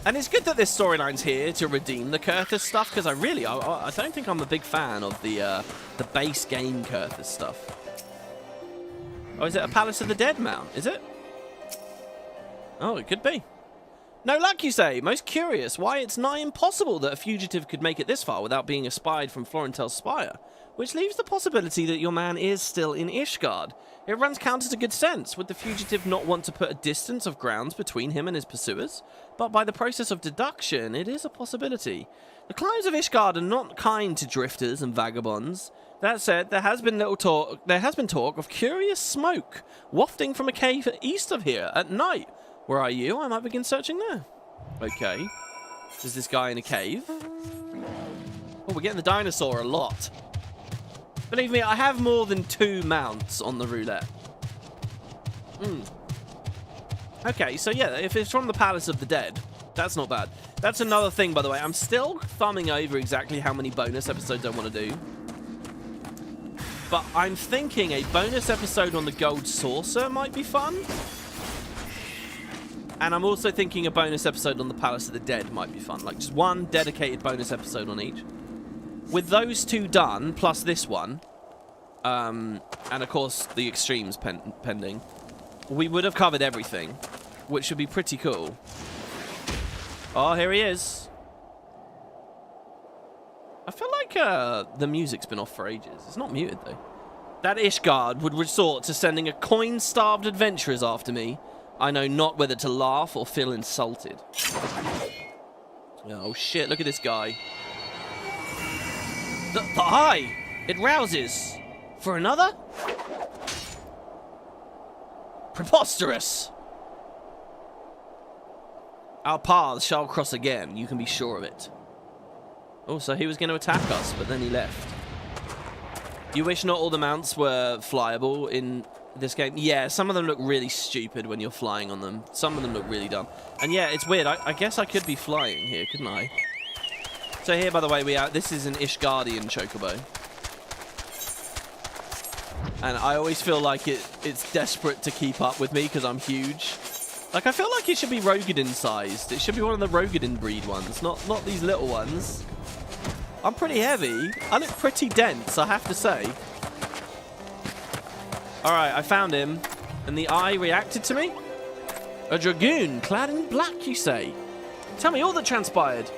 And it's good that this storyline's here to redeem the Kurthus stuff, because I don't think I'm a big fan of the base game Kurthus stuff. Oh, is it a Palace of the Dead mount? Is it? Oh, it could be. No luck, you say? Most curious why it's nigh impossible that a fugitive could make it this far without being espied from Florentel's spire, which leaves the possibility that your man is still in Ishgard. It runs counter to good sense. Would the fugitive not want to put a distance of grounds between him and his pursuers? But by the process of deduction, it is a possibility. The climbs of Ishgard are not kind to drifters and vagabonds. That said, there has been talk of curious smoke wafting from a cave east of here at night. Where are you? I might begin searching there. Okay. Is this guy in a cave? Oh, we're getting the dinosaur a lot. Believe me, I have more than 2 mounts on the roulette. Okay, so yeah, if it's from the Palace of the Dead, that's not bad. That's another thing, by the way. I'm still thumbing over exactly how many bonus episodes I want to do. But I'm thinking a bonus episode on the Gold Saucer might be fun. And I'm also thinking a bonus episode on the Palace of the Dead might be fun. Like, just one dedicated bonus episode on each. With those 2 done, plus this one, and of course the Extremes pending, we would have covered everything, which should be pretty cool. Oh, here he is. I feel like the music's been off for ages. It's not muted, though. That Ishgard would resort to sending a coin-starved adventurers after me. I know not whether to laugh or feel insulted. Oh shit, look at this guy. The eye! It rouses! For another? Preposterous! Our paths shall cross again, you can be sure of it. Oh, so he was going to attack us, but then he left. You wish not all the mounts were flyable in this game? Yeah, some of them look really stupid when you're flying on them. Some of them look really dumb. And yeah, it's weird. I guess I could be flying here, couldn't I? So here, by the way, this is an Ishgardian chocobo. And I always feel like it's desperate to keep up with me because I'm huge. Like, I feel like it should be Rogadin sized. It should be one of the Rogadin breed ones, not these little ones. I'm pretty heavy. I look pretty dense, I have to say. Alright, I found him. And the eye reacted to me? A Dragoon, clad in black, you say? Tell me all that transpired.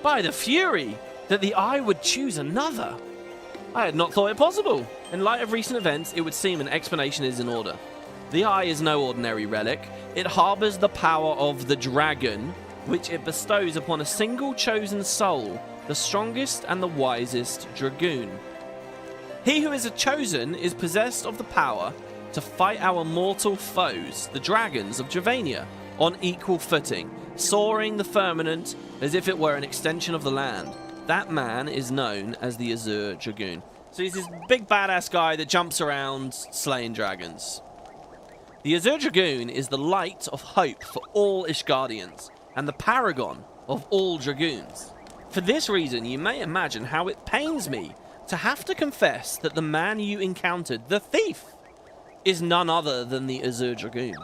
By the fury, that the eye would choose another. I had not thought it possible. In light of recent events, it would seem an explanation is in order. The eye is no ordinary relic. It harbors the power of the dragon, which it bestows upon a single chosen soul, the strongest and the wisest dragoon. He who is a chosen is possessed of the power to fight our mortal foes, the dragons of Dravania, on equal footing, soaring the firmament as if it were an extension of the land. That man is known as the Azure Dragoon. So he's this big badass guy that jumps around slaying dragons. The Azure Dragoon is the light of hope for all Ishgardians, and the paragon of all dragoons. For this reason, you may imagine how it pains me to have to confess that the man you encountered, the thief, is none other than the Azure Dragoon,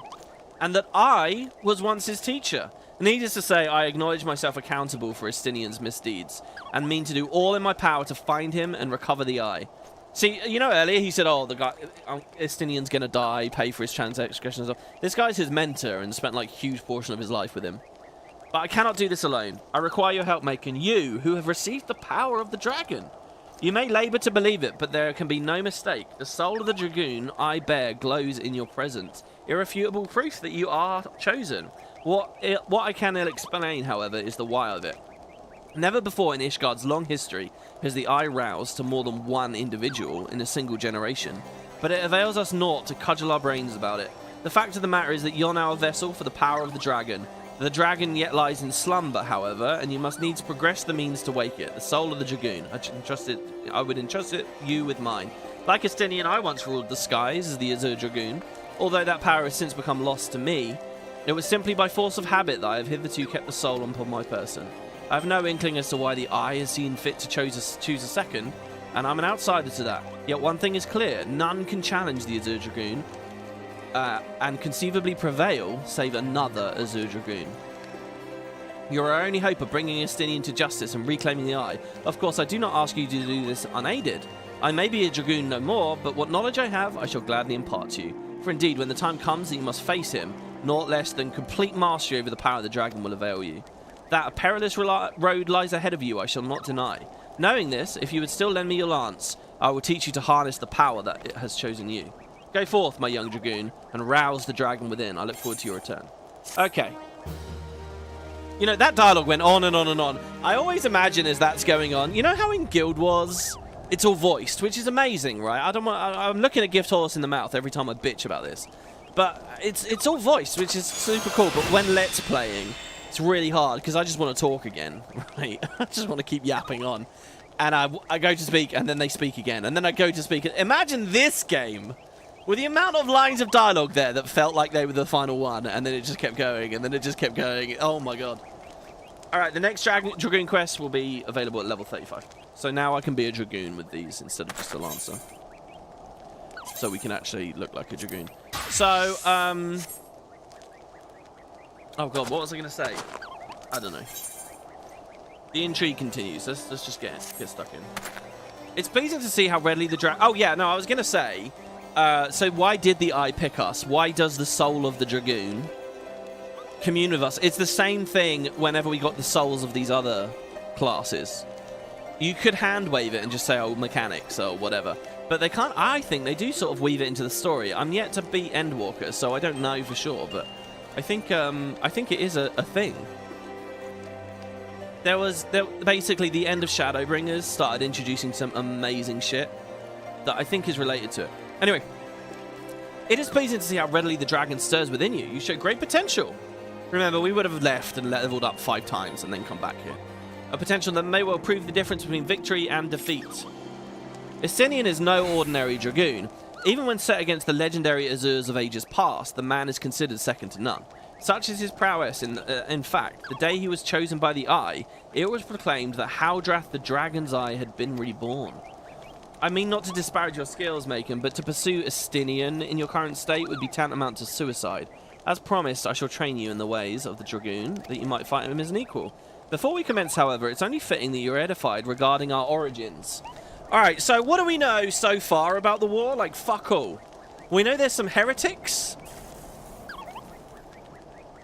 and that I was once his teacher. Needless to say, I acknowledge myself accountable for Estinian's misdeeds, and mean to do all in my power to find him and recover the eye. See, you know, earlier he said, oh, the guy, Estinian's gonna die, pay for his transgressions and stuff. This guy's his mentor and spent, like, a huge portion of his life with him. But I cannot do this alone. I require your help, Maechen, you, who have received the power of the dragon. You may labor to believe it, but there can be no mistake. The soul of the dragoon I bear glows in your presence. Irrefutable proof that you are chosen. What I cannot explain, however, is the why of it. Never before in Ishgard's long history has the eye roused to more than one individual in a single generation, but it avails us naught to cudgel our brains about it. The fact of the matter is that you're now a vessel for the power of the dragon. The dragon yet lies in slumber, however, and you must needs progress the means to wake it. The soul of the dragoon. I would entrust you with mine. Like Estinian, I once ruled the skies as the Azure Dragoon. Although that power has since become lost to me, it was simply by force of habit that I have hitherto kept the soul upon my person. I have no inkling as to why the Eye has seen fit to choose a second, and I'm an outsider to that. Yet one thing is clear, none can challenge the Azure Dragoon, and conceivably prevail, save another Azure Dragoon. You're our only hope of bringing Estinian to justice and reclaiming the Eye. Of course, I do not ask you to do this unaided. I may be a Dragoon no more, but what knowledge I have, I shall gladly impart to you. For indeed, when the time comes that you must face him, naught less than complete mastery over the power of the dragon will avail you. That a perilous road lies ahead of you, I shall not deny. Knowing this, if you would still lend me your lance, I will teach you to harness the power that it has chosen you. Go forth, my young Dragoon, and rouse the dragon within. I look forward to your return. Okay. You know, that dialogue went on and on and on. I always imagine as that's going on, you know how in Guild Wars, it's all voiced, which is amazing, right? I'm looking at Gift Horse in the mouth every time I bitch about this. But it's all voiced, which is super cool. But when Let's Playing, it's really hard because I just want to talk again, right? I just want to keep yapping on. And I go to speak, and then they speak again. And then I go to speak. Imagine this game with the amount of lines of dialogue there that felt like they were the final one. And then it just kept going, and then it just kept going. Oh, my God. All right, the next Dragoon Quest will be available at level 35. So now I can be a Dragoon with these instead of just a Lancer. So we can actually look like a Dragoon. So, oh God, what was I going to say? I don't know. The intrigue continues. Let's just get stuck in. It's pleasing to see how readily the oh, yeah, no, I was going to say, so why did the Eye pick us? Why does the soul of the Dragoon commune with us? It's the same thing whenever we got the souls of these other classes. You could hand wave it and just say, oh, mechanics or whatever. But they can't. I think they do sort of weave it into the story. I'm yet to beat Endwalker, so I don't know for sure. But I think it is a thing. Basically the end of Shadowbringers started introducing some amazing shit that I think is related to it. Anyway, it is pleasing to see how readily the dragon stirs within you. You show great potential. Remember, we would have left and leveled up 5 times and then come back here. A potential that may well prove the difference between victory and defeat. Estinian is no ordinary Dragoon. Even when set against the legendary Azures of ages past, the man is considered second to none. Such is his prowess. In fact, the day he was chosen by the Eye, it was proclaimed that Howdrath the Dragon's Eye had been reborn. I mean not to disparage your skills, Maechen, but to pursue Estinian in your current state would be tantamount to suicide. As promised, I shall train you in the ways of the Dragoon, that you might fight him as an equal. Before we commence, however, it's only fitting that you're edified regarding our origins. Alright, so what do we know so far about the war? Like, fuck all. We know there's some heretics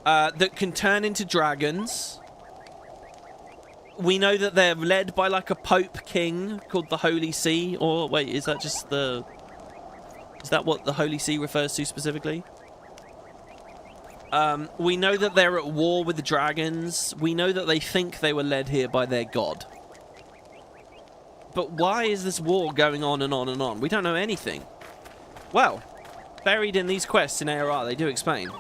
that can turn into dragons. We know that they're led by, like, a Pope King called the Holy See. Or, wait, is that just the... Is that what the Holy See refers to specifically? We know that they're at war with the dragons. We know that they think they were led here by their god. But why is this war going on and on and on? We don't know anything. Well, buried in these quests in ARR, they do explain.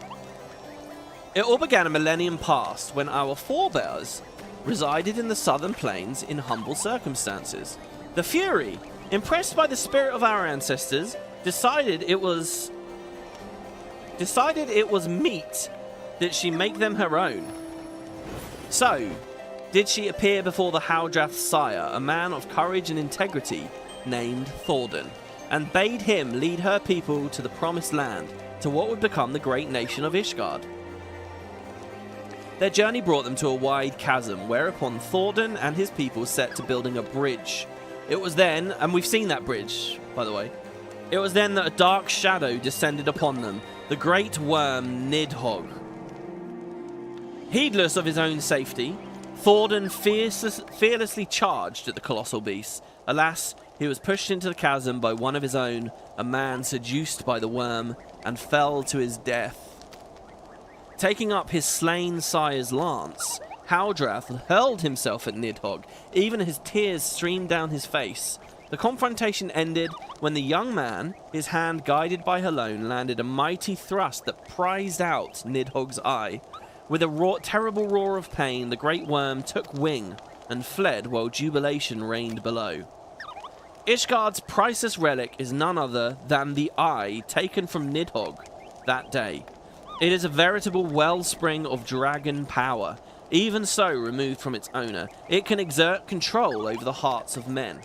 It all began a millennium past when our forebears resided in the southern plains in humble circumstances. The Fury, impressed by the spirit of our ancestors, decided it was meet that she make them her own. So, did she appear before the Howdrath's sire, a man of courage and integrity named Thordan, and bade him lead her people to the promised land, to what would become the great nation of Ishgard. Their journey brought them to a wide chasm, whereupon Thordan and his people set to building a bridge. It was then, and we've seen that bridge, by the way, it was then that a dark shadow descended upon them, the great worm Nidhogg. Heedless of his own safety, Thordan fearlessly charged at the colossal beast. Alas, he was pushed into the chasm by one of his own, a man seduced by the worm, and fell to his death. Taking up his slain sire's lance, Howdrath hurled himself at Nidhogg, even as tears streamed down his face. The confrontation ended when the young man, his hand guided by Halone, landed a mighty thrust that prized out Nidhogg's eye. With a terrible roar of pain, the great worm took wing and fled while jubilation reigned below. Ishgard's priceless relic is none other than the eye taken from Nidhogg that day. It is a veritable wellspring of dragon power. Even so, removed from its owner, it can exert control over the hearts of men.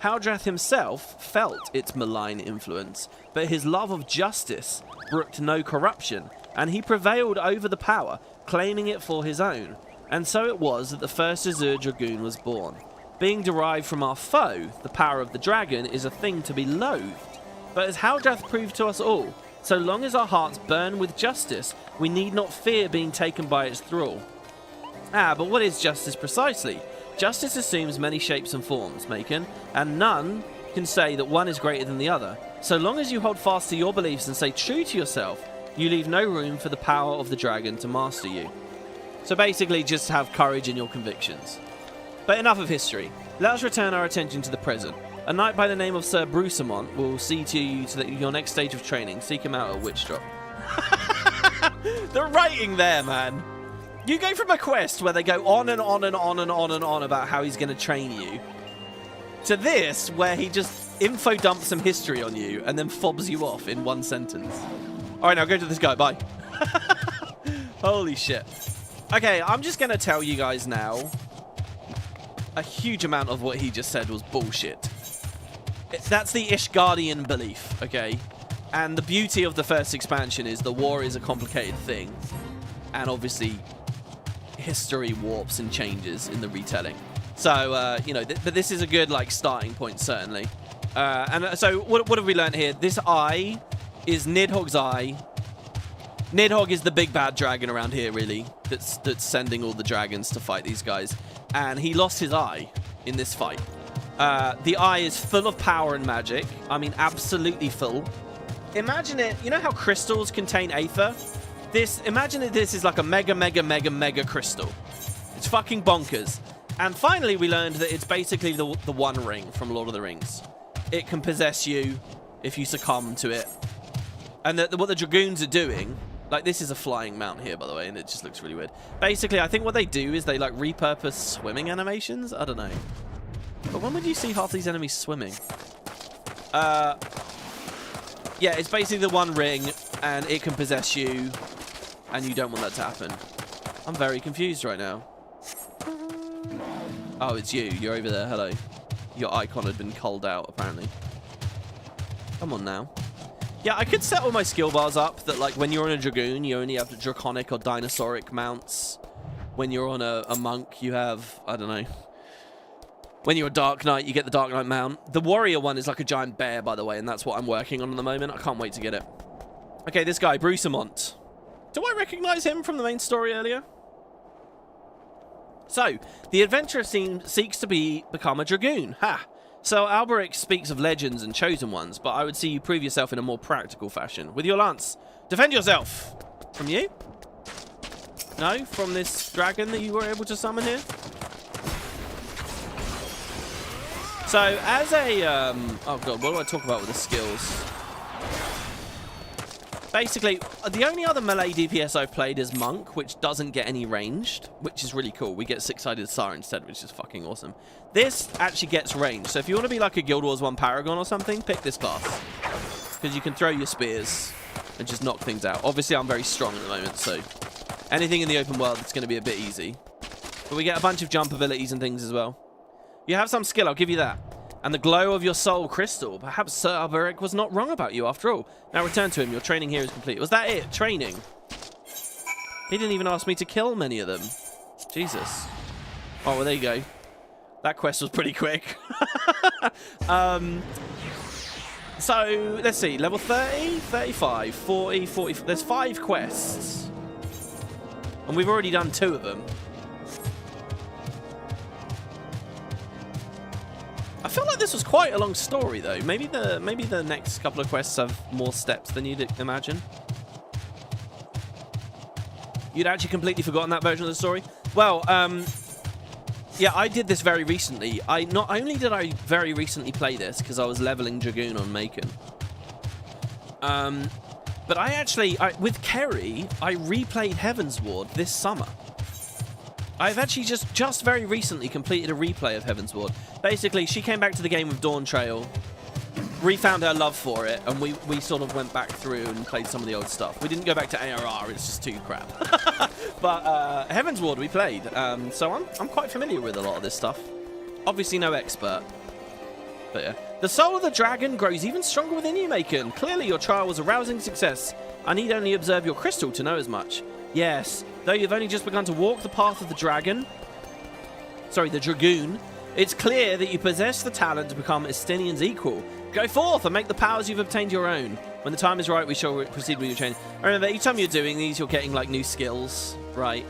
Haldrath himself felt its malign influence, but his love of justice brooked no corruption, and he prevailed over the power, claiming it for his own. And so it was that the first Azure Dragoon was born. Being derived from our foe, the power of the dragon is a thing to be loathed. But as Haldrath proved to us all, so long as our hearts burn with justice, we need not fear being taken by its thrall. Ah, but what is justice precisely? Justice assumes many shapes and forms, Maechen, and none can say that one is greater than the other. So long as you hold fast to your beliefs and stay true to yourself, you leave no room for the power of the dragon to master you. So basically, just have courage in your convictions. But enough of history. Let us return our attention to the present. A knight by the name of Sir Brucemont will see to you to your next stage of training. Seek him out at Witchdrop. The writing there, man. You go from a quest where they go on and on and on and on and on about how he's going to train you, to this where he just info dumps some history on you and then fobs you off in one sentence. All right, now go to this guy. Bye. Holy shit. Okay, I'm just going to tell you guys now, a huge amount of what he just said was bullshit. That's the Ishgardian belief, okay? And the beauty of the first expansion is the war is a complicated thing. And obviously, history warps and changes in the retelling. So, you know, but this is a good, like, starting point, certainly. And so, what have we learned here? This eye is Nidhogg's eye. Nidhogg is the big bad dragon around here, really, that's sending all the dragons to fight these guys. And he lost his eye in this fight. The eye is full of power and magic. I mean, absolutely full. Imagine it, you know how crystals contain aether? Imagine that this is like a mega crystal. It's fucking bonkers. And finally, we learned that it's basically the One Ring from Lord of the Rings. It can possess you if you succumb to it. And what the Dragoons are doing, like, this is a flying mount here, by the way, and it just looks really weird. Basically, I think what they do is they, like, repurpose swimming animations? I don't know. But when would you see half these enemies swimming? Yeah, it's basically the One Ring, and it can possess you, and you don't want that to happen. I'm very confused right now. Oh, it's you. You're over there. Hello. Your icon had been culled out, apparently. Come on now. Yeah, I could set all my skill bars up that, like, when you're on a Dragoon, you only have the Draconic or Dinosauric mounts. When you're on a Monk, you have, I don't know. When you're a Dark Knight, you get the Dark Knight mount. The Warrior one is like a giant bear, by the way, and that's what I'm working on at the moment. I can't wait to get it. Okay, this guy, Brucemont. Do I recognize him from the main story earlier? So, the adventurer seeks to become a Dragoon. Ha! So, Alberic speaks of legends and chosen ones, but I would see you prove yourself in a more practical fashion. With your lance, defend yourself! From you? No? From this dragon that you were able to summon here? So, as a... oh, God, what do I talk about with the skills? Basically, the only other melee DPS I've played is Monk, which doesn't get any ranged, which is really cool. We get Six-Sided Tsar instead, which is fucking awesome. This actually gets ranged, so if you want to be like a Guild Wars 1 Paragon or something, pick this class. Because you can throw your spears and just knock things out. Obviously, I'm very strong at the moment, so anything in the open world, it's going to be a bit easy. But we get a bunch of jump abilities and things as well. You have some skill, I'll give you that. And the glow of your soul crystal. Perhaps Sir Alberic was not wrong about you after all. Now return to him. Your training here is complete. Was that it? Training? He didn't even ask me to kill many of them. Jesus. Oh, well, there you go. That quest was pretty quick. So, let's see. Level 30, 35, 40, 40. There's 5 quests. And we've already done 2 of them. I feel like this was quite a long story, though. Maybe the next couple of quests have more steps than you'd imagine. You'd actually completely forgotten that version of the story? Well, yeah, I did this very recently. Not only did I very recently play this, because I was leveling Dragoon on Maechen, but I actually, with Kerry, I replayed Heaven's Ward this summer. I've actually just very recently completed a replay of Heavensward. Basically, she came back to the game with Dawn Trail, refound her love for it, and we sort of went back through and played some of the old stuff. We didn't go back to ARR, it's just too crap. But Heavensward we played, so I'm quite familiar with a lot of this stuff. Obviously no expert, but yeah. The soul of the dragon grows even stronger within you, Maechen. Clearly your trial was a rousing success. I need only observe your crystal to know as much. Yes, though you've only just begun to walk the path of the dragon, the Dragoon, it's clear that you possess the talent to become Estinian's equal. Go forth and make the powers you've obtained your own. When the time is right, we shall proceed with your training. Remember, each time you're doing these, you're getting, like, new skills, right?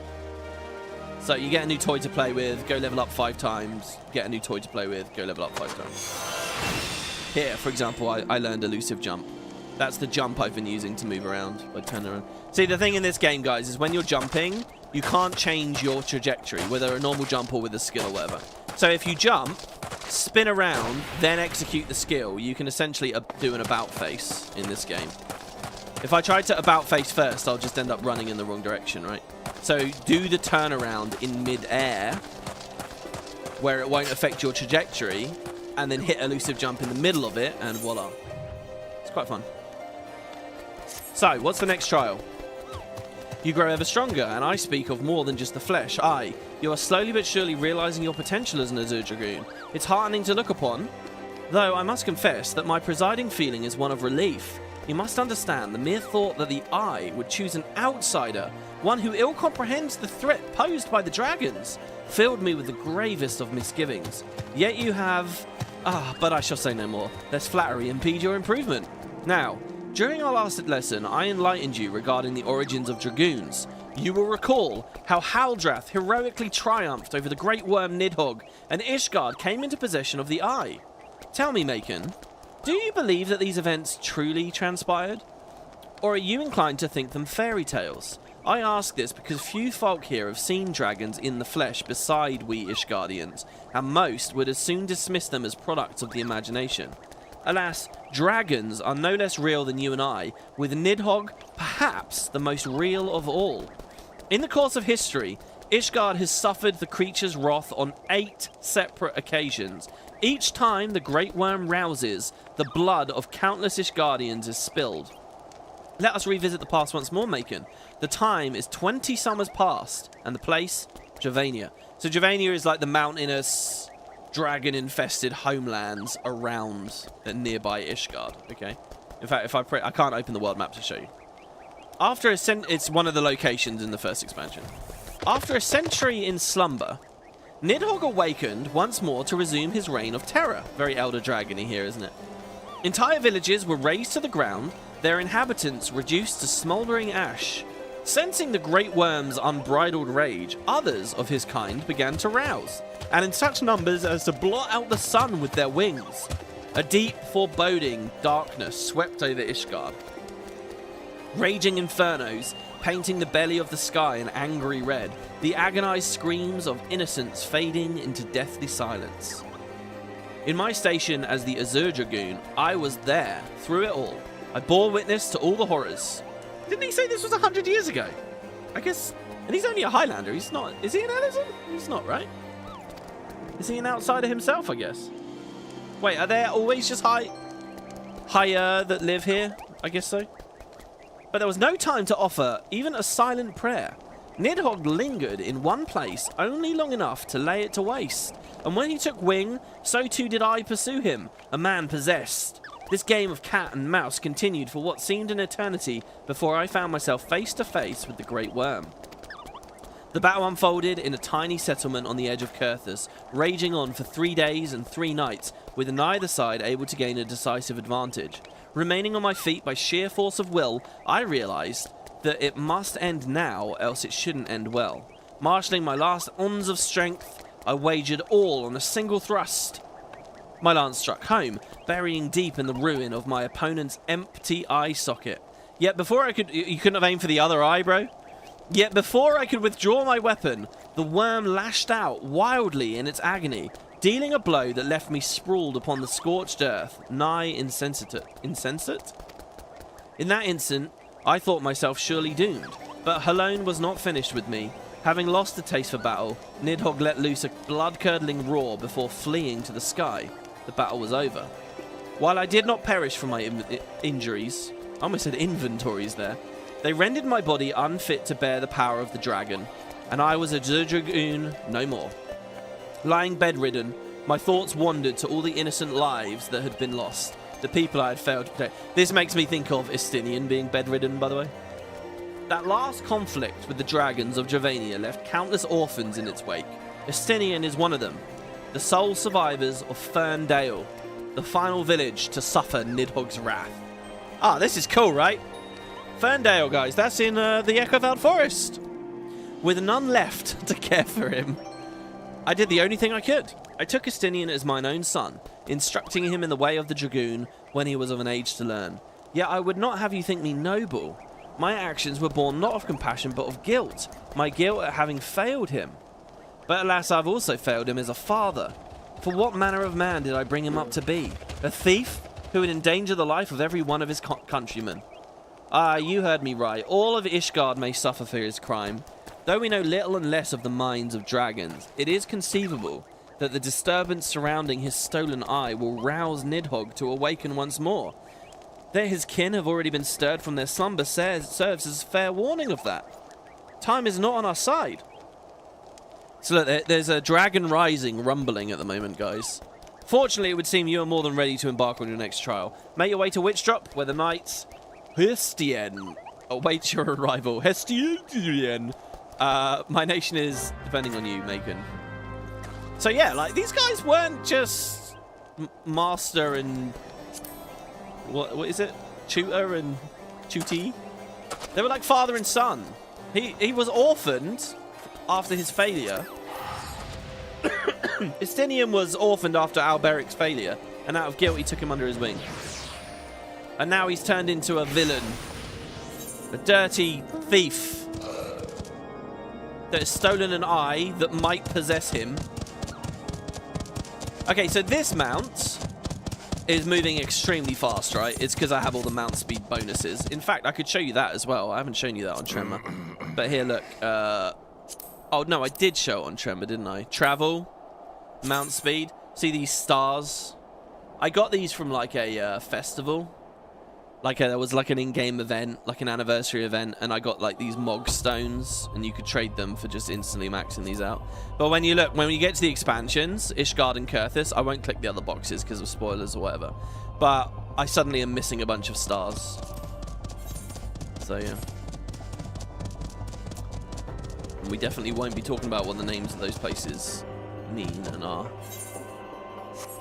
So you get a new toy to play with, go level up 5 times. Get a new toy to play with, go level up 5 times. Here, for example, I learned elusive jump. That's the jump I've been using to move around by turning around. See, the thing in this game, guys, is when you're jumping, you can't change your trajectory, whether a normal jump or with a skill or whatever. So if you jump, spin around, then execute the skill, you can essentially do an about face in this game. If I tried to about face first, I'll just end up running in the wrong direction, right? So do the turnaround in mid-air, where it won't affect your trajectory, and then hit elusive jump in the middle of it, and voila. It's quite fun. So, what's the next trial? You grow ever stronger, and I speak of more than just the flesh. Aye, you are slowly but surely realizing your potential as an Azure Dragoon. It's heartening to look upon, though I must confess that my presiding feeling is one of relief. You must understand the mere thought that the Eye would choose an outsider, one who ill comprehends the threat posed by the dragons, filled me with the gravest of misgivings. Yet you have... but I shall say no more, lest flattery impede your improvement. Now, during our last lesson, I enlightened you regarding the origins of Dragoons. You will recall how Haldrath heroically triumphed over the great worm Nidhogg, and Ishgard came into possession of the Eye. Tell me, Maechen, do you believe that these events truly transpired? Or are you inclined to think them fairy tales? I ask this because few folk here have seen dragons in the flesh beside we Ishgardians, and most would as soon dismiss them as products of the imagination. Alas, dragons are no less real than you and I, with Nidhogg perhaps the most real of all. In the course of history, Ishgard has suffered the creature's wrath on 8 separate occasions. Each time the great worm rouses, the blood of countless Ishgardians is spilled. Let us revisit the past once more, Maechen. The time is 20 summers past, and the place, Javania. So Javania is like the mountainous, dragon-infested homelands around the nearby Ishgard, okay? In fact, I can't open the world map to show you. It's one of the locations in the first expansion. After a century in slumber, Nidhogg awakened once more to resume his reign of terror. Very Elder Dragon-y here, isn't it? Entire villages were razed to the ground, their inhabitants reduced to smouldering ash. Sensing the great worm's unbridled rage, others of his kind began to rouse, and in such numbers as to blot out the sun with their wings. A deep, foreboding darkness swept over Ishgard. Raging infernos, painting the belly of the sky an angry red, the agonized screams of innocents fading into deathly silence. In my station as the Azure Dragoon, I was there, through it all. I bore witness to all the horrors. Didn't he say this was 100 years ago? I guess... And he's only a Highlander, he's not... Is he an Ellison? He's not, right? Is he an outsider himself, I guess? Wait, are there always just higher that live here? I guess so. But there was no time to offer even a silent prayer. Nidhogg lingered in one place only long enough to lay it to waste. And when he took wing, so too did I pursue him, a man possessed. This game of cat and mouse continued for what seemed an eternity before I found myself face to face with the Great Worm. The battle unfolded in a tiny settlement on the edge of Kurthus, raging on for 3 days and 3 nights, with neither side able to gain a decisive advantage. Remaining on my feet by sheer force of will, I realized that it must end now, else it shouldn't end well. Marshalling my last ounce of strength, I wagered all on a single thrust. My lance struck home, burying deep in the ruin of my opponent's empty eye socket. Yet before I could... You couldn't have aimed for the other eye, bro? Yet before I could withdraw my weapon, the worm lashed out wildly in its agony, dealing a blow that left me sprawled upon the scorched earth, nigh insensate. Insensate? In that instant, I thought myself surely doomed, but Halone was not finished with me. Having lost the taste for battle, Nidhogg let loose a blood-curdling roar before fleeing to the sky. The battle was over. While I did not perish from my injuries, I almost said inventories there, they rendered my body unfit to bear the power of the dragon, and I was a dragoon no more. Lying bedridden, my thoughts wandered to all the innocent lives that had been lost, the people I had failed to protect. This makes me think of Estinian being bedridden, by the way. That last conflict with the dragons of Dravania left countless orphans in its wake. Estinian is one of them, the sole survivors of Ferndale, the final village to suffer Nidhogg's wrath. Ah, this is cool, right? Ferndale, guys, that's in the Echovaled Forest. With none left to care for him, I did the only thing I could. I took Estinian as mine own son, instructing him in the way of the dragoon when he was of an age to learn. Yet I would not have you think me noble. My actions were born not of compassion, but of guilt. My guilt at having failed him. But alas, I've also failed him as a father. For what manner of man did I bring him up to be? A thief who would endanger the life of every one of his countrymen? Ah, you heard me right. All of Ishgard may suffer for his crime. Though we know little and less of the minds of dragons, it is conceivable that the disturbance surrounding his stolen eye will rouse Nidhogg to awaken once more. That his kin have already been stirred from their slumber serves as fair warning of that. Time is not on our side. So look, there's a dragon rising rumbling at the moment, guys. Fortunately, it would seem you are more than ready to embark on your next trial. Make your way to Witchdrop, where the knights Hestien await your arrival. Hestien. My nation is depending on you, Maechen. So yeah, like, these guys weren't just master and... What is it? Tutor and tutee? They were like father and son. He was orphaned after his failure. Estinian was orphaned after Alberic's failure, and out of guilt he took him under his wing. And now he's turned into a villain. A dirty thief that has stolen an eye that might possess him. Okay, so this mount is moving extremely fast, right? It's because I have all the mount speed bonuses. In fact, I could show you that as well. I haven't shown you that on Tremor. But here, look. Oh, no, I did show it on Tremor, didn't I? Travel, mount speed. See these stars? I got these from, like, a festival. There was, like, an in-game event, like an anniversary event, and I got, like, these Mog stones, and you could trade them for just instantly maxing these out. But when you get to the expansions, Ishgard and Kurthus, I won't click the other boxes because of spoilers or whatever. But I suddenly am missing a bunch of stars. So, yeah. And we definitely won't be talking about what the names of those places mean and are.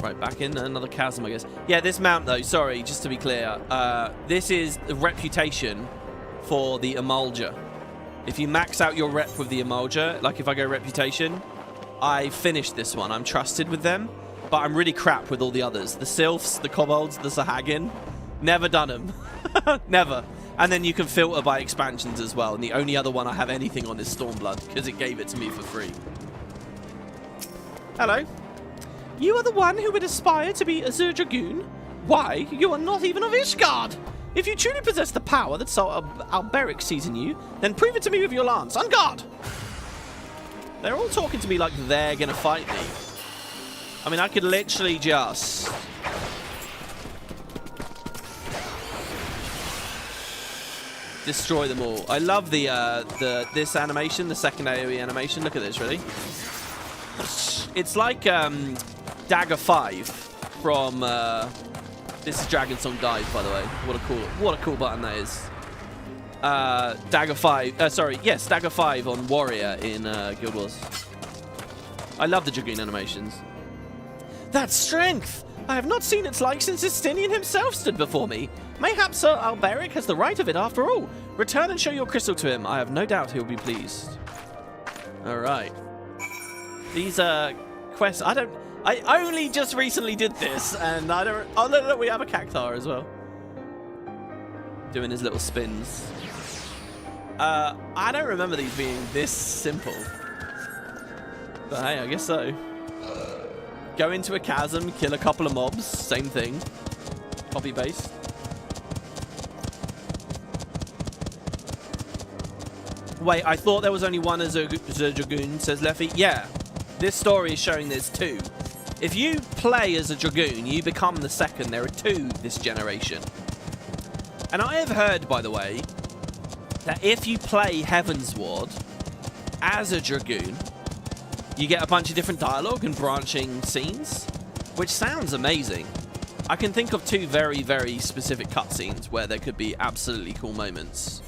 Right, back in another chasm, I guess. Yeah, this mount, though, sorry, just to be clear, this is the reputation for the Emulger. If you max out your rep with the Emulger, like if I go reputation, I finished this one. I'm trusted with them, but I'm really crap with all the others. The Sylphs, the Kobolds, the Sahagin, never done them. Never. And then you can filter by expansions as well, and the only other one I have anything on is Stormblood, because it gave it to me for free. Hello. You are the one who would aspire to be a Dragoon? Why, you are not even of Ishgard! If you truly possess the power that saw Alberic sees in you, then prove it to me with your lance. On guard! They're all talking to me like they're gonna fight me. I mean, I could literally just... destroy them all. I love this animation, the second AoE animation. Look at this, ready? It's like Dagger 5 from this is Dragon Song Dive, by the way. What a cool button that is. Dagger 5 Dagger 5 on Warrior in Guild Wars. I love the Dragoon animations. That's strength! I have not seen its like since Estinian himself stood before me. Mayhap Sir Alberic has the right of it after all. Return and show your crystal to him. I have no doubt he'll be pleased. Alright. These quests, I only just recently did this, and I don't... Oh, look, we have a cactar as well. Doing his little spins. I don't remember these being this simple. But hey, I guess so. Go into a chasm, kill a couple of mobs, same thing. Copy paste. Wait, I thought there was only one as a Dragoon, says Leffy. Yeah, this story is showing there's two. If you play as a Dragoon, you become the second. There are two this generation. And I have heard, by the way, that if you play Heavensward as a Dragoon, you get a bunch of different dialogue and branching scenes, which sounds amazing. I can think of two very, very specific cutscenes where there could be absolutely cool moments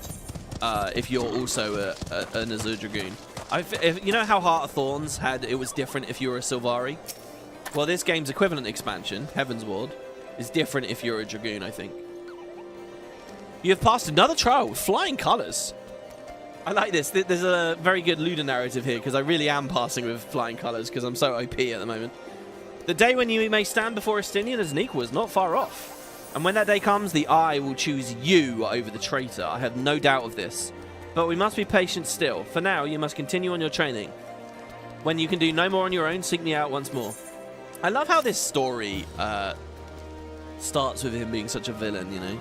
if you're also an Azure Dragoon. You know how Heart of Thorns had it was different if you were a Sylvari? Well, this game's equivalent expansion, Heavensward, is different if you're a Dragoon, I think. You have passed another trial with flying colours. I like this. There's a very good Luda narrative here because I really am passing with flying colours because I'm so OP at the moment. The day when you may stand before Estinian as an equal is not far off. And when that day comes, the Eye will choose you over the traitor. I have no doubt of this. But we must be patient still. For now, you must continue on your training. When you can do no more on your own, seek me out once more. I love how this story starts with him being such a villain, you know?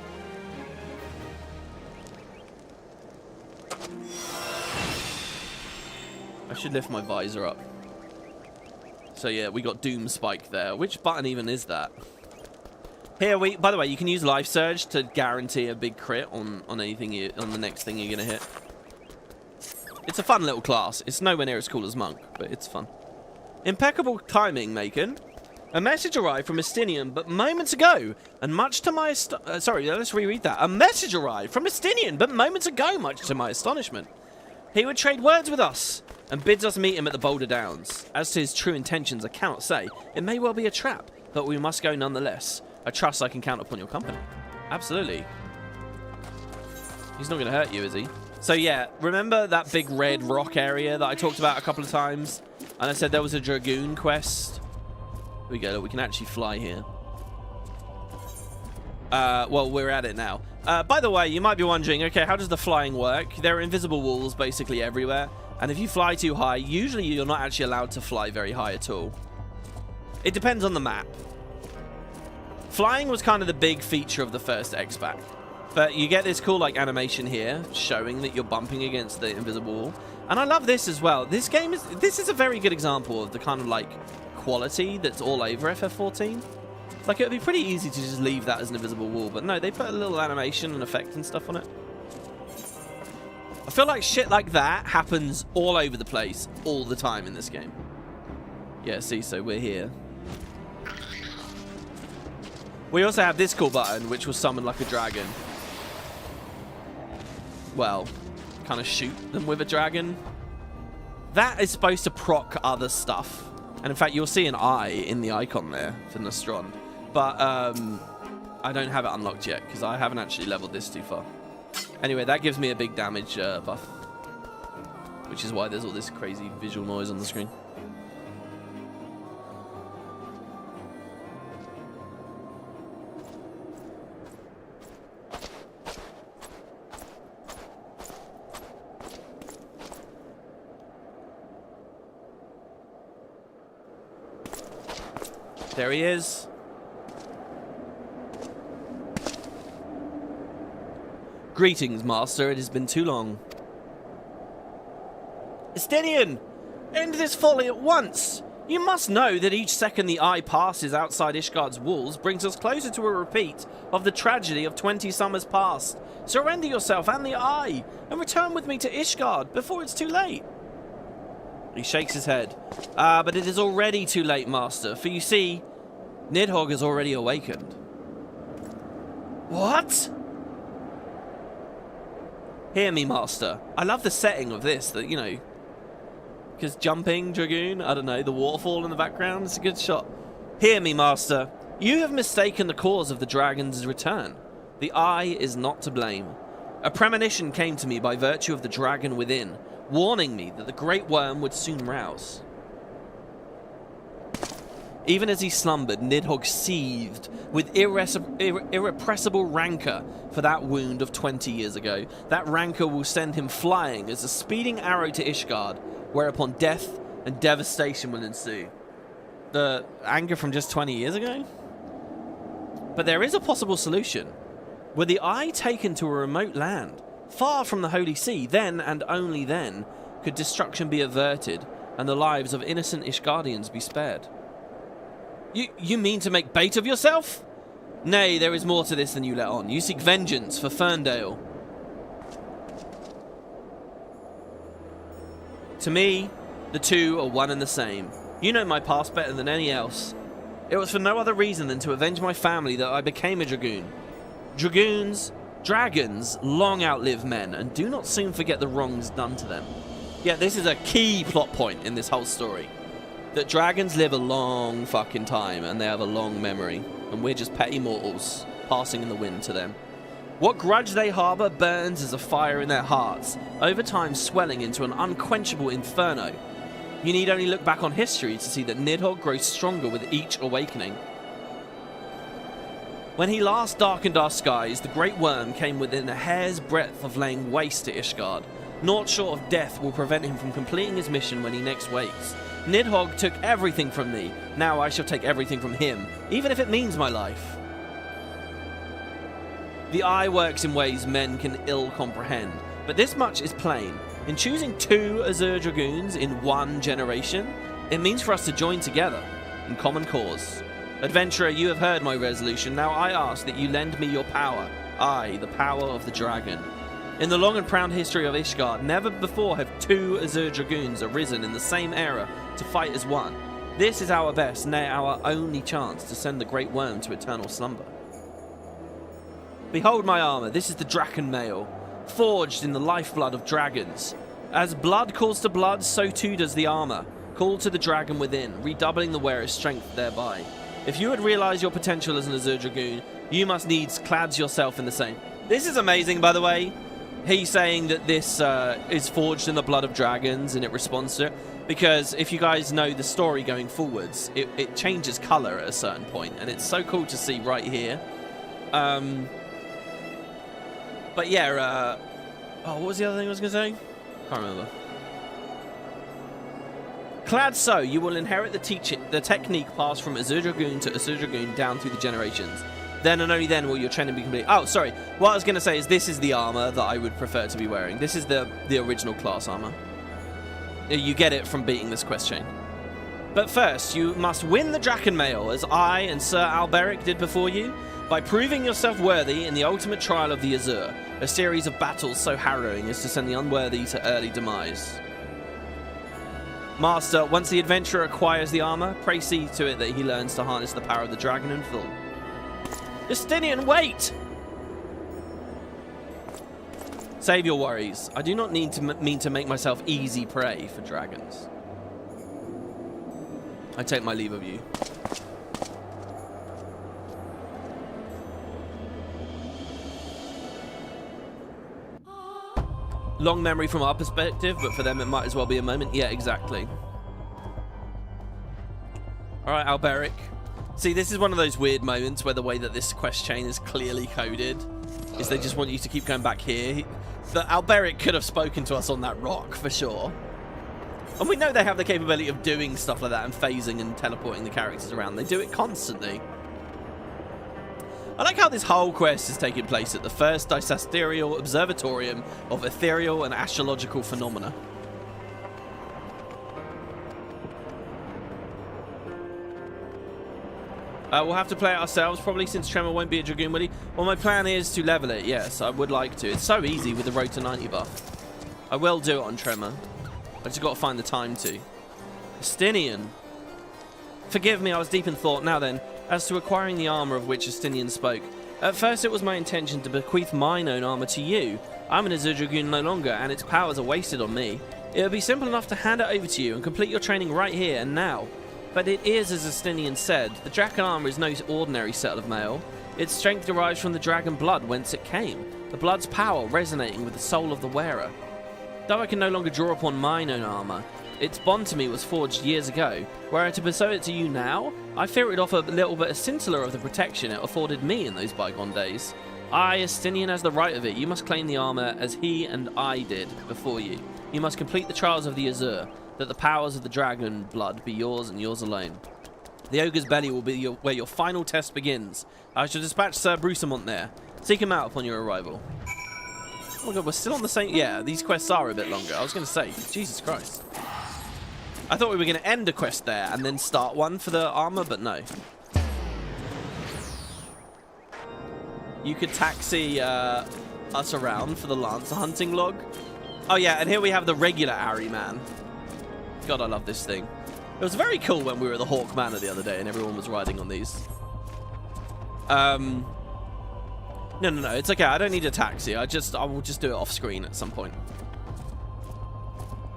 I should lift my visor up. So yeah, we got Doom Spike there. Which button even is that? Here by the way, you can use Life Surge to guarantee a big crit on anything on the next thing you're gonna hit. It's a fun little class. It's nowhere near as cool as Monk, but it's fun. Impeccable timing, Maechen. A message arrived from Estinian, but moments ago, and much to my sorry, let's reread that. A message arrived from Estinian, but moments ago, much to my astonishment. He would trade words with us, and bids us meet him at the Boulder Downs. As to his true intentions, I cannot say. It may well be a trap, but we must go nonetheless. I trust I can count upon your company. Absolutely. He's not going to hurt you, is he? So yeah, remember that big red rock area that I talked about a couple of times? And I said there was a Dragoon Quest. Here we go, look, we can actually fly here. Well, we're at it now. By the way, you might be wondering, okay, how does the flying work? There are invisible walls basically everywhere. And if you fly too high, usually you're not actually allowed to fly very high at all. It depends on the map. Flying was kind of the big feature of the first X-Pack. But you get this cool like animation here, showing that you're bumping against the invisible wall. And I love this as well. This is a very good example of the kind of like quality that's all over FF14. Like it would be pretty easy to just leave that as an invisible wall, but no, they put a little animation and effect and stuff on it. I feel like shit like that happens all over the place, all the time in this game. Yeah, see, so we're here. We also have this cool button, which will summon like a dragon. Well, kind of shoot them with a dragon. That is supposed to proc other stuff. And in fact, you'll see an eye in the icon there for Nostron. But I don't have it unlocked yet, because I haven't actually leveled this too far. Anyway, that gives me a big damage buff. Which is why there's all this crazy visual noise on the screen. There he is. Greetings, Master. It has been too long. Estinian! End this folly at once! You must know that each second the Eye passes outside Ishgard's walls brings us closer to a repeat of the tragedy of 20 summers past. Surrender yourself and the Eye, and return with me to Ishgard before it's too late. He shakes his head. But it is already too late, Master, for you see, Nidhogg has already awakened. What? Hear me, Master. I love the setting of this, that, you know, because jumping, Dragoon, I don't know, the waterfall in the background, it's a good shot. Hear me, Master. You have mistaken the cause of the dragon's return. The Eye is not to blame. A premonition came to me by virtue of the dragon within, warning me that the great worm would soon rouse. Even as he slumbered, Nidhogg seethed with irrepressible rancor for that wound of 20 years ago. That rancor will send him flying as a speeding arrow to Ishgard, whereupon death and devastation will ensue. The anger from just 20 years ago? But there is a possible solution. Were the Eye taken to a remote land, Far from the Holy See, then and only then could destruction be averted and the lives of innocent Ishgardians be spared. You mean to make bait of yourself? Nay, there is more to this than you let on. You seek vengeance for Ferndale. To me, the two are one and the same. You know my past better than any else. It was for no other reason than to avenge my family that I became a dragoon. Dragons long outlive men and do not soon forget the wrongs done to them. Yeah, this is a key plot point in this whole story. That dragons live a long fucking time and they have a long memory. And we're just petty mortals, passing in the wind to them. What grudge they harbour burns as a fire in their hearts, over time swelling into an unquenchable inferno. You need only look back on history to see that Nidhogg grows stronger with each awakening. When he last darkened our skies, the Great Worm came within a hair's breadth of laying waste to Ishgard. Naught short of death will prevent him from completing his mission when he next wakes. Nidhogg took everything from me. Now I shall take everything from him, even if it means my life. The eye works in ways men can ill comprehend, but this much is plain. In choosing 2 Azure Dragoons in 1 generation, it means for us to join together in common cause. Adventurer, you have heard my resolution. Now I ask that you lend me your power. I, the power of the dragon. In the long and proud history of Ishgard, never before have 2 Azure Dragoons arisen in the same era to fight as one. This is our best, nay, our only chance to send the Great Worm to eternal slumber. Behold my armor. This is the Draken Mail, forged in the lifeblood of dragons. As blood calls to blood, so too does the armor, call to the dragon within, redoubling the wearer's strength thereby. If you would realize your potential as an Azure Dragoon, you must needs clad yourself in the same. This is amazing, by the way. He's saying that this is forged in the blood of dragons and it responds to it. Because if you guys know the story going forwards, it changes color at a certain point, and it's so cool to see right here. But yeah, oh, what was the other thing I was going to say? Can't remember. Clad so, you will inherit the technique passed from Azure Dragoon to Azure Dragoon down through the generations. Then and only then will your training be complete. Oh, sorry. What I was going to say is this is the armor that I would prefer to be wearing. This is the original class armor. You get it from beating this quest chain. But first, you must win the Draken Mail, as I and Sir Alberic did before you, by proving yourself worthy in the ultimate trial of the Azure, a series of battles so harrowing as to send the unworthy to early demise. Master, once the adventurer acquires the armor, pray see to it that he learns to harness the power of the dragon in full. Justinian, wait! Save your worries. I do not mean to make myself easy prey for dragons. I take my leave of you. Long memory from our perspective, but for them it might as well be a moment. Yeah, exactly. Alright, Alberic. See, this is one of those weird moments where the way that this quest chain is clearly coded is they just want you to keep going back here. But Alberic could have spoken to us on that rock, for sure. And we know they have the capability of doing stuff like that and phasing and teleporting the characters around. They do it constantly. I like how this whole quest is taking place at the first Dysasterial Observatorium of Ethereal and Astrological Phenomena. We'll have to play it ourselves, probably, since Tremor won't be a Dragoon, will he? Well, my plan is to level it, yes, I would like to. It's so easy with the Road to 90 buff. I will do it on Tremor. I just got to find the time to. Justinian. Forgive me, I was deep in thought. Now then, as to acquiring the armor of which Justinian spoke. At first it was my intention to bequeath mine own armor to you. I'm an Azure Dragoon no longer, and its powers are wasted on me. It would be simple enough to hand it over to you and complete your training right here and now. But it is, as Justinian said, the Draken armor is no ordinary set of mail. Its strength derives from the dragon blood whence it came, the blood's power resonating with the soul of the wearer. Though I can no longer draw upon mine own armor, its bond to me was forged years ago. Were I to bestow it to you now, I fear it would offer a little bit of scintilla of the protection it afforded me in those bygone days. I, Justinian, has the right of it. You must claim the armor as he and I did before you. You must complete the trials of the Azure, that the powers of the dragon blood be yours and yours alone. The ogre's belly will be where your final test begins. I shall dispatch Sir Brucemont there. Seek him out upon your arrival. Oh my god, we're still on the same... Yeah, these quests are a bit longer. I was going to say, Jesus Christ. I thought we were going to end a quest there and then start one for the armor, but no. You could taxi us around for the Lancer hunting log. Oh yeah, and here we have the regular Ari man. God, I love this thing. It was very cool when we were at the Hawk Manor the other day and everyone was riding on these. No, it's okay. I don't need a taxi. I will just do it off screen at some point.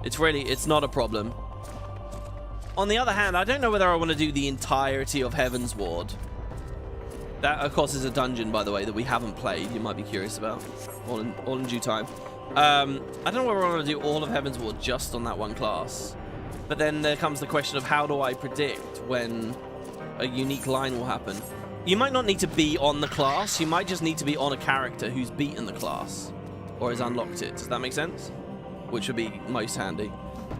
It's not a problem. On the other hand, I don't know whether I want to do the entirety of Heaven's Ward. That, of course, is a dungeon, by the way, that we haven't played. You might be curious about. All in due time. I don't know whether I want to do all of Heaven's Ward just on that one class. But then there comes the question of how do I predict when a unique line will happen. You might not need to be on the class. You might just need to be on a character who's beaten the class or has unlocked it. Does that make sense? Which would be most handy.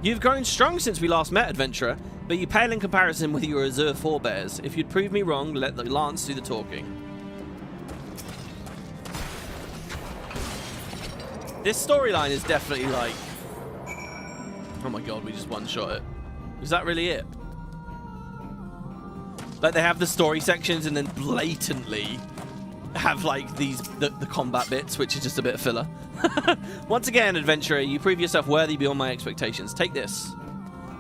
You've grown strong since we last met, adventurer, but you pale in comparison with your Azure forebears. If you'd prove me wrong, let the lance do the talking. This storyline is definitely like... Oh my god, we just one-shot it. Is that really it? Like, they have the story sections and then blatantly have, like, the combat bits, which is just a bit of filler. Once again, adventurer, you prove yourself worthy beyond my expectations. Take this.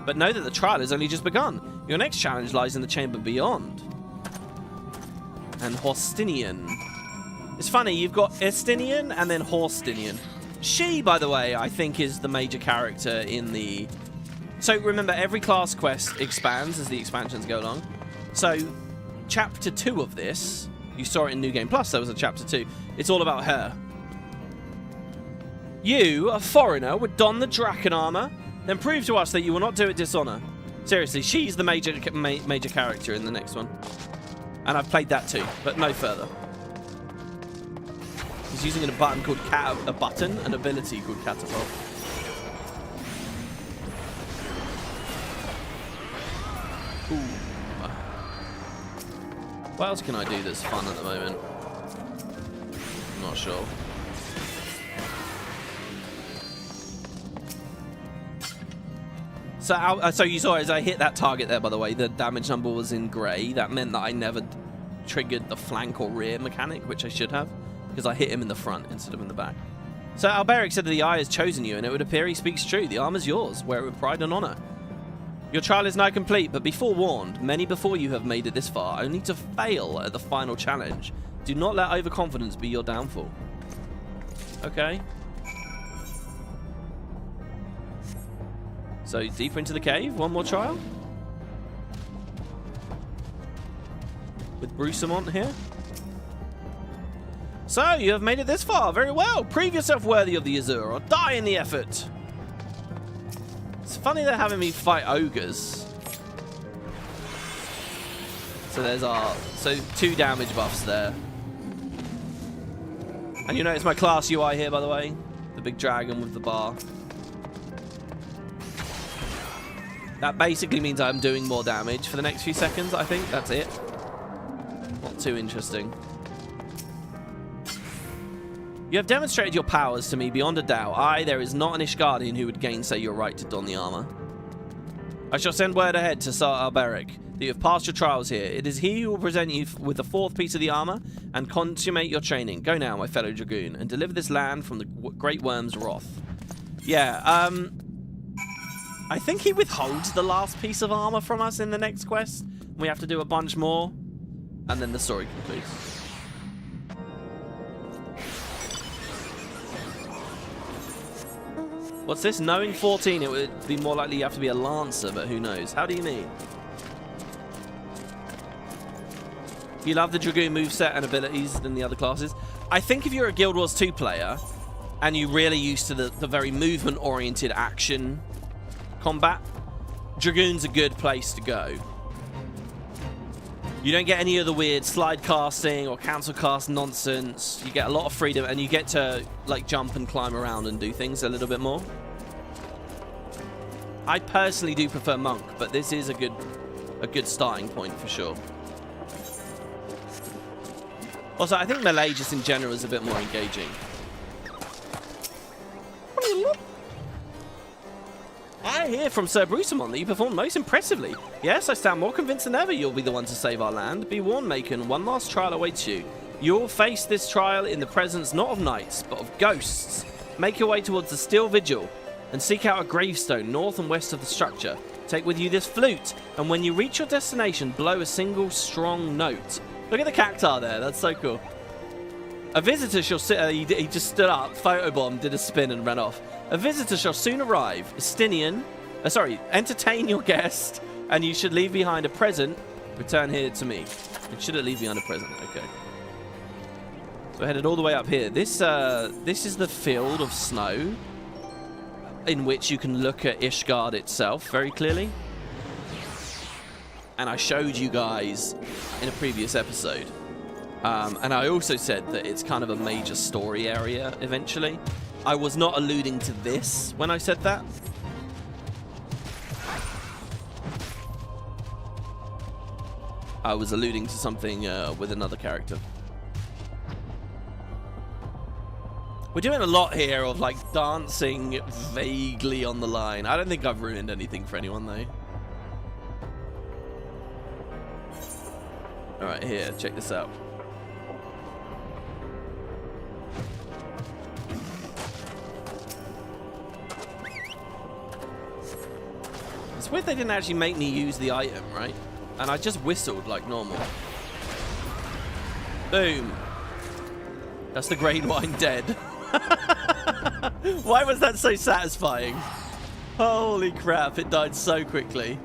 But know that the trial has only just begun. Your next challenge lies in the chamber beyond. And Horstinian. It's funny, you've got Estinian and then Horstinian. She, by the way, I think is the major character in the... So, remember, every class quest expands as the expansions go along. So, Chapter 2 of this, you saw it in New Game Plus, there was a Chapter 2. It's all about her. You, a foreigner, would don the Draken armor, then prove to us that you will not do it dishonor. Seriously, she's the major character in the next one. And I've played that too, but no further. He's using an ability called Catapult. Ooh. What else can I do that's fun at the moment? I'm not sure. So you saw as I hit that target there, by the way, the damage number was in grey. That meant that I never triggered the flank or rear mechanic, which I should have, because I hit him in the front instead of in the back. So Alberic said that the Eye has chosen you, and it would appear he speaks true. The armor's yours. Wear it with pride and honor. Your trial is now complete, but be forewarned, many before you have made it this far, only to fail at the final challenge. Do not let overconfidence be your downfall. Okay. So, deeper into the cave, one more trial. With Brucemont here. So, you have made it this far, very well. Prove yourself worthy of the Azure, or die in the effort. It's funny they're having me fight ogres. So there's so 2 damage buffs there. And you notice my class UI here, by the way. The big dragon with the bar. That basically means I'm doing more damage for the next few seconds, I think. That's it. Not too interesting. You have demonstrated your powers to me beyond a doubt. There is not an Ishgardian who would gainsay your right to don the armor. I shall send word ahead to Sir Alberic that you have passed your trials here. It is he who will present you with the 4th piece of the armor and consummate your training. Go now, my fellow Dragoon, and deliver this land from the Great Worm's wrath. Yeah, I think he withholds the last piece of armor from us in the next quest. We have to do a bunch more, and then the story concludes. What's this? Knowing 14, it would be more likely you have to be a Lancer, but who knows? How do you mean? You love the Dragoon moveset and abilities than the other classes. I think if you're a Guild Wars 2 player, and you're really used to the very movement-oriented action combat, Dragoon's a good place to go. You don't get any of the weird slide casting or cancel cast nonsense. You get a lot of freedom, and you get to like jump and climb around and do things a little bit more. I personally do prefer Monk, but this is a good starting point for sure. Also, I think melee just in general is a bit more engaging. I hear from Sir Brucemont that you performed most impressively. Yes, I stand more convinced than ever you'll be the one to save our land. Be warned, Maechen, one last trial awaits you. You'll face this trial in the presence not of knights, but of ghosts. Make your way towards the Steel Vigil and seek out a gravestone north and west of the structure. Take with you this flute, and when you reach your destination, blow a single strong note. Look at the cacti there, that's so cool. A visitor shall sit... he just stood up, photobombed, did a spin and ran off. A visitor shall soon arrive. Entertain your guest, and you should leave behind a present. Return here to me. It should leave behind a present, okay. So we're headed all the way up here. This is the field of snow in which you can look at Ishgard itself very clearly. And I showed you guys in a previous episode. And I also said that it's kind of a major story area eventually. I was not alluding to this when I said that. I was alluding to something with another character. We're doing a lot here of like dancing vaguely on the line. I don't think I've ruined anything for anyone though. Alright, here, check this out. It's weird they didn't actually make me use the item, right? And I just whistled like normal. Boom. That's the Grey Wine dead. Why was that so satisfying? Holy crap, it died so quickly.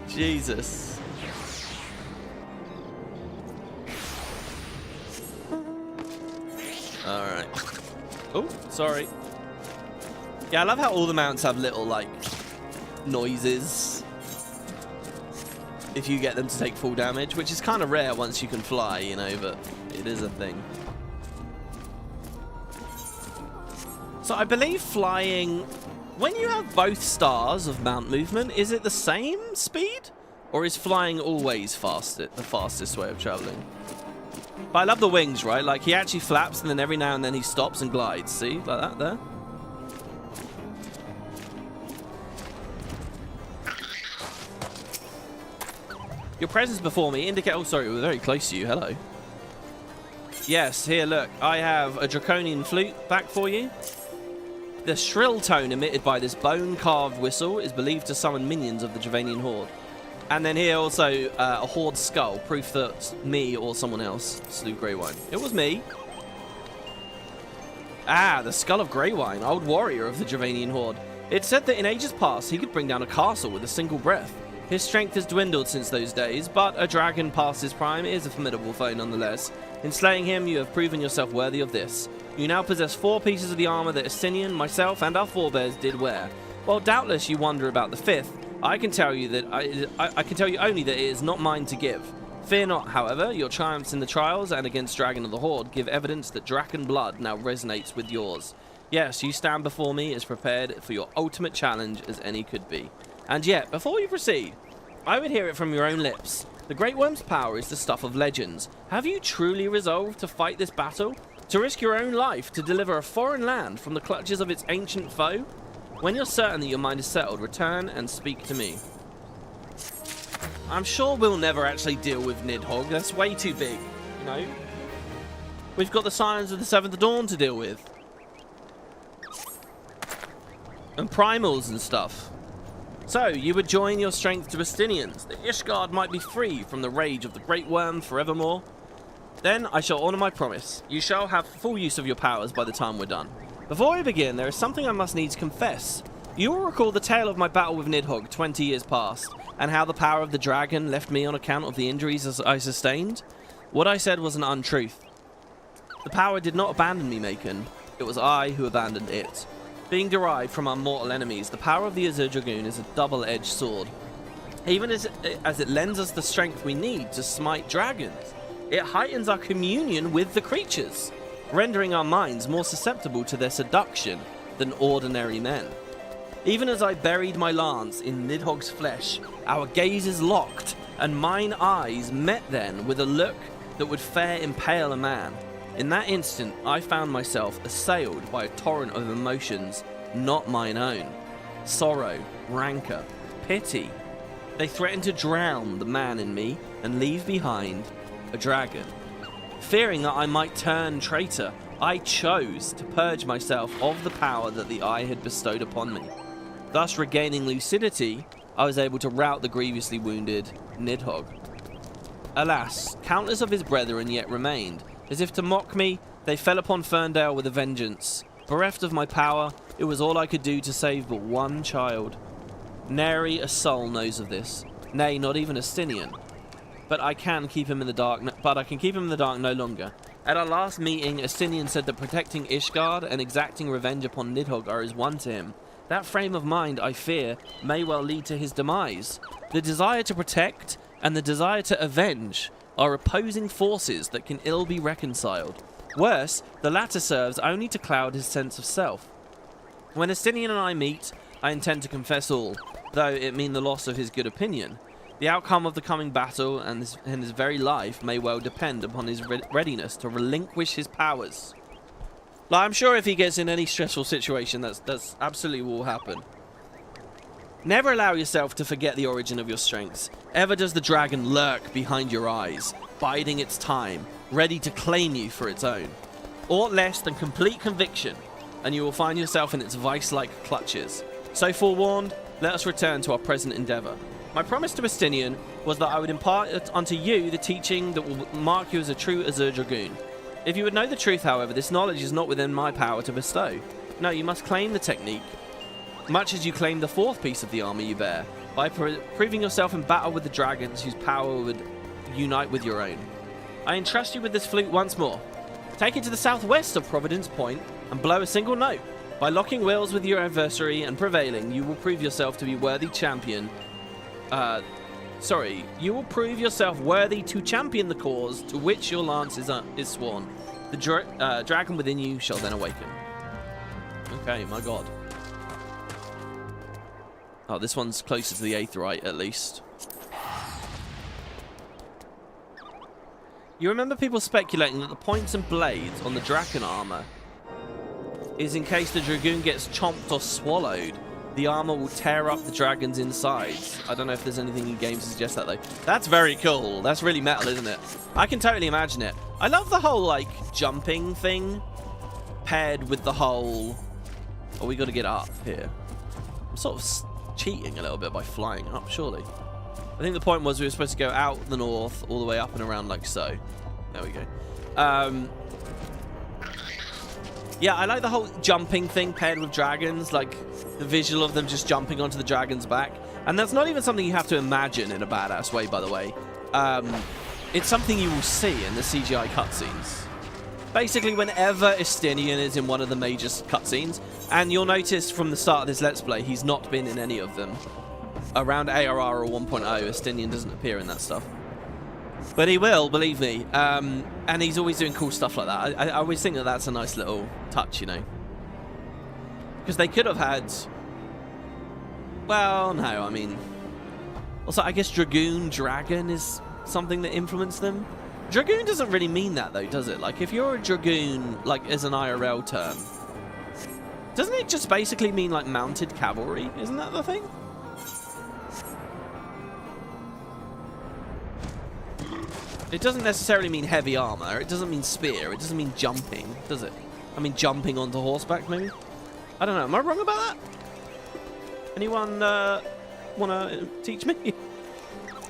Jesus. Alright. Oh, sorry. Yeah, I love how all the mounts have little, like, noises if you get them to take full damage, which is kind of rare once you can fly, you know, but it is a thing. So I believe flying, when you have both stars of mount movement, is it the same speed? Or is flying always the fastest way of traveling? But I love the wings, right? Like he actually flaps and then every now and then he stops and glides. See? Like that there. Your presence before me indicate... Oh, sorry, we're very close to you. Hello. Yes, here, look. I have a draconian flute back for you. The shrill tone emitted by this bone-carved whistle is believed to summon minions of the Javanian Horde. And then here also a Horde skull, proof that me or someone else slew Greywine. It was me. Ah, the skull of Greywine, old warrior of the Javanian Horde. It said that in ages past he could bring down a castle with a single breath. His strength has dwindled since those days, but a dragon past his prime is a formidable foe nonetheless. In slaying him, you have proven yourself worthy of this. You now possess 4 pieces of the armor that Estinian, myself, and our forebears did wear. While doubtless you wonder about the 5th, I can tell you that I can tell you only that it is not mine to give. Fear not, however, your triumphs in the trials and against Dragon of the Horde give evidence that Draken blood now resonates with yours. Yes, you stand before me as prepared for your ultimate challenge as any could be. And yet, before you proceed, I would hear it from your own lips. The Great Worm's power is the stuff of legends. Have you truly resolved to fight this battle? To risk your own life to deliver a foreign land from the clutches of its ancient foe? When you're certain that your mind is settled, return and speak to me. I'm sure we'll never actually deal with Nidhogg. That's way too big, you know? We've got the Scions of the Seventh Dawn to deal with. And primals and stuff. So, you would join your strength to Estinians, that Ishgard might be free from the rage of the Great Worm forevermore? Then I shall honour my promise. You shall have full use of your powers by the time we're done. Before we begin, there is something I must needs confess. You will recall the tale of my battle with Nidhogg 20 years past, and how the power of the dragon left me on account of the injuries I sustained? What I said was an untruth. The power did not abandon me, Maechen. It was I who abandoned it. Being derived from our mortal enemies, the power of the Azure Dragoon is a double-edged sword. Even as it lends us the strength we need to smite dragons, it heightens our communion with the creatures, rendering our minds more susceptible to their seduction than ordinary men. Even as I buried my lance in Nidhogg's flesh, our gazes locked, and mine eyes met then with a look that would fair impale a man. In that instant, I found myself assailed by a torrent of emotions not mine own. sorrow, rancor, pity. They threatened to drown the man in me and leave behind a dragon. Fearing that I might turn traitor, I chose to purge myself of the power that the Eye had bestowed upon me. Thus, regaining lucidity, I was able to rout the grievously wounded Nidhogg. Alas, countless of his brethren yet remained. As if to mock me, they fell upon Ferndale with a vengeance. Bereft of my power, it was all I could do to save but one child. Nary a soul knows of this. Nay, not even Estinian. But I can keep him in the dark. But I can keep him in the dark no longer. At our last meeting, Estinian said that protecting Ishgard and exacting revenge upon Nidhogg are as one to him. That frame of mind, I fear, may well lead to his demise. The desire to protect and the desire to avenge are opposing forces that can ill be reconciled. Worse, the latter serves only to cloud his sense of self. When Estinian and I meet, I intend to confess all, though it mean the loss of his good opinion. The outcome of the coming battle and his very life may well depend upon his readiness to relinquish his powers. Like, I'm sure if he gets in any stressful situation, that's absolutely what will happen. Never allow yourself to forget the origin of your strengths. Ever does the dragon lurk behind your eyes, biding its time, ready to claim you for its own. Aught less than complete conviction, and you will find yourself in its vice-like clutches. So forewarned, let us return to our present endeavour. My promise to Estinian was that I would impart unto you the teaching that will mark you as a true Azure Dragoon. If you would know the truth, however, this knowledge is not within my power to bestow. No, you must claim the technique, much as you claim the fourth piece of the armour you bear, by proving yourself in battle with the dragons whose power would unite with your own. I entrust you with this flute once more. Take it to the southwest of Providence Point and blow a single note. By locking wills with your adversary and prevailing, you will prove yourself to be worthy champion. You will prove yourself worthy to champion the cause to which your lance is sworn. The dragon within you shall then awaken. Okay, my god. Oh, this one's closer to the Aetheryte, at least. You remember people speculating that the points and blades on the Draken armor is in case the Dragoon gets chomped or swallowed, the armor will tear up the dragon's insides. I don't know if there's anything in game to suggest that, though. That's very cool. That's really metal, isn't it? I can totally imagine it. I love the whole, like, jumping thing paired with the whole... Oh, we got to get up here. I'm sort of cheating a little bit by flying up, surely. I think the point was we were supposed to go out the north, all the way up and around like so. There we go. Yeah, I like the whole jumping thing paired with dragons, like the visual of them just jumping onto the dragon's back. And that's not even something you have to imagine in a badass way, by the way. It's something you will see in the CGI cutscenes. Basically, whenever Estinian is in one of the major cutscenes, and you'll notice from the start of this Let's Play, he's not been in any of them. Around ARR or 1.0, Estinian doesn't appear in that stuff. But he will, believe me. And he's always doing cool stuff like that. I always think that that's a nice little touch, you know. Because they could have had... Well, no, I mean... Also, I guess Dragon is something that influenced them. Dragoon doesn't really mean that, though, does it? Like, if you're a Dragoon, like, as an IRL term, doesn't it just basically mean, like, mounted cavalry? Isn't that the thing? It doesn't necessarily mean heavy armor. It doesn't mean spear. It doesn't mean jumping, does it? I mean, jumping onto horseback, maybe? I don't know. Am I wrong about that? Anyone want to teach me?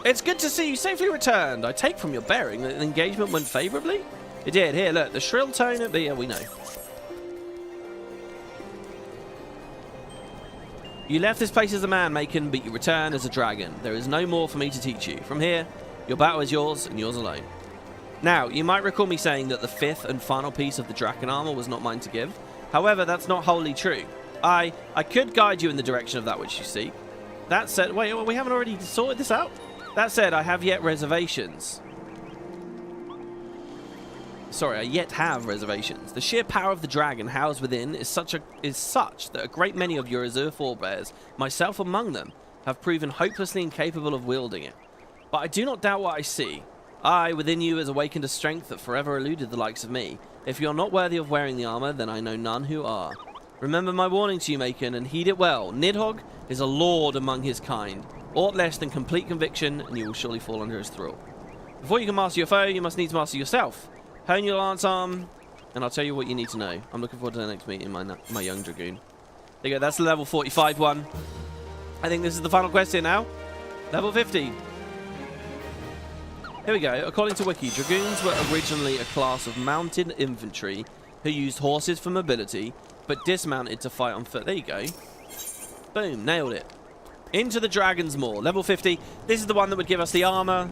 It's good to see you safely returned. I take from your bearing that the engagement went favorably. It did. Here, look. The shrill tone of... Yeah, we know. You left this place as a man, Maechen, but you return as a dragon. There is no more for me to teach you. From here... Your battle is yours, and yours alone. Now, you might recall me saying that the fifth and final piece of the Draken armor was not mine to give. However, that's not wholly true. I could guide you in the direction of that which you seek. That said... Wait, we haven't already sorted this out? That said, I have yet reservations. Sorry, I yet have reservations. The sheer power of the dragon housed within is such that a great many of your Azure forebears, myself among them, have proven hopelessly incapable of wielding it. But I do not doubt what I see. I, within you, has awakened a strength that forever eluded the likes of me. If you are not worthy of wearing the armor, then I know none who are. Remember my warning to you, Maechen, and heed it well. Nidhogg is a lord among his kind. Aught less than complete conviction, and you will surely fall under his thrall. Before you can master your foe, you must needs master yourself. Hone your lance arm, and I'll tell you what you need to know. I'm looking forward to the next meeting, my young Dragoon. There you go, that's the level 45 one. I think this is the final quest here now. Level 50. Here we go. According to Wiki, Dragoons were originally a class of mounted infantry who used horses for mobility, but dismounted to fight on foot. There you go. Boom, nailed it. Into the Dragon's Maw, level 50. This is the one that would give us the armor.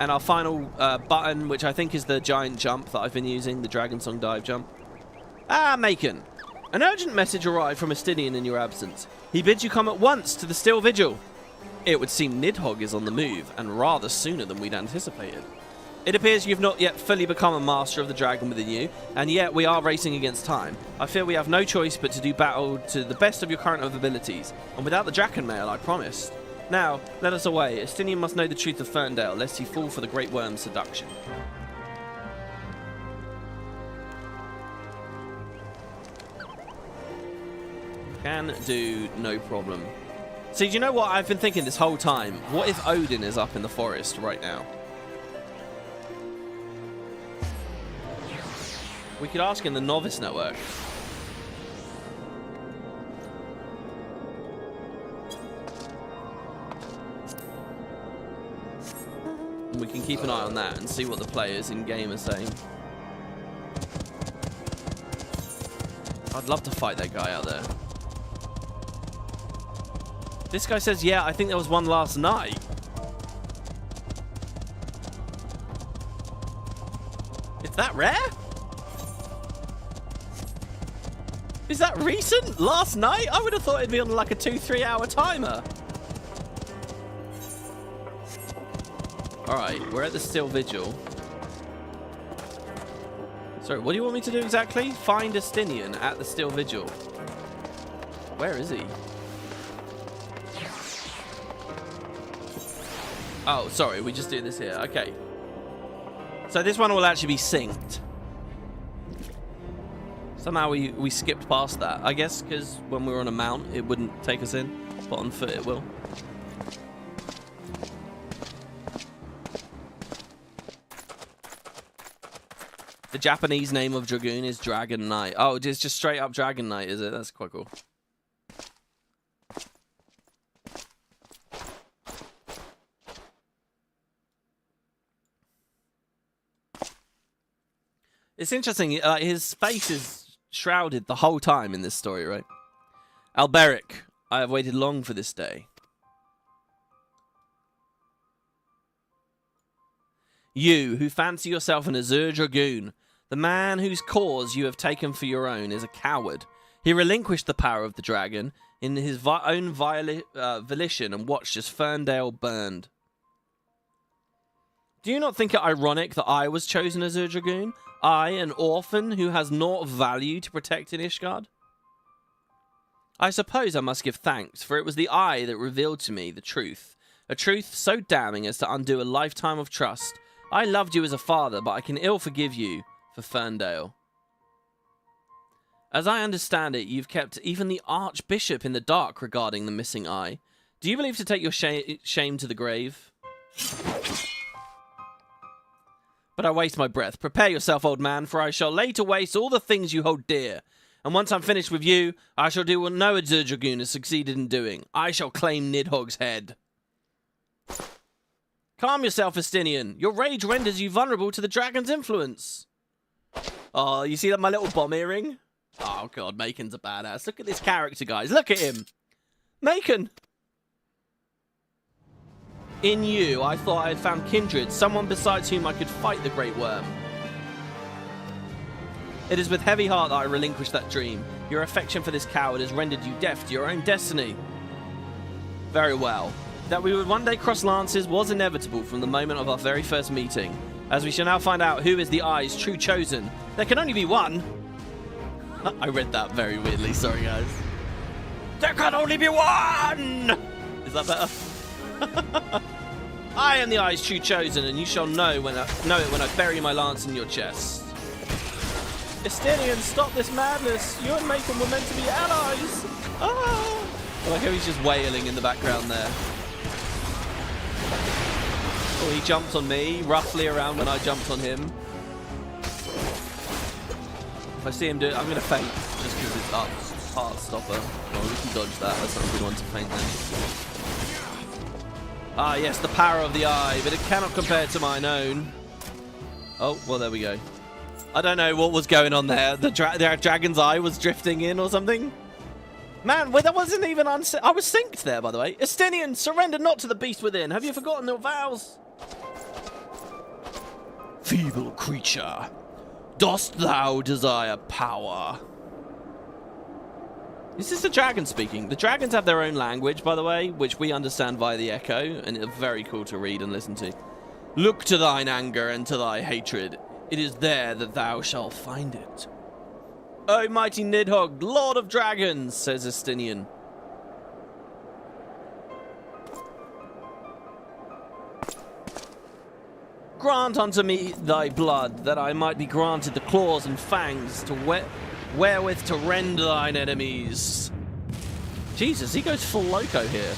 And our final button, which I think is the giant jump that I've been using, the Dragon Song dive jump. Ah, Maechen. An urgent message arrived from Estinian in your absence. He bids you come at once to the Still Vigil. It would seem Nidhogg is on the move, and rather sooner than we'd anticipated. It appears you've not yet fully become a master of the dragon within you, and yet we are racing against time. I fear we have no choice but to do battle to the best of your current abilities, and without the Draken Mail, I promised. Now, let us away. Estinian must know the truth of Ferndale, lest he fall for the Great Worm's seduction. Can do, no problem. See, do you know what I've been thinking this whole time? What if Odin is up in the forest right now? We could ask in the Novice Network. And we can keep an eye on that and see what the players in game are saying. I'd love to fight that guy out there. This guy says, yeah, I think there was one last night. Is that rare? Is that recent? Last night? I would have thought it'd be on like a 2-3 hour timer. Alright, we're at the Still Vigil. Sorry, what do you want me to do exactly? Find Estinian at the Still Vigil. Where is he? Oh, sorry, we just do this here. Okay. So this one will actually be synced. Somehow we skipped past that. I guess because when we were on a mount, it wouldn't take us in. But on foot, it will. The Japanese name of Dragoon is Dragon Knight. Oh, it's just straight up Dragon Knight, is it? That's quite cool. It's interesting, his face is shrouded the whole time in this story, right? Alberic, I have waited long for this day. You, who fancy yourself an Azure Dragoon, the man whose cause you have taken for your own, is a coward. He relinquished the power of the dragon in his own volition and watched as Ferndale burned. Do you not think it ironic that I was chosen as a Dragoon? I, an orphan who has naught of value to protect in Ishgard? I suppose I must give thanks, for it was the eye that revealed to me the truth. A truth so damning as to undo a lifetime of trust. I loved you as a father, but I can ill forgive you for Ferndale. As I understand it, you've kept even the Archbishop in the dark regarding the missing eye. Do you believe to take your shame to the grave? But I waste my breath. Prepare yourself, old man, for I shall lay to waste all the things you hold dear. And once I'm finished with you, I shall do what no Azure Dragoon has succeeded in doing. I shall claim Nidhogg's head. Calm yourself, Estinian. Your rage renders you vulnerable to the dragon's influence. Oh, you see that my little bomb earring? Oh, God, Maechen's a badass. Look at this character, guys. Look at him. Maechen. In you, I thought I had found kindred, someone besides whom I could fight the Great Worm. It is with heavy heart that I relinquish that dream. Your affection for this coward has rendered you deaf to your own destiny. Very well. That we would one day cross lances was inevitable from the moment of our very first meeting. As we shall now find out who is the Eye's true chosen. There can only be one. I read that very weirdly, sorry guys. There can only be one! Is that better? I am the Eye's true chosen, and you shall know it when I bury my lance in your chest. Estinian, stop this madness! You and Maechen were meant to be allies! Ah! I like how he's just wailing in the background there. Oh, he jumped on me, roughly around when I jumped on him. If I see him do it, I'm going to faint, just because it's up. Heart stopper. Well, we can dodge that. That's not a good one to faint then. Ah, yes, the power of the eye, but it cannot compare to mine own. Oh, well, there we go. I don't know what was going on there. The dragon's eye was drifting in or something. Man, well, that wasn't even I was synced there, by the way. Estinian, surrender not to the beast within. Have you forgotten your vows? Feeble creature, dost thou desire power? Is this the dragon speaking? The dragons have their own language, by the way, which we understand via the echo, and it's very cool to read and listen to. Look to thine anger and to thy hatred. It is there that thou shalt find it. O mighty Nidhogg, Lord of Dragons, says Estinian. Grant unto me thy blood, that I might be granted the claws and fangs to wherewith to rend thine enemies. Jesus, he goes full loco here.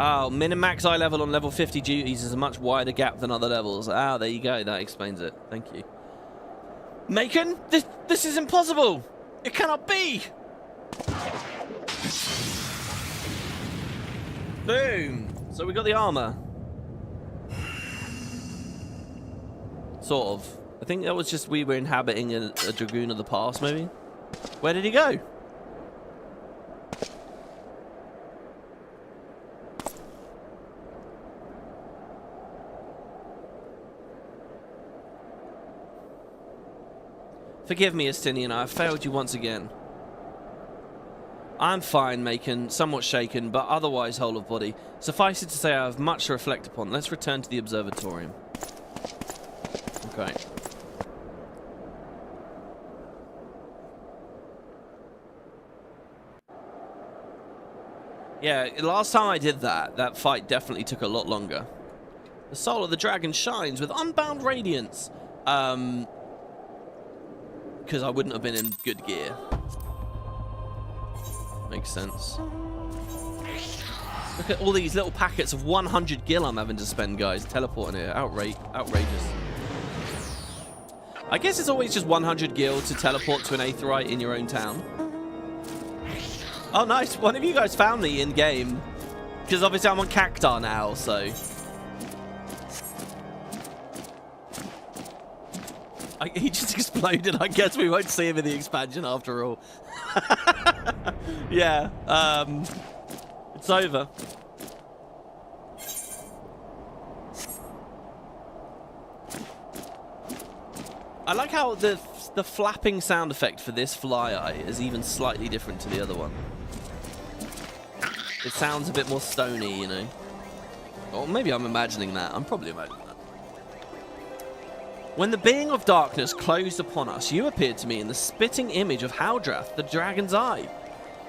Oh, min and max eye level on level 50 duties is a much wider gap than other levels. Ah, there you go. That explains it. Thank you. Maechen, this is impossible. It cannot be. Boom. So we got the armor. Sort of. I think that was just we were inhabiting a Dragoon of the past, maybe. Where did he go? Forgive me, Estinian, I have failed you once again. I'm fine, Maechen, somewhat shaken, but otherwise whole of body. Suffice it to say I have much to reflect upon. Let's return to the observatorium. Okay. Yeah, last time I did that fight definitely took a lot longer. The soul of the dragon shines with unbound radiance. Because I wouldn't have been in good gear. Makes sense. Look at all these little packets of 100 gil I'm having to spend, guys. Teleporting here. Outrageous. I guess it's always just 100 gil to teleport to an aetheryte in your own town. Oh, nice. One of you guys found me in-game. Because obviously I'm on Cactar now, so... he just exploded. I guess we won't see him in the expansion after all. Yeah, it's over. I like how the flapping sound effect for this fly eye is even slightly different to the other one. It sounds a bit more stony, you know. Or maybe I'm imagining that. I'm probably imagining that. When the being of darkness closed upon us, you appeared to me in the spitting image of Haldrath, the dragon's eye,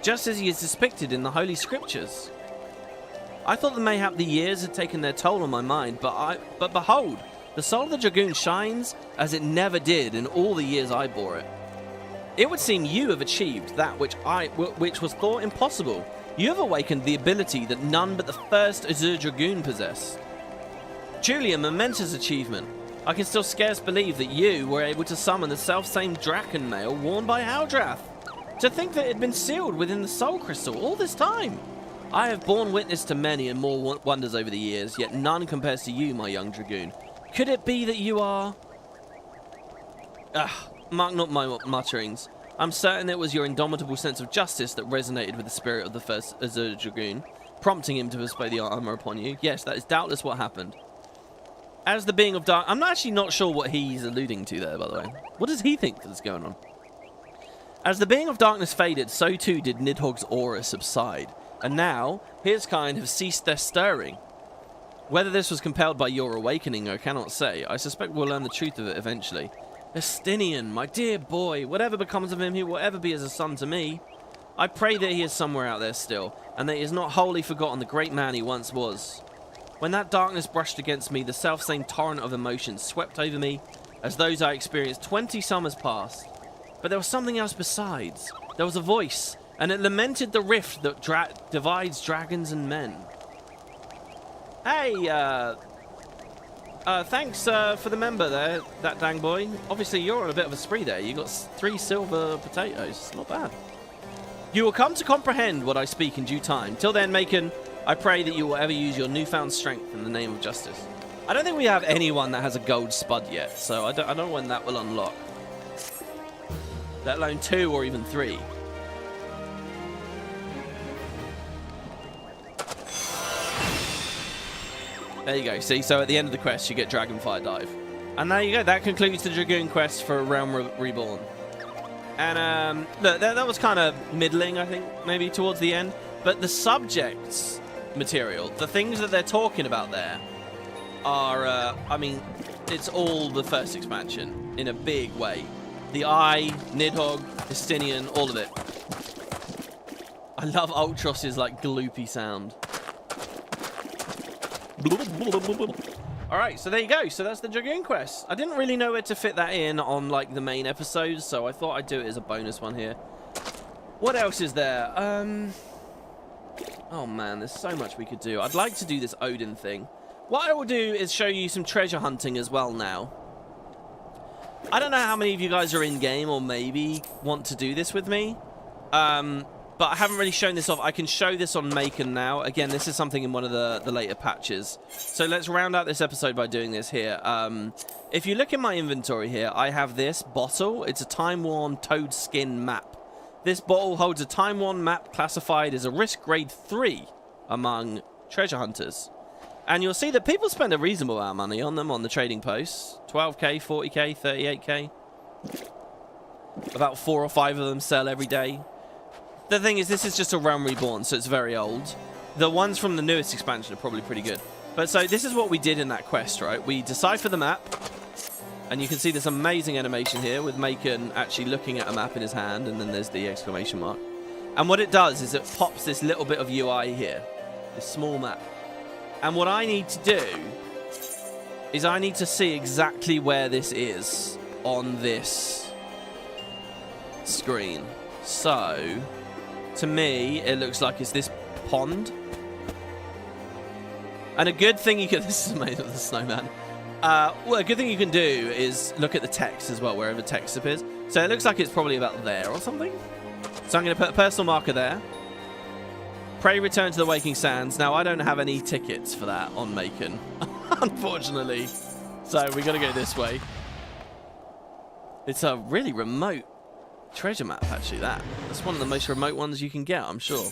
just as he is depicted in the Holy Scriptures. I thought that mayhap the years had taken their toll on my mind, but behold, the soul of the Dragoon shines as it never did in all the years I bore it. It would seem you have achieved that which was thought impossible. You have awakened the ability that none but the first Azure Dragoon possessed. Truly a momentous achievement. I can still scarce believe that you were able to summon the self-same Draken mail worn by Haldrath. To think that it had been sealed within the Soul Crystal all this time. I have borne witness to many and more wonders over the years, yet none compares to you, my young Dragoon. Could it be that you are... mark not my mutterings. I'm certain it was your indomitable sense of justice that resonated with the spirit of the first Azure Dragoon, prompting him to display the armor upon you. Yes, that is doubtless what happened. As the being of dark... I'm actually not sure what he's alluding to there, by the way. What does he think that's going on? As the being of darkness faded, so too did Nidhogg's aura subside. And now, his kind have ceased their stirring. Whether this was compelled by your awakening, I cannot say. I suspect we'll learn the truth of it eventually. Estinian, my dear boy, whatever becomes of him, he will ever be as a son to me. I pray that he is somewhere out there still. and that he has not wholly forgotten the great man he once was. When that darkness brushed against me, the self-same torrent of emotions swept over me as those I experienced 20 summers past. But there was something else besides. There was a voice, and it lamented the rift that divides dragons and men. Hey, thanks for the member there, that dang boy. Obviously, you're on a bit of a spree there. You got 3 silver potatoes. Not bad. You will come to comprehend what I speak in due time. Till then, Maechen, I pray that you will ever use your newfound strength in the name of justice. I don't think we have anyone that has a gold spud yet, so I don't know when that will unlock. Let alone 2 or even 3. There you go. See, so at the end of the quest, you get Dragonfire Dive. And there you go. That concludes the Dragoon Quest for Realm Reborn. And look, that was kind of middling, I think, maybe towards the end. But the subjects material, the things that they're talking about there are, I mean, it's all the first expansion in a big way. The Eye, Nidhogg, Justinian, all of it. I love Ultros's, like, gloopy sound. Alright, so there you go. So that's the Dragoon Quest. I didn't really know where to fit that in on, like, the main episodes, so I thought I'd do it as a bonus one here. What else is there? Oh, man, there's so much we could do. I'd like to do this Odin thing. What I will do is show you some treasure hunting as well now. I don't know how many of you guys are in-game or maybe want to do this with me. But I haven't really shown this off. I can show this on Maechen now. Again, this is something in one of the later patches. So let's round out this episode by doing this here. If you look in my inventory here, I have this bottle. It's a time-worn toad skin map. This bottle holds a time-worn map classified as a risk grade 3 among treasure hunters. And you'll see that people spend a reasonable amount of money on them on the trading posts. 12k, 40k, 38k. About 4 or 5 of them sell every day. The thing is, this is just a Realm Reborn, so it's very old. The ones from the newest expansion are probably pretty good. But so this is what we did in that quest, right? We decipher the map, and you can see this amazing animation here with Maechen actually looking at a map in his hand, and then there's the exclamation mark. And what it does is it pops this little bit of UI here, this small map. And what I need to do is I need to see exactly where this is on this screen. So to me, it looks like it's this pond. And a good thing you can... This is made of the snowman. Well, a good thing you can do is look at the text as well, wherever text appears. So it looks like it's probably about there or something. So I'm going to put a personal marker there. Pray return to the Waking Sands. Now, I don't have any tickets for that on Maechen, unfortunately. So we got to go this way. It's a really remote treasure map, actually, that. That's one of the most remote ones you can get, I'm sure.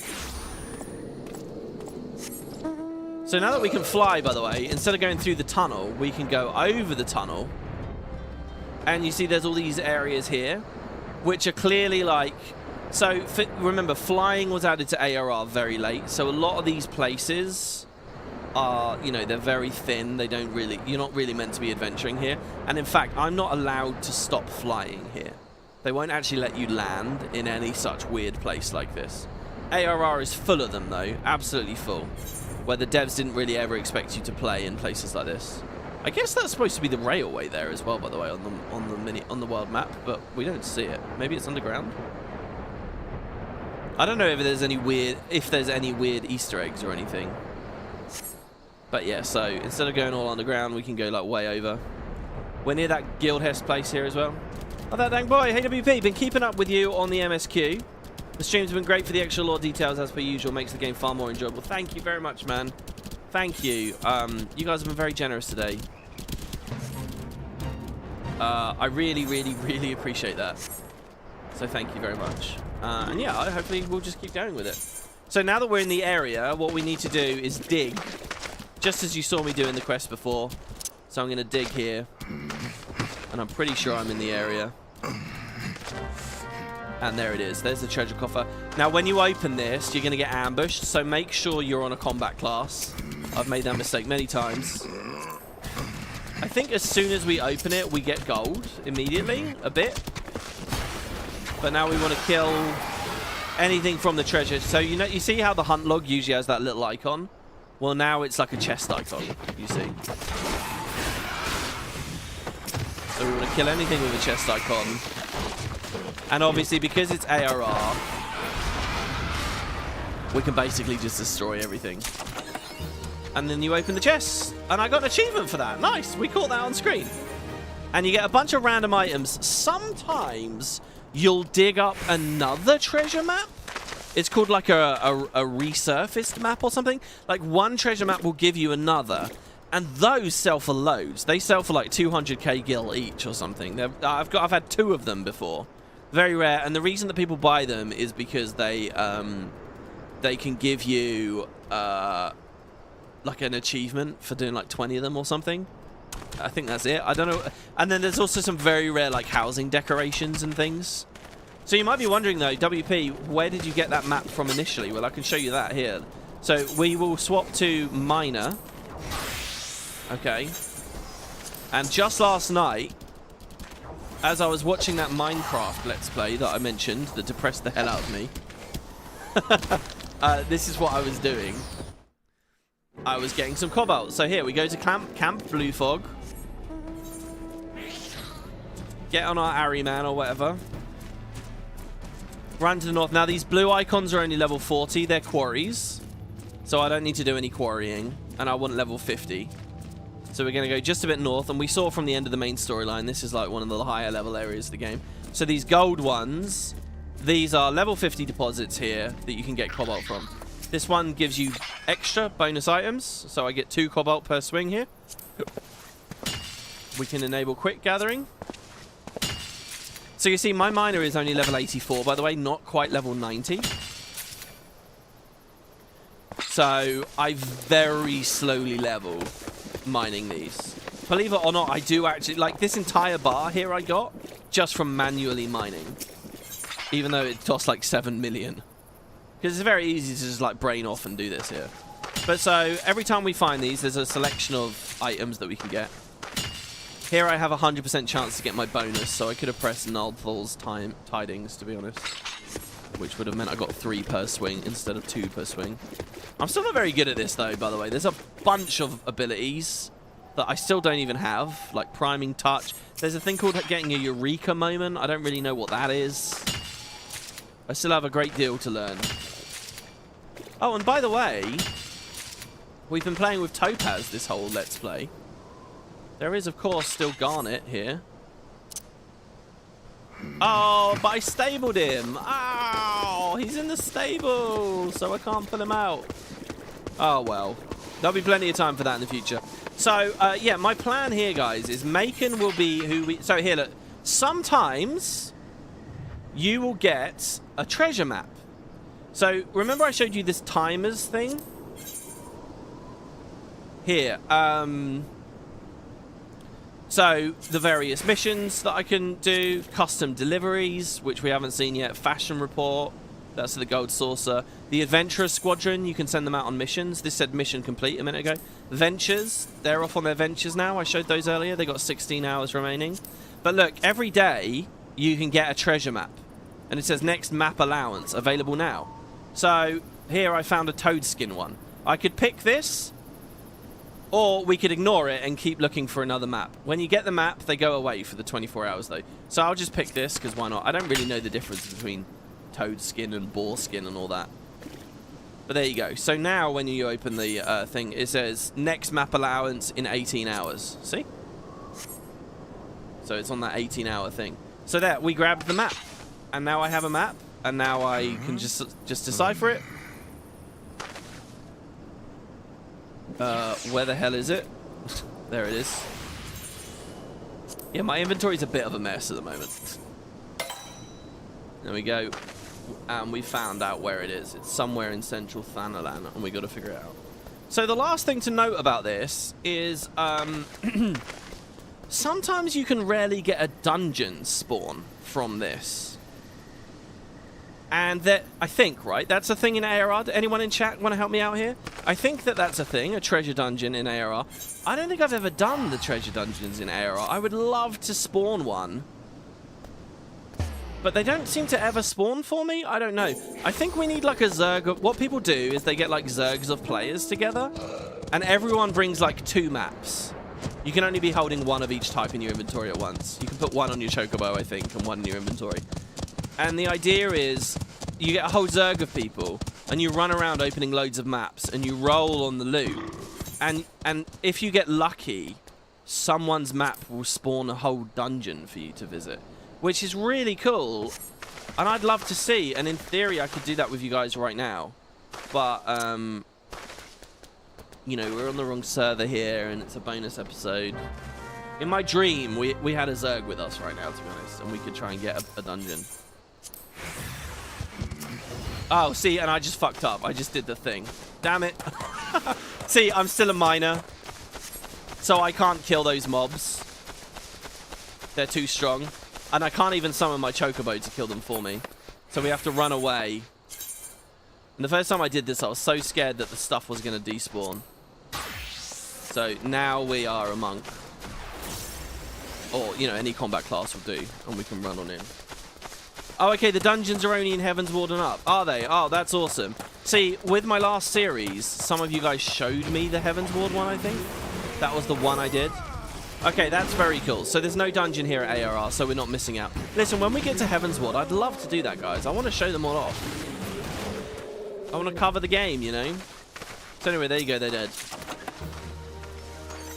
So now that we can fly, by the way, instead of going through the tunnel, we can go over the tunnel. And you see there's all these areas here, which are clearly like... So, remember, flying was added to ARR very late, so a lot of these places are, you know, they're very thin. They don't really... You're not really meant to be adventuring here. And in fact, I'm not allowed to stop flying here. They won't actually let you land in any such weird place like this. ARR is full of them, though. Absolutely full. Where the devs didn't really ever expect you to play in places like this. I guess that's supposed to be the railway there as well, by the way, on the world map, but we don't see it. Maybe it's underground? I don't know if there's any weird Easter eggs or anything. But yeah, so instead of going all underground, we can go like way over. We're near that Guildhest place here as well. Oh, that dang boy, HWP, been keeping up with you on the MSQ. The streams have been great for the extra lore details as per usual, makes the game far more enjoyable. Thank you very much, man. Thank you. You guys have been very generous today. I really, really, really appreciate that. So thank you very much. And yeah, hopefully we'll just keep going with it. So now that we're in the area, what we need to do is dig. Just as you saw me do in the quest before. So I'm going to dig here. And I'm pretty sure I'm in the area. And there it is. There's the treasure coffer. Now, when you open this, you're going to get ambushed. So make sure you're on a combat class. I've made that mistake many times. I think as soon as we open it, we get gold immediately. A bit. But now we want to kill anything from the treasure. So you see how the hunt log usually has that little icon? Well, now it's like a chest icon, you see. So we want to kill anything with a chest icon. And obviously, because it's ARR, we can basically just destroy everything. And then you open the chest. And I got an achievement for that. Nice. We caught that on screen. And you get a bunch of random items. Sometimes you'll dig up another treasure map. It's called like a resurfaced map or something. Like one treasure map will give you another. And those sell for loads. They sell for like 200k gil each or something. I've had 2 of them before. Very rare. And the reason that people buy them is because they can give you like an achievement for doing like 20 of them or something. I think that's it. I don't know. And then there's also some very rare like housing decorations and things. So you might be wondering though, WP, where did you get that map from initially? Well, I can show you that here. So we will swap to Miner. Okay. And just last night, as I was watching that Minecraft Let's Play that I mentioned that depressed the hell out of me, this is what I was doing. I was getting some cobalt. So here we go to Camp Blue Fog. Get on our Arry Man or whatever. Run to the north. Now these blue icons are only level 40. They're quarries. So I don't need to do any quarrying. And I want level 50. So we're going to go just a bit north. And we saw from the end of the main storyline, this is like one of the higher level areas of the game. So these gold ones, these are level 50 deposits here that you can get cobalt from. This one gives you extra bonus items. So I get 2 cobalt per swing here. We can enable quick gathering. So you see, my miner is only level 84, by the way, not quite level 90. So I very slowly level mining these. Believe it or not, I do actually, like this entire bar here I got just from manually mining. Even though it costs like 7 million. Because it's very easy to just like brain off and do this here. But so every time we find these, there's a selection of items that we can get. Here I have a 100% chance to get my bonus, so I could have pressed Nullfall's Tidings, to be honest. Which would have meant I got 3 per swing instead of 2 per swing. I'm still not very good at this, though, by the way. There's a bunch of abilities that I still don't even have, like Priming Touch. There's a thing called getting a Eureka moment. I don't really know what that is. I still have a great deal to learn. Oh, and by the way, we've been playing with Topaz this whole Let's Play. There is, of course, still Garnet here. Oh, but I stabled him. Oh, he's in the stable, so I can't pull him out. Oh, well. There'll be plenty of time for that in the future. So, yeah, my plan here, guys, is Maechen will be who we... So, here, look. Sometimes you will get a treasure map. So, remember I showed you this timers thing? Here, so, the various missions that I can do, custom deliveries, which we haven't seen yet, fashion report, that's the gold saucer. The adventurer squadron, you can send them out on missions. This said mission complete a minute ago. Ventures, they're off on their ventures now. I showed those earlier. They got 16 hours remaining. But look, every day you can get a treasure map. And it says next map allowance, available now. So, here I found a toad skin one. I could pick this, or we could ignore it and keep looking for another map. When you get the map, they go away for the 24 hours, though. So I'll just pick this, because why not? I don't really know the difference between toad skin and boar skin and all that. But there you go. So now when you open the thing, it says next map allowance in 18 hours. See? So it's on that 18-hour thing. So there, we grabbed the map. And now I have a map. And now I can just decipher it. Where the hell is it? There it is. Yeah, my inventory's a bit of a mess at the moment. There we go. And we found out where it is. It's somewhere in central Thanalan, and we got to figure it out. So the last thing to note about this is sometimes you can rarely get a dungeon spawn from this. And that, I think, right, that's a thing in ARR. Anyone in chat want to help me out here? I think that that's a thing, a treasure dungeon in ARR. I don't think I've ever done the treasure dungeons in ARR. I would love to spawn one But they don't seem to ever spawn for me. I don't know. I think we need like a Zerg of... What people do is they get like Zergs of players together. And everyone brings like 2 maps. You can only be holding 1 of each type in your inventory at once. You can put 1 on your Chocobo, I think, and 1 in your inventory. And the idea is you get a whole Zerg of people and you run around opening loads of maps and you roll on the loot. And if you get lucky, someone's map will spawn a whole dungeon for you to visit, which is really cool. And I'd love to see, and in theory I could do that with you guys right now. But, you know, we're on the wrong server here and it's a bonus episode. In my dream, we had a Zerg with us right now, to be honest, and we could try and get a dungeon. Oh, see, and I just fucked up. I just did the thing. Damn it. See, I'm still a miner, so I can't kill those mobs. They're too strong. And I can't even summon my Chocobo to kill them for me. So we have to run away. And the first time I did this, I was so scared that the stuff was going to despawn. So now we are a monk. Or, you know, any combat class will do. And we can run on in. Oh, okay, the dungeons are only in Heaven's Ward and up. Are they? Oh, that's awesome. See, with my last series, some of you guys showed me the Heaven's Ward one, I think. That was the one I did. Okay, that's very cool. So there's no dungeon here at ARR, so we're not missing out. Listen, when we get to Heaven's Ward, I'd love to do that, guys. I want to show them all off. I want to cover the game, you know? So anyway, there you go, they're dead.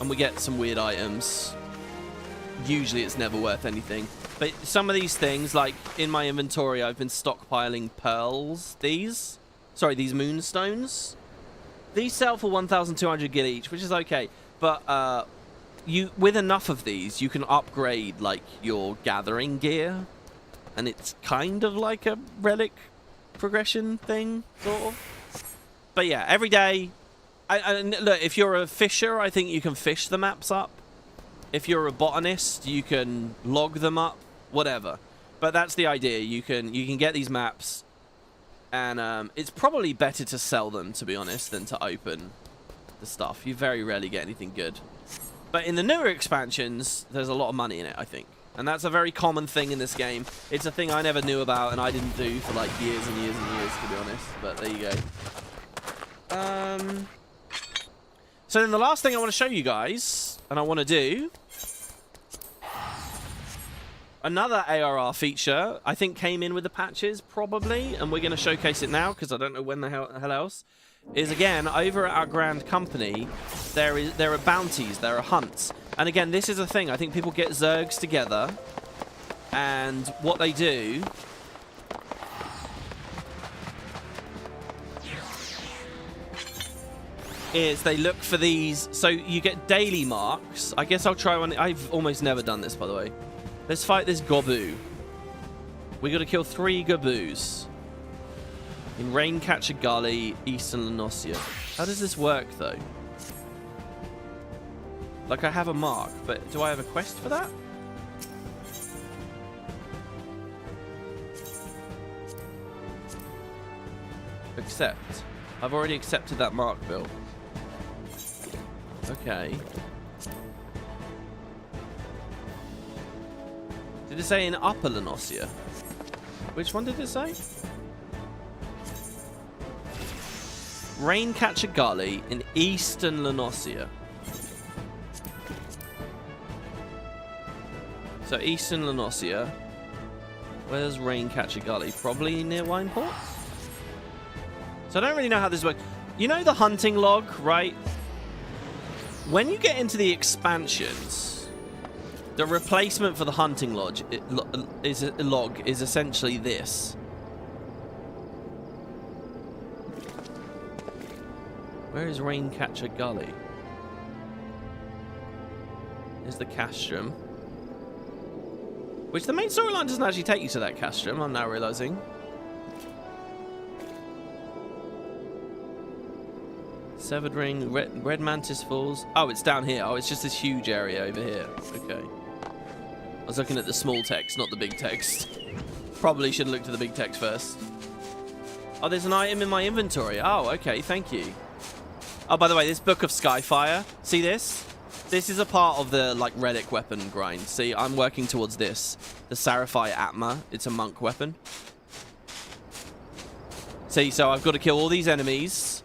And we get some weird items. Usually it's never worth anything. But some of these things, like in my inventory, I've been stockpiling pearls. These moonstones. These sell for 1,200 gil each, which is okay. But with enough of these, you can upgrade like your gathering gear, and it's kind of like a relic progression thing, sort of. But yeah, every day. Look, if you're a fisher, I think you can fish the maps up. If you're a botanist, you can log them up, whatever. But that's the idea. You can get these maps, and it's probably better to sell them, to be honest, than to open the stuff. You very rarely get anything good. But in the newer expansions, there's a lot of money in it, I think. And that's a very common thing in this game. It's a thing I never knew about and I didn't do for like years and years and years, to be honest. But there you go. So then the last thing I want to show you guys, and I want to do another ARR feature, I think came in with the patches, probably, and we're going to showcase it now, because I don't know when the hell else, is again, over at our grand company, there are bounties, there are hunts. And again, this is a thing, I think people get Zergs together, and what they do is they look for these, so you get daily marks. I guess I'll try one. I've almost never done this, by the way. Let's fight this Gobu. We got to kill 3 Gobus in Raincatcher Gully, Eastern Lenosia. How does this work, though? Like, I have a mark, but do I have a quest for that? Accept. I've already accepted that mark, Bill. Okay. Did it say in Upper Lenosia? Which one did it say? Raincatcher Gully in Eastern Lenosia. So Eastern Lenosia. Where's Raincatcher Gully? Probably near Wineport? So I don't really know how this works. You know the hunting log, right? When you get into the expansions, the replacement for the hunting log is essentially this. Where is Raincatcher Gully? There's the castrum. Which the main storyline doesn't actually take you to that castrum, I'm now realizing. Severed Ring, Red Mantis Falls. Oh, it's down here. Oh, it's just this huge area over here. Okay. I was looking at the small text, not the big text. Probably should have looked at the big text first. Oh, there's an item in my inventory. Oh, okay. Thank you. Oh, by the way, this Book of Skyfire. See this? This is a part of the, like, relic weapon grind. See, I'm working towards this. The Seraphite Atma. It's a monk weapon. See, so I've got to kill all these enemies.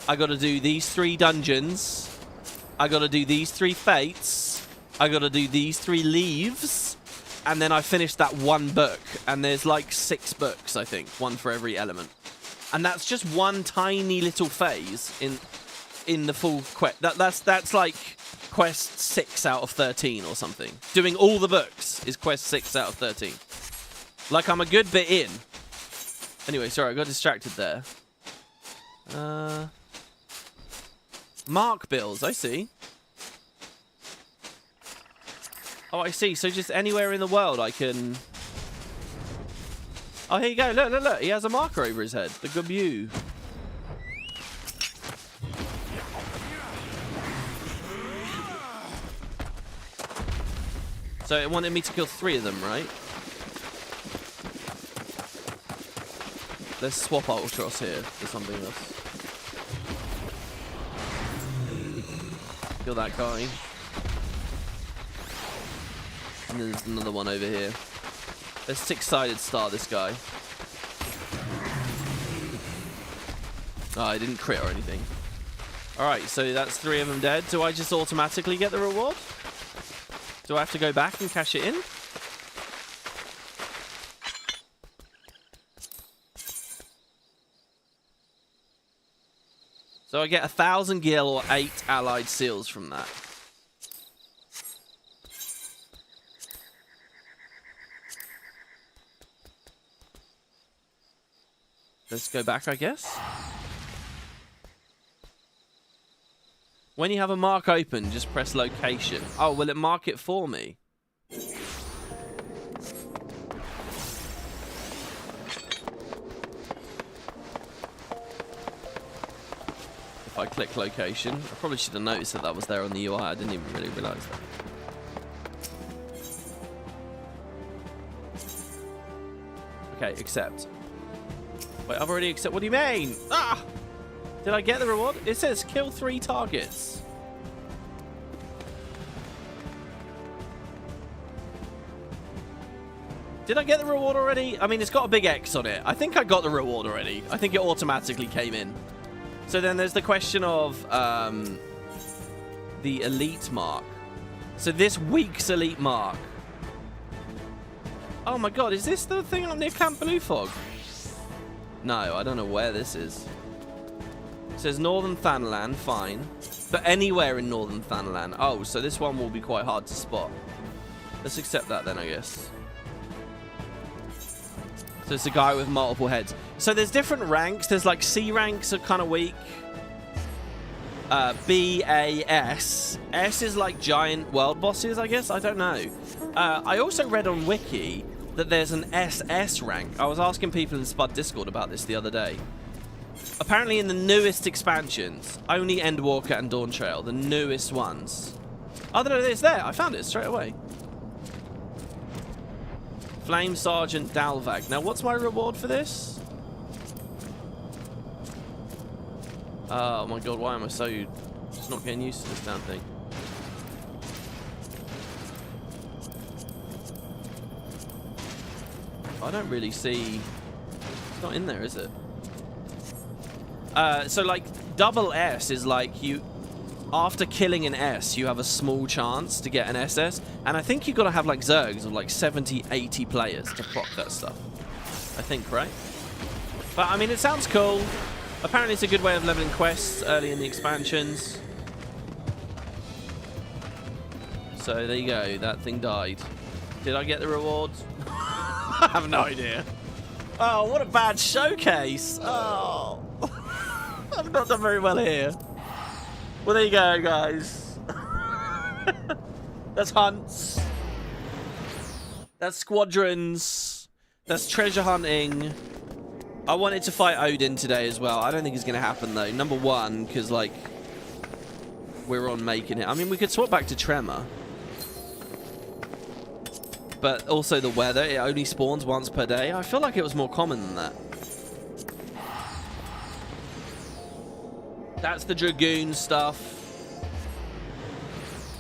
I got to do these 3 dungeons. I got to do these 3 fates. I got to do these 3 leaves. And then I finished that 1 book. And there's like 6 books, I think. 1 for every element. And that's just one tiny little phase in the full quest. That's like quest 6 out of 13 or something. Doing all the books is quest 6 out of 13. Like, I'm a good bit in. Anyway, sorry, I got distracted there. Mark bills, I see. Oh, I see. So just anywhere in the world I can... Oh, here you go. Look, look, look. He has a marker over his head. The Gabu. So it wanted me to kill 3 of them, right? Let's swap Ultros here for something else. Kill that guy. And there's another one over here. Let's 6-sided star this guy. Oh, I didn't crit or anything. Alright, so that's 3 of them dead. Do I just automatically get the reward? Do I have to go back and cash it in? So I get 1,000 gil or 8 allied seals from that. Let's go back, I guess. When you have a mark open, just press location. Oh, will it mark it for me? If I click location, I probably should have noticed that that was there on the UI. I didn't even really realize that. Okay, accept. Wait, I've already accepted. What do you mean? Ah! Did I get the reward? It says kill 3 targets. Did I get the reward already? I mean, it's got a big X on it. I think I got the reward already. I think it automatically came in. So then there's the question of the elite mark. So this week's elite mark. Oh my god, is this the thing up near Camp Blue Fog? No, I don't know where this is. It says Northern Thanalan, fine. But anywhere in Northern Thanalan. Oh, so this one will be quite hard to spot. Let's accept that then, I guess. So it's a guy with multiple heads. So there's different ranks. There's like C ranks are kind of weak. B, A, S. S is like giant world bosses, I guess. I don't know. I also read on Wiki that there's an SS rank. I was asking people in Spud Discord about this the other day. Apparently in the newest expansions, only Endwalker and Dawn Trail, the newest ones. Oh, no, it's there. I found it straight away. Flame Sergeant Dalvag. Now, what's my reward for this? Oh my god, why am I so just not getting used to this damn thing? I don't really see... It's not in there, is it? So, like, double S is like you... After killing an S, you have a small chance to get an SS. And I think you've got to have, like, Zergs of, like, 70, 80 players to proc that stuff. I think, right? But, I mean, it sounds cool. Apparently, it's a good way of leveling quests early in the expansions. So, there you go. That thing died. Did I get the rewards? I have no idea. Oh, what a bad showcase. Oh. I've not done very well here. Well, there you go, guys. That's hunts. That's squadrons. That's treasure hunting. I wanted to fight Odin today as well. I don't think it's going to happen, though. Number one, because, like, we're on making it. I mean, we could swap back to Tremor. But also the weather, it only spawns once per day. I feel like it was more common than that. That's the Dragoon stuff.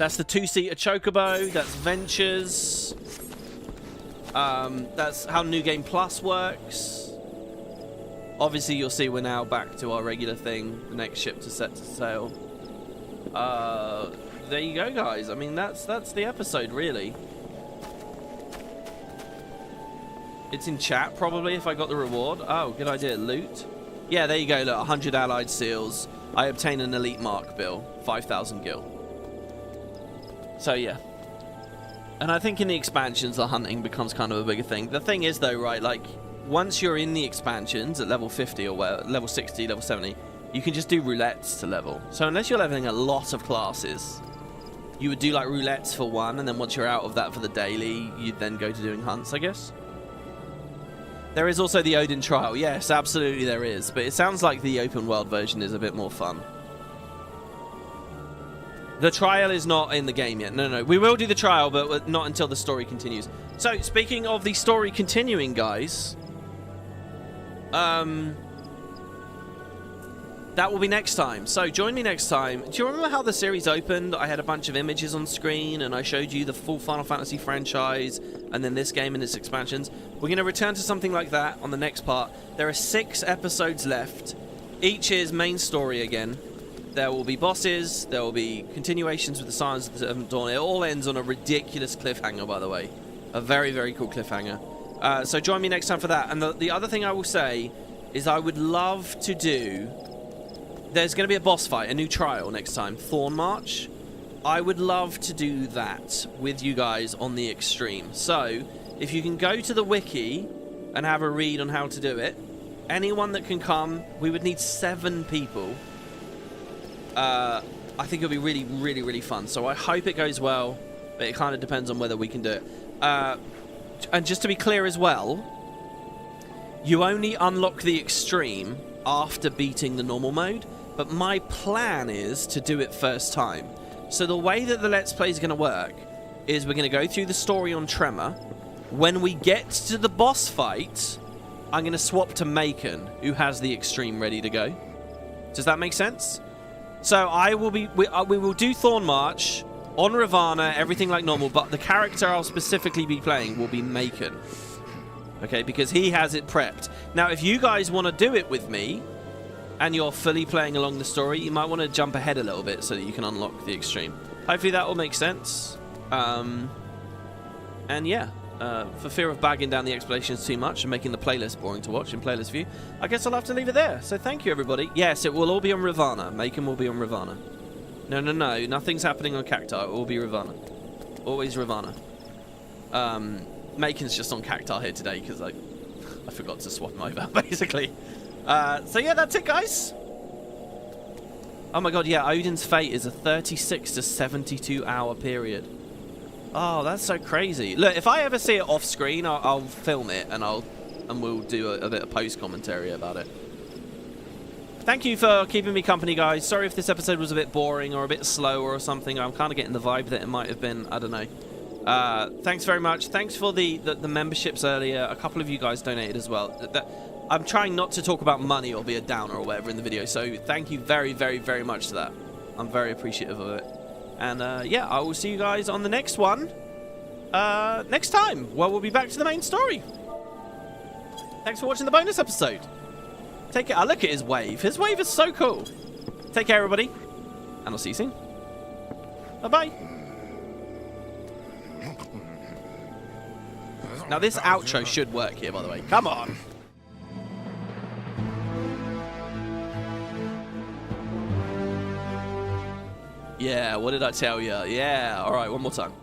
That's the 2-seater chocobo. That's Ventures. That's how New Game Plus works. Obviously, you'll see we're now back to our regular thing. The next ship to set to sail. There you go, guys. I mean, that's the episode, really. It's in chat, probably, if I got the reward. Oh, good idea. Loot. Yeah, there you go. Look, 100 allied seals. I obtain an elite mark bill. 5,000 gil. So, yeah. And I think in the expansions, the hunting becomes kind of a bigger thing. The thing is, though, right, like, once you're in the expansions at level 50 or level 60, level 70, you can just do roulettes to level. So unless you're leveling a lot of classes, you would do, like, roulettes for one, and then once you're out of that for the daily, you'd then go to doing hunts, I guess. There is also the Odin trial. Yes, absolutely there is. But it sounds like the open world version is a bit more fun. The trial is not in the game yet. No. We will do the trial, but not until the story continues. So, speaking of the story continuing, guys, that will be next time. So, join me next time. Do you remember how the series opened? I had a bunch of images on screen, and I showed you the full Final Fantasy franchise, and then this game and its expansions. We're going to return to something like that on the next part. There are 6 episodes left. Each is main story again. There will be bosses, there will be continuations with the Scions of the Seventh Dawn. It all ends on a ridiculous cliffhanger, by the way. A very, very cool cliffhanger. So join me next time for that. And the other thing I will say is I would love to do... There's going to be a boss fight, a new trial next time. Thorn March. I would love to do that with you guys on the Extreme. So, if you can go to the wiki and have a read on how to do it, anyone that can come, we would need 7 people. I think it'll be really, really, really fun. So I hope it goes well, but it kind of depends on whether we can do it. And just to be clear as well, you only unlock the Extreme after beating the normal mode, but my plan is to do it first time. So the way that the Let's Play is going to work is we're going to go through the story on Tremor. When we get to the boss fight, I'm going to swap to Maechen, who has the Extreme ready to go. Does that make sense? So I will be, we will do Thorn March on Ravana, everything like normal, but the character I'll specifically be playing will be Maechen. Okay, because he has it prepped. Now, if you guys want to do it with me, and you're fully playing along the story, you might want to jump ahead a little bit so that you can unlock the Extreme. Hopefully that will make sense. And yeah, for fear of bagging down the explanations too much and making the playlist boring to watch in playlist view, I guess I'll have to leave it there. So thank you, everybody. Yes, it will all be on Ravana. Maechen will be on Ravana. No. Nothing's happening on Cactar. It will be Ravana. Always Ravana. Maechen's just on Cactar here today because I forgot to swap him over, basically. So yeah, that's it, guys. Oh my god, yeah, Odin's Fate is a 36 to 72 hour period. Oh, that's so crazy. Look, if I ever see it off screen, I'll film it and we'll do a bit of post commentary about it. Thank you for keeping me company, guys. Sorry if this episode was a bit boring or a bit slow or something. I'm kind of getting the vibe that it might have been. I don't know. Thanks very much. Thanks for the memberships earlier. A couple of you guys donated as well. I'm trying not to talk about money or be a downer or whatever in the video, so thank you very, very, very much to that. I'm very appreciative of it. And yeah, I will see you guys on the next one next time, where we'll be back to the main story. Thanks for watching the bonus episode. Take care. Look at his wave. His wave is so cool. Take care, everybody, and I'll see you soon. Bye-bye. Now, this outro should work here, by the way. Come on. Yeah, what did I tell you? Yeah, all right, one more time.